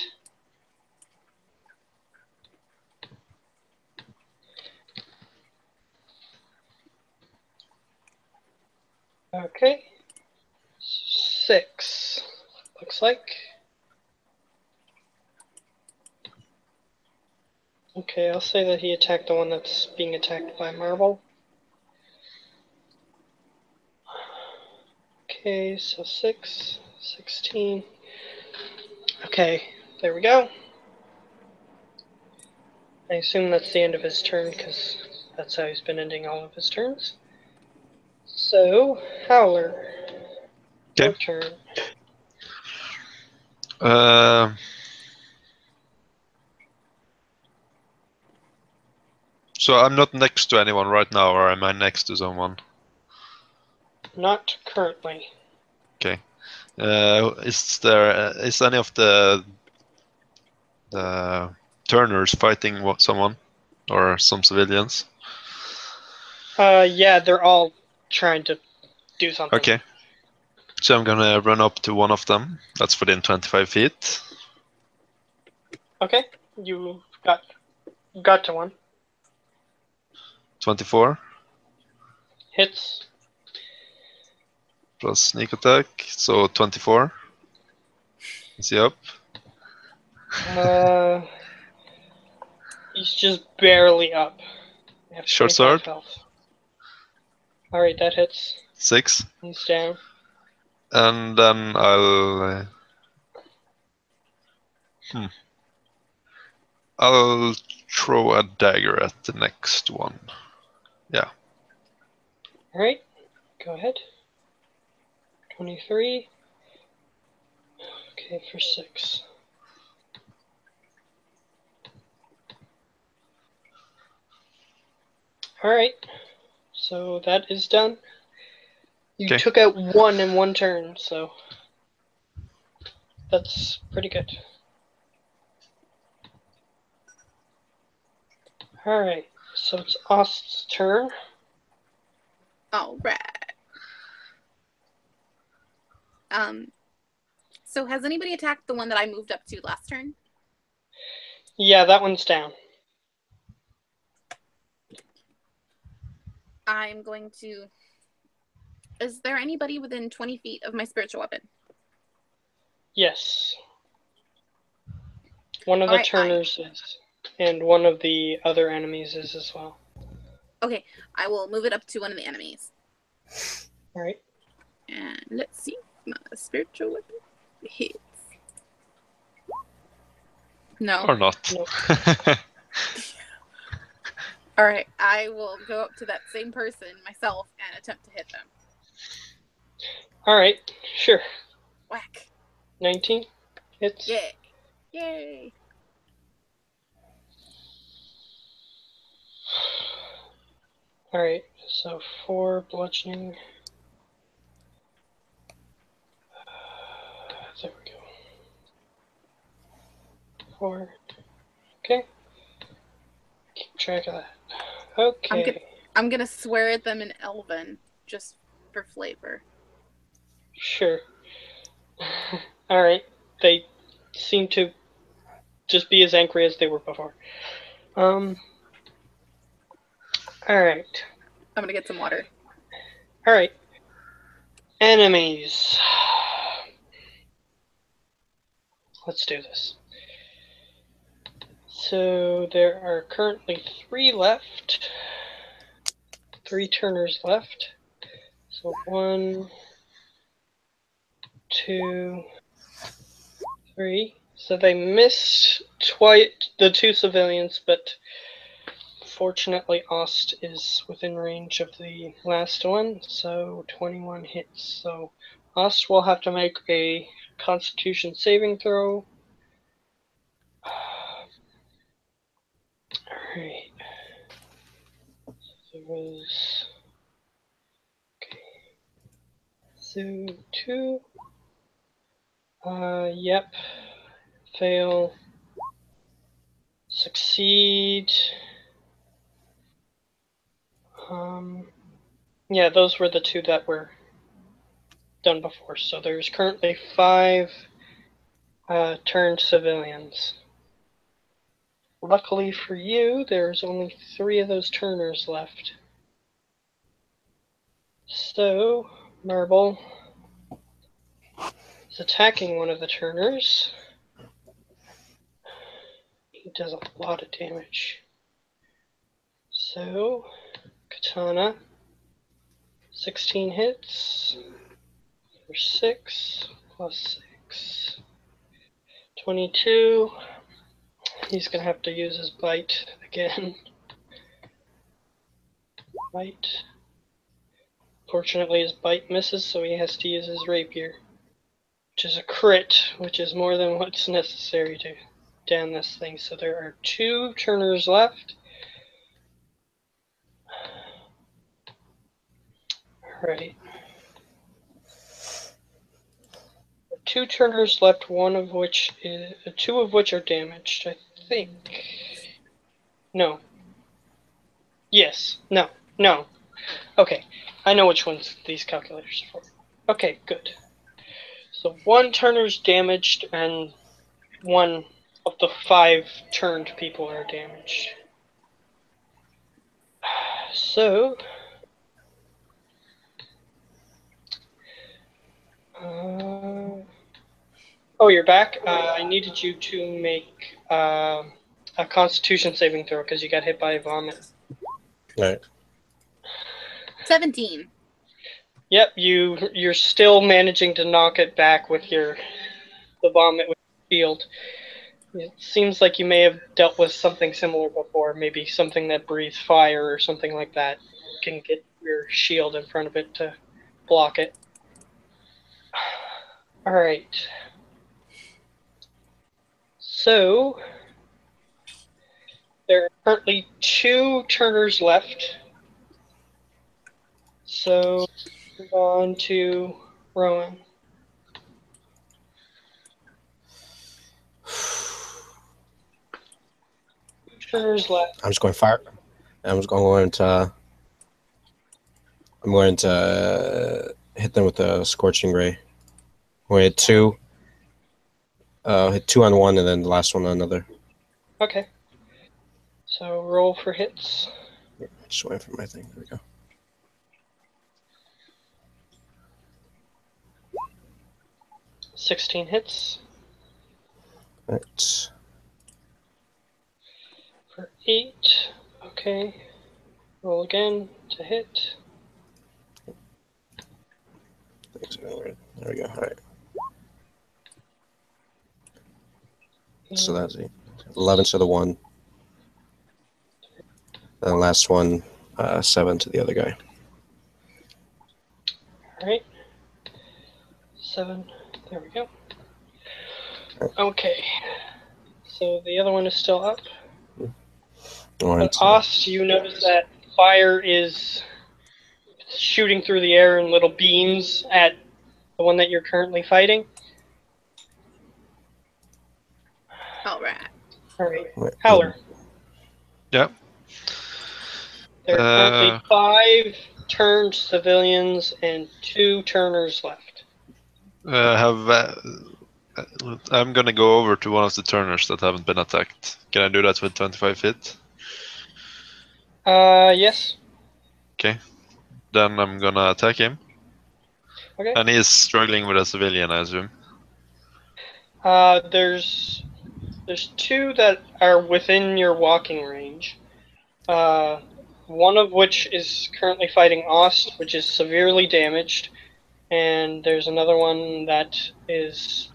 Okay. 6. Looks like. Okay, I'll say that he attacked the one that's being attacked by Marble. Okay, so 6, 16. Okay, there we go. I assume that's the end of his turn, because that's how he's been ending all of his turns. So, Howler, your turn. So I'm not next to anyone right now, or am I next to someone? Not currently. Okay. Is any of the turners fighting someone, or some civilians? Yeah, they're all trying to do something. Okay. So I'm gonna run up to one of them. That's within 25 feet. Okay, you got to one. 24 Hits. plus sneak attack, so 24. Is he up? He's just barely up. You have Short 25 sword? health. Alright, that hits. 6. He's down. And then I'll throw a dagger at the next one. Yeah. Alright, go ahead. 23. Okay, for 6. Alright, so that is done. You Okay. took out 1 in 1 turn, so that's pretty good. Alright, so it's Ost's turn. All right. So has anybody attacked the one that I moved up to last turn? Yeah, that one's down. I'm going to... Is there anybody within 20 feet of my spiritual weapon? Yes. One of All the right, turners is, and one of the other enemies is as well. Okay, I will move it up to one of the enemies. Alright. And let's see. My spiritual weapon hits. No. Or not. Nope. All right, I will go up to that same person myself and attempt to hit them. Alright, sure. Whack. 19 hits. Yay. Yay. Alright, so 4 bludgeoning. There we go. 4. Okay. Keep track of that. Okay. I'm gonna swear at them in Elven, just for flavor. Sure. Alright. They seem to just be as angry as they were before. Alright. I'm gonna get some water. Alright. Enemies. Let's do this. So there are currently 3 left. 3 turners left. So 1, 2, 3. So they missed the 2 civilians, but fortunately Ost is within range of the last one, so 21 hits. So Ost will have to make a Constitution saving throw. Alright. There was... Okay. So 2. Yep. Fail. Succeed. Yeah, those were the 2 that were done before. So there's currently 5 turned civilians. Luckily for you, there's only 3 of those turners left. So, Marble is attacking one of the turners. He does a lot of damage. So, Katana, 16 hits for 6 plus 6. 22. He's going to have to use his bite again. Bite. Fortunately, his bite misses, so he has to use his rapier, which is a crit, which is more than what's necessary to down this thing. So there are 2 turners left. Alright. 2 turners left, one of which is 2 of which are damaged, I think. No. Yes. No. No. Okay. I know which ones these calculators are for. Okay, good. So 1 turner's damaged and 1 of the 5 turned people are damaged. So, oh, you're back. I needed you to make a Constitution saving throw because you got hit by a vomit. Right. 17. Yep, you're still managing to knock it back with the vomit with your shield. It seems like you may have dealt with something similar before, maybe something that breathes fire or something like that. You can get your shield in front of it to block it. Alright. So, there are currently 2 turners left. So, move on to Rowan. Turners left. I'm just going fire. I'm going to hit them with a scorching ray. We hit 2. Hit 2 on one, and then the last one on another. Okay. So roll for hits. Just waiting for my thing. There we go. $16 hits. Right. For 8. Okay. Roll again to hit. There we go. All right. So that's 11 to the one. And the last one, 7 to the other guy. Alright. 7. There we go. Okay. So the other one is still up. Right. Ost, you notice that fire is shooting through the air in little beams at the one that you're currently fighting. Alright. Alright. Howler. Yeah. There are currently 5 turned civilians and 2 turners left. I'm gonna go over to one of the turners that haven't been attacked. Can I do that with 25 feet? Yes. Okay. Then I'm gonna attack him. Okay. And he's struggling with a civilian, I assume. There's 2 that are within your walking range. One of which is currently fighting Ost, which is severely damaged, and there's another one that is,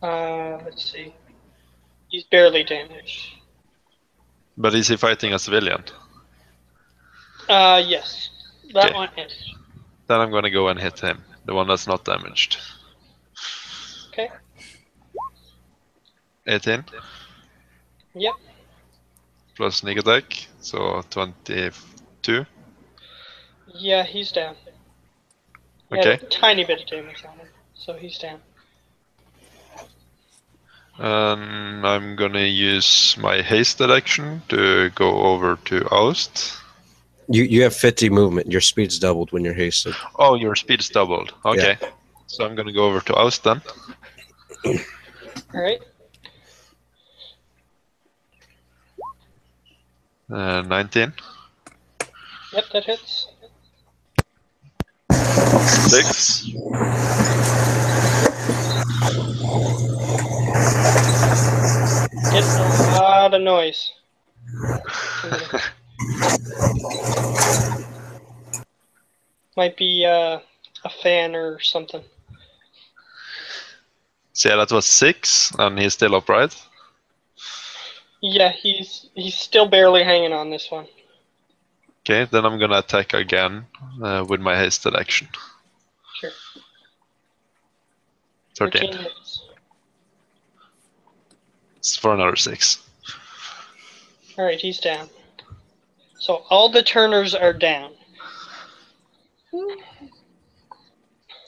let's see, he's barely damaged. But is he fighting a civilian? Yes, that Okay. one is. Then I'm gonna go and hit him, the one that's not damaged. Okay. 18 Yep. plus sneak attack, so 22. Yeah, he's down. He Okay. had a tiny bit of damage on him, so he's down. And I'm gonna use my hasted action to go over to Oust. You have 50 movement. Your speed's doubled when you're hasted. Oh, your speed's doubled. Okay. Yeah. So I'm gonna go over to Oust then. Alright. 19. Yep, that hits. 6. Getting a lot of noise. Might be a fan or something. So yeah, that was 6, and he's still upright. Yeah, he's still barely hanging on this one. Okay, then I'm gonna attack again with my hasted action. Sure. 13. hits. It's for another 6. Alright, he's down. So all the turners are down.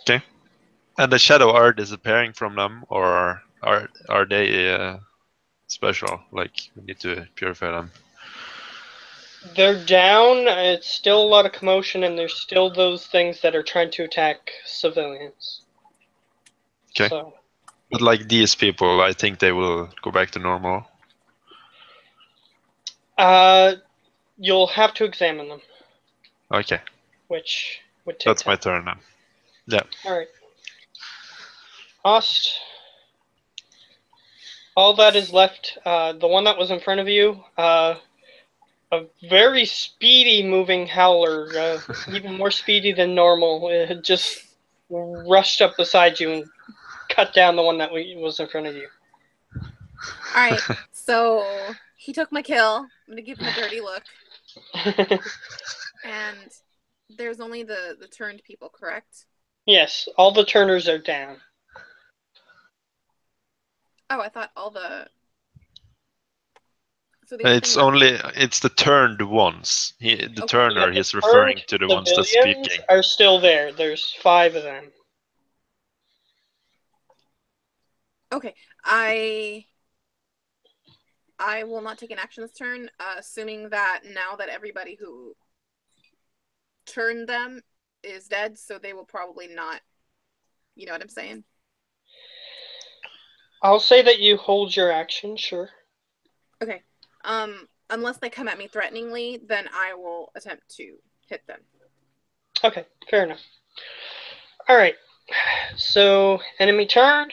Okay. And the shadow are disappearing from them, or are they special? Like, we need to purify them. They're down. It's still a lot of commotion, and there's still those things that are trying to attack civilians. Okay. So But like these people, I think they will go back to normal. You'll have to examine them, Okay, which would take that's my time. turn then. Yeah. All right. Ost. All that is left, the one that was in front of you, a very speedy moving howler, even more speedy than normal, it had just rushed up beside you and cut down the one that was in front of you. All right, so he took my kill. I'm gonna give him a dirty look. And there's only the turned people, correct? Yes, all the turners are down. Oh, I thought all the. So It's the turned ones. The Okay. turner, Yeah, he's referring to the ones that's civilians speaking. are still there. There's 5 of them. Okay, I will not take an action this turn, assuming that now that everybody who turned them is dead, so they will probably not. You know what I'm saying? I'll say that you hold your action, sure. Okay. Unless they come at me threateningly, then I will attempt to hit them. Okay, fair enough. Alright, so enemy turn.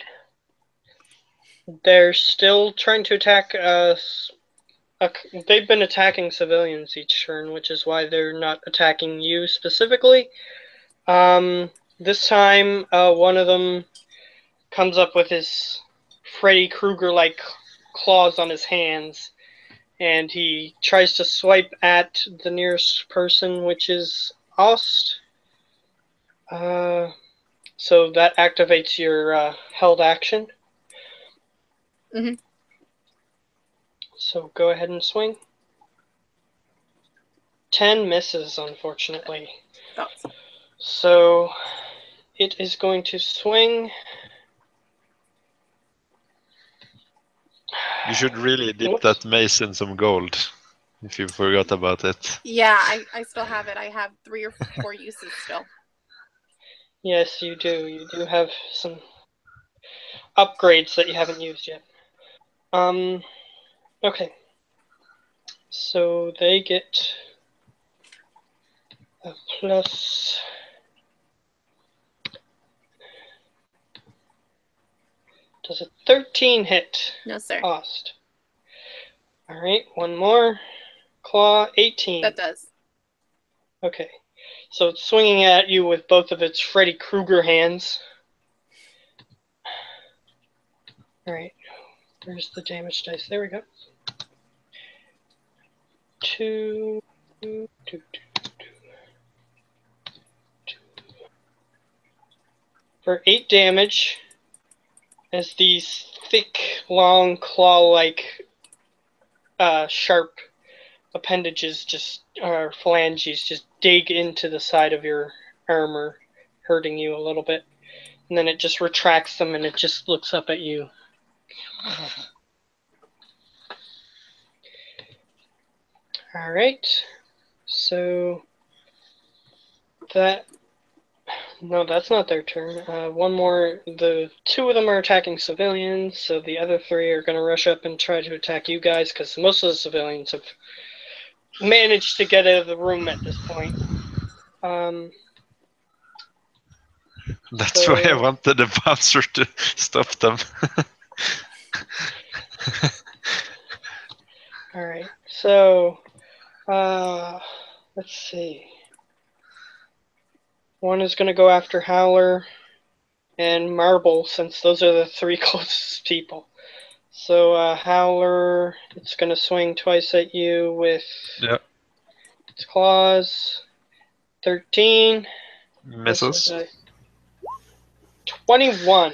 They're still trying to attack us. They've been attacking civilians each turn, which is why they're not attacking you specifically. This time, one of them comes up with his Freddy Krueger-like claws on his hands, and he tries to swipe at the nearest person, which is Ost. So that activates your held action. Mm-hmm. So go ahead and swing. 10 misses, unfortunately. Thought so. So it is going to swing. You should really dip that mace in some gold, if you forgot about it. Yeah, I still have it. I have 3 or 4 uses still. Yes, you do. You do have some upgrades that you haven't used yet. Okay. So they get a plus. Does a 13 hit? No, sir. Cost. Alright, one more. Claw, 18. That does. Okay. So it's swinging at you with both of its Freddy Krueger hands. Alright. Where's the damage dice? There we go. 2, 2, 2, 2. For 8 damage, as these thick, long, claw-like, sharp appendages or phalanges just dig into the side of your armor, hurting you a little bit. And then it just retracts them and it just looks up at you. Alright. So no, that's not their turn. One more. The 2 of them are attacking civilians, so the other 3 are going to rush up and try to attack you guys, because most of the civilians have managed to get out of the room at this point. That's why I wanted the bouncer to stop them. Alright, so let's see. One is going to go after Howler and Marble, since those are the 3 closest people. So Howler, it's going to swing twice at you with its claws. 13. Misses. 21.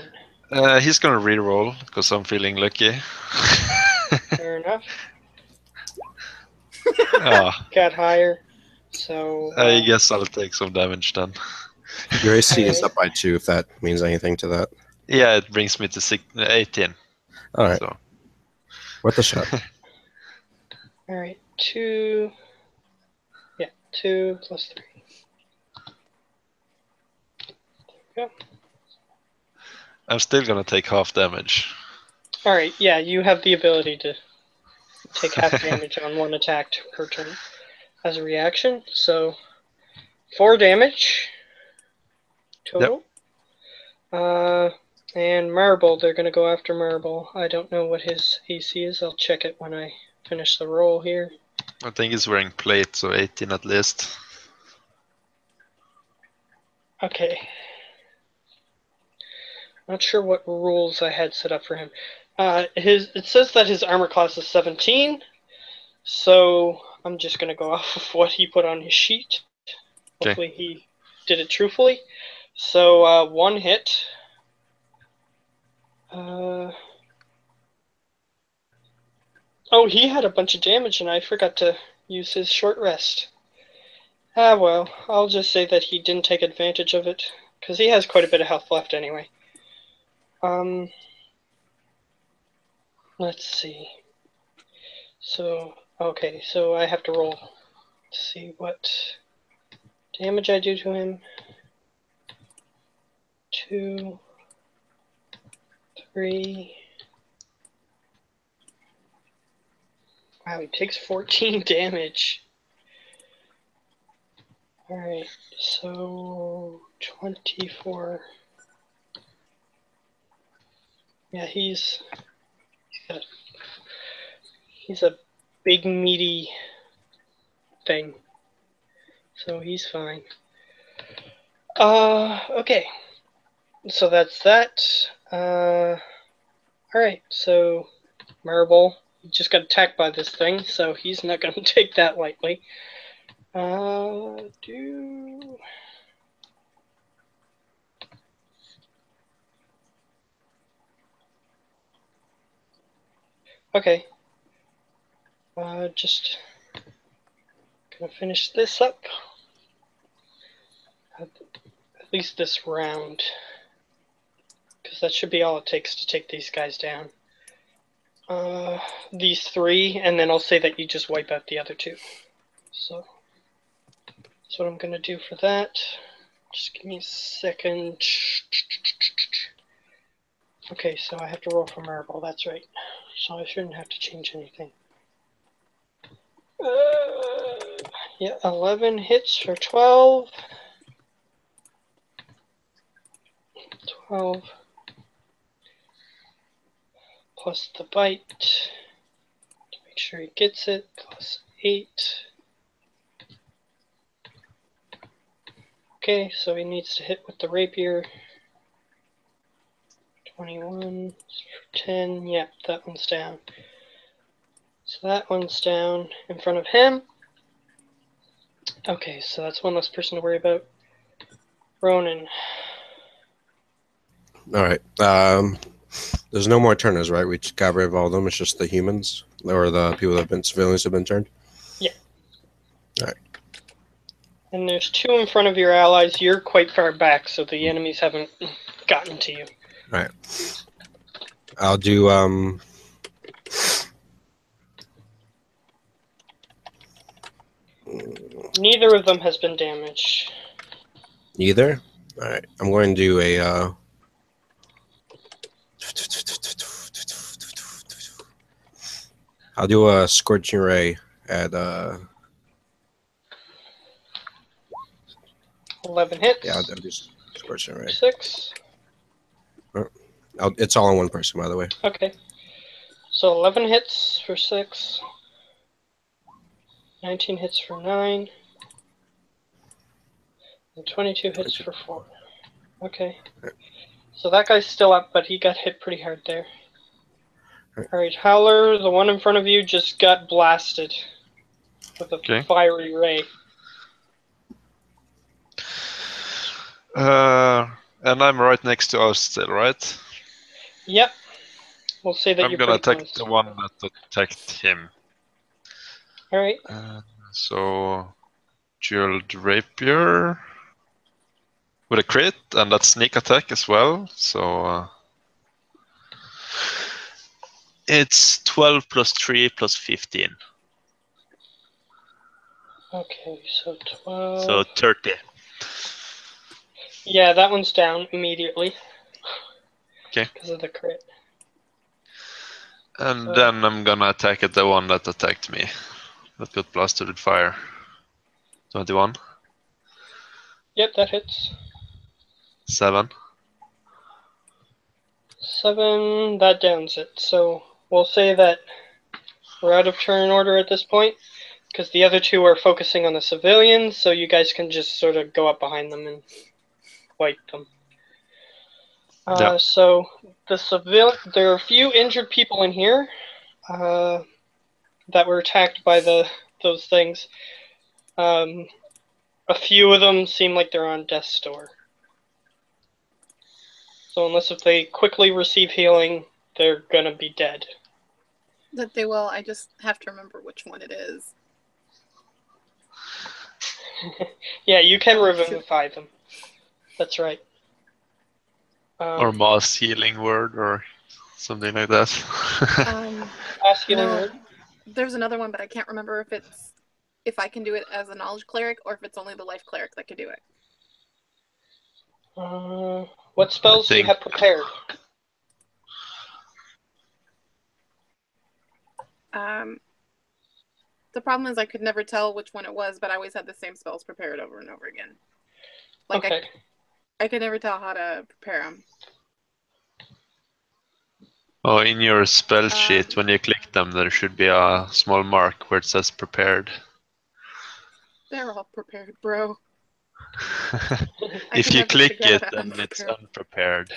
He's gonna reroll because I'm feeling lucky. Fair enough. Ah, Got higher. So I guess I'll take some damage then. Your AC is up by 2, if that means anything to that. Yeah, it brings me to 18. All right. So. Worth a shot. All right, 2. Yeah, 2 plus 3. There we I'm still gonna take half damage. Alright, yeah, you have the ability to take half damage on one attack per turn as a reaction. So 4 damage total. And Marble, they're gonna go after Marble. I don't know what his AC is. I'll check it when I finish the roll here. I think he's wearing plate, so 18 at least. Okay. Not sure what rules I had set up for him. It says that his armor class is 17, so I'm just gonna go off of what he put on his sheet. Okay. Hopefully he did it truthfully. So 1 hit. Oh, he had a bunch of damage and I forgot to use his short rest. Ah well, I'll just say that he didn't take advantage of it, because he has quite a bit of health left anyway. Let's see. So, okay, so I have to roll to see what damage I do to him. 2, 3. Wow, he takes 14 damage. Alright, so 24. Yeah, he's a big meaty thing. So he's fine. Okay. So that's that. Alright, so Marble just got attacked by this thing, so he's not going to take that lightly. Okay. Just gonna finish this up. At least this round. Because that should be all it takes to take these guys down. These 3, and then I'll say that you just wipe out the other 2. So that's what I'm gonna do for that. Just give me a second. Okay, so I have to roll for Marble, that's right. So I shouldn't have to change anything. Yeah, 11 hits for 12. 12. Plus the bite. To make sure he gets it. Plus 8. Okay, so he needs to hit with the rapier. 21 for 10. Yeah, that one's down. So that one's down in front of him. Okay, so that's one less person to worry about. Ronan. All right. There's no more turners, right? We just got rid of all of them. It's just the humans or the people that have been civilians have been turned. Yeah. All right. And there's 2 in front of your allies. You're quite far back, so the enemies haven't gotten to you. All right. I'll do Neither of them has been damaged. either. All right. I'm going to do a. I'll do a scorching ray at 11 hits. Yeah, I'll do scorching ray. 6. It's all on one person, by the way. Okay. So 11 hits for 6. 19 hits for 9. And 22 hits for 4. Okay. So that guy's still up, but he got hit pretty hard there. Alright, Howler, the one in front of you just got blasted with a fiery ray. And I'm right next to us still, right? Yep. We'll say that I'm you're gonna pretty attack close. the one that attacked him. Alright. So, Jeweled Rapier with a crit, and that's sneak attack as well. So, it's 12 plus 3 plus 15. Okay, so 12. So 30. Yeah, that one's down immediately. Okay. Because of the crit. And So- then I'm gonna attack at the one that attacked me. That got blasted with fire. 21. Yep, that hits. 7. 7, that downs it. So we'll say that we're out of turn order at this point, because the other two are focusing on the civilians, so you guys can just sort of go up behind them and wipe them. Yeah. So there are a few injured people in here that were attacked by those things. A few of them seem like they're on death's door. So unless if they quickly receive healing, they're gonna be dead. That they will. I just have to remember which one it is. Yeah, you can Oh, revivify them. That's right. Or mass healing word or something like that. Mass healing No, word. there's another one, but I can't remember if I can do it as a knowledge cleric or if it's only the life cleric that can do it. What spells do you have prepared? The problem is I could never tell which one it was, but I always had the same spells prepared over and over again. Like Okay. I could never tell how to prepare them. Oh, in your spell sheet, when you click them, there should be a small mark where it says prepared. They're all prepared, bro. If you click it, then unprepared. it's unprepared.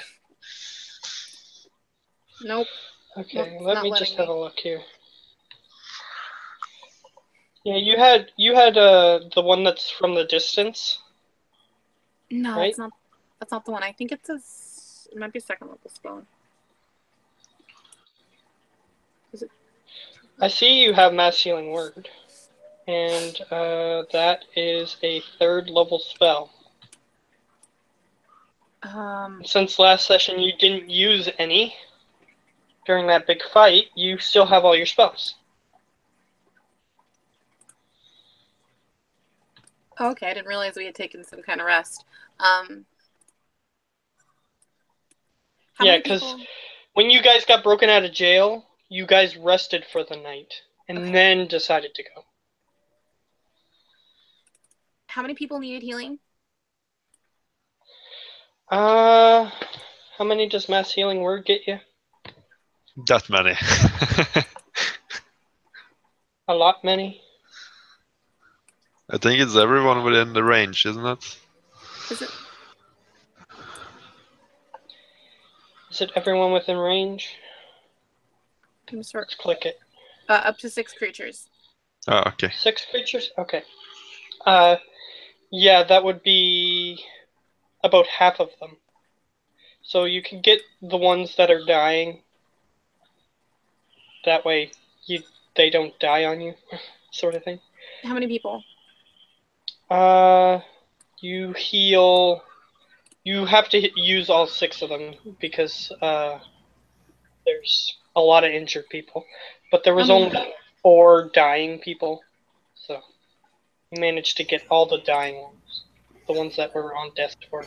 Nope. Okay, Nope, let not me letting just have me. a look here. Yeah, you had the one that's from the distance. No, Right? that's not the one. I think it might be a second level spell. Is it? I see you have mass healing word, and that is a 3rd level spell. Since last session you didn't use any during that big fight, you still have all your spells. Oh, okay, I didn't realize we had taken some kind of rest. Yeah, because when you guys got broken out of jail, you guys rested for the night and then decided to go. How many people needed healing? How many does mass healing word get you? That many. A lot many. I think it's everyone within the range, isn't it? Is it? Is it everyone within range? Let's click it. Up to 6 creatures. Oh, okay. 6 creatures? Okay. Yeah, that would be about half of them. So you can get the ones that are dying. That way they don't die on you, sort of thing. How many people? You heal. You have to use all 6 of them because there's a lot of injured people. But there was only 4 dying people, so you managed to get all the dying ones, the ones that were on death's door.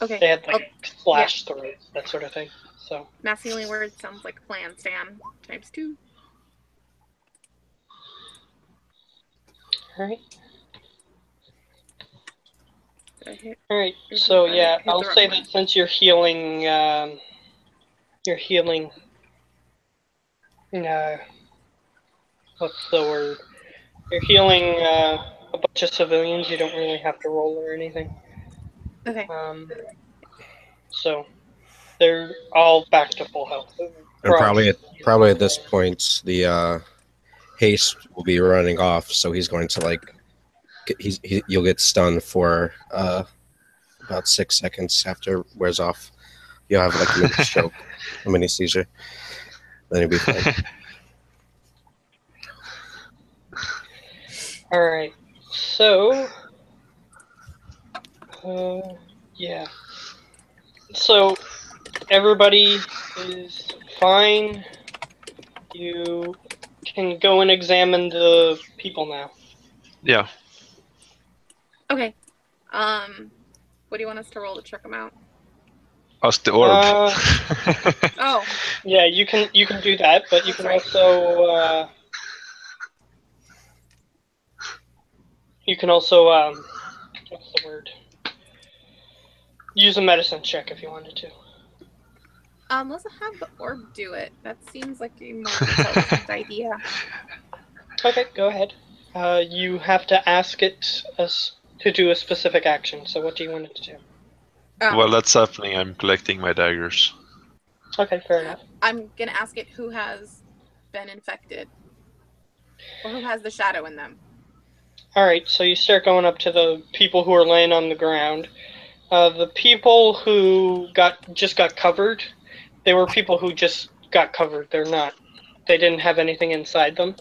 Okay. They had like slash throats, that sort of thing. So mass healing word sounds like a plan, Stan. ×2. Alright. Alright, so yeah, I'll say that since you're healing, what's the word? You're healing a bunch of civilians, you don't really have to roll or anything. Okay. So they're all back to full health. And probably at this point, the haste will be running off, so he's going to like you'll get stunned for about 6 seconds after it wears off. You'll have like a mini stroke, a mini seizure. Then you'll be fine. Alright, so yeah. So everybody is fine. You can go and examine the people now. Yeah. Okay. What do you want us to roll to check them out? Ask the orb. Oh, Yeah, you can do that, but you That's can right. also what's the word? Use a medicine check if you wanted to. let's have the orb do it. That seems like a more intelligent idea. Okay, go ahead. You have to ask it to do a specific action. So what do you want it to do? While that's happening, I'm collecting my daggers. Okay, fair enough. I'm gonna ask it who has been infected, or who has the shadow in them. Alright, so you start going up to the people who are laying on the ground. The people who just got covered, they were people who just got covered. They didn't have anything inside them.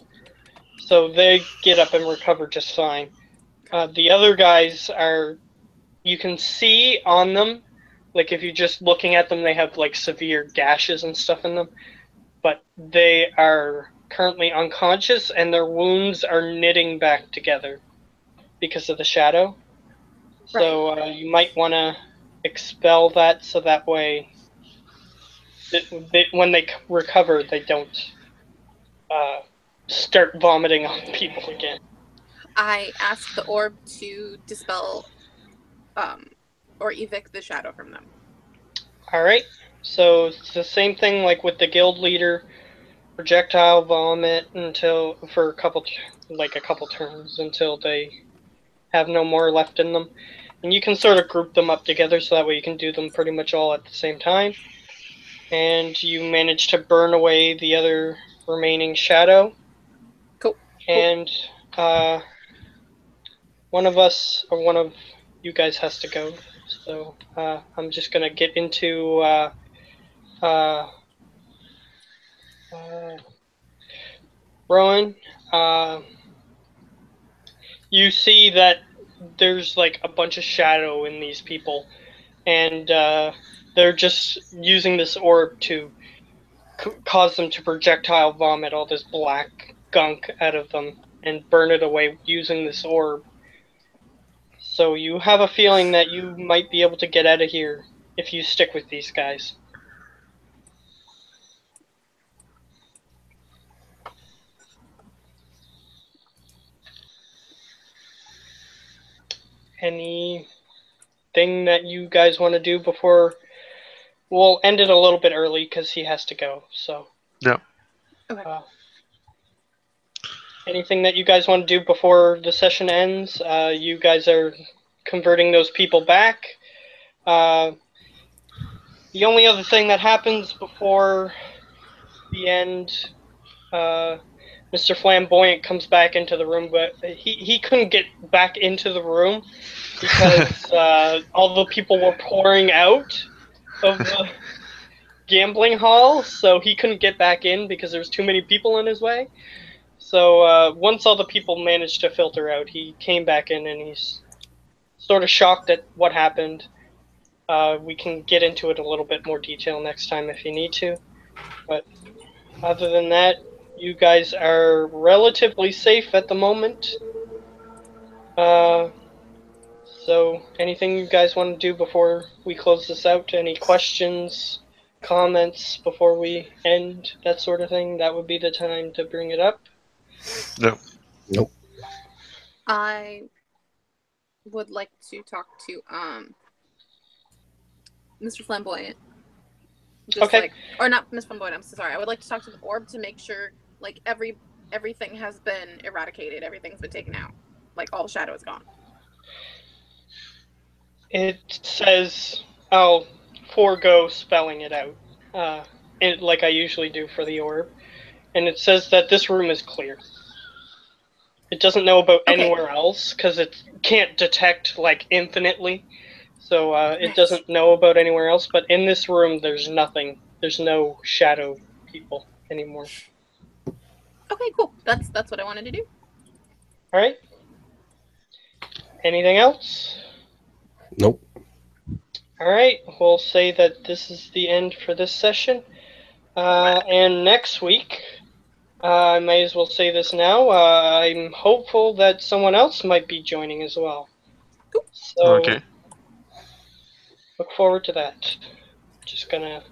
So they get up and recover just fine. The other guys you can see on them, like if you're just looking at them, they have like severe gashes and stuff in them. But they are currently unconscious and their wounds are knitting back together because of the shadow. So you might want to expel that so that way when they recover, they don't start vomiting on people again. I ask the orb to dispel or evict the shadow from them. Alright, so it's the same thing like with the guild leader. Projectile vomit for a couple turns until they have no more left in them. And you can sort of group them up together so that way you can do them pretty much all at the same time. And you manage to burn away the other remaining shadow. Cool. And one of you guys has to go. So I'm just gonna get into Rowan. You see that there's like a bunch of shadow in these people, and they're just using this orb to cause them to projectile vomit all this black gunk out of them and burn it away using this orb. So you have a feeling that you might be able to get out of here if you stick with these guys. Anything that you guys want to do before? We'll end it a little bit early because he has to go. So. Yeah. Okay. Anything that you guys want to do before the session ends? You guys are converting those people back. The only other thing that happens before the end, Mr. Flamboyant comes back into the room, but he couldn't get back into the room because all the people were pouring out of the gambling hall, so he couldn't get back in because there was too many people in his way. So once all the people managed to filter out, he came back in and he's sort of shocked at what happened. We can get into it a little bit more detail next time if you need to. But other than that, you guys are relatively safe at the moment. So anything you guys want to do before we close this out? Any questions, comments before we end, that sort of thing? That would be the time to bring it up. No. Nope. I would like to talk to Mr. Flamboyant. Okay. Or not Miss Flamboyant. I'm so sorry. I would like to talk to the orb to make sure like everything has been eradicated. Everything's been taken out. Like all shadow is gone. It says, I'll forego spelling it out, like I usually do for the orb. And it says that this room is clear. It doesn't know about anywhere else because it can't detect like infinitely. So it doesn't know about anywhere else. But in this room, there's nothing. There's no shadow people anymore. Okay, cool. That's what I wanted to do. All right. Anything else? Nope. All right. We'll say that this is the end for this session. And next week, I may as well say this now. I'm hopeful that someone else might be joining as well. So Okay. look forward to that. Just gonna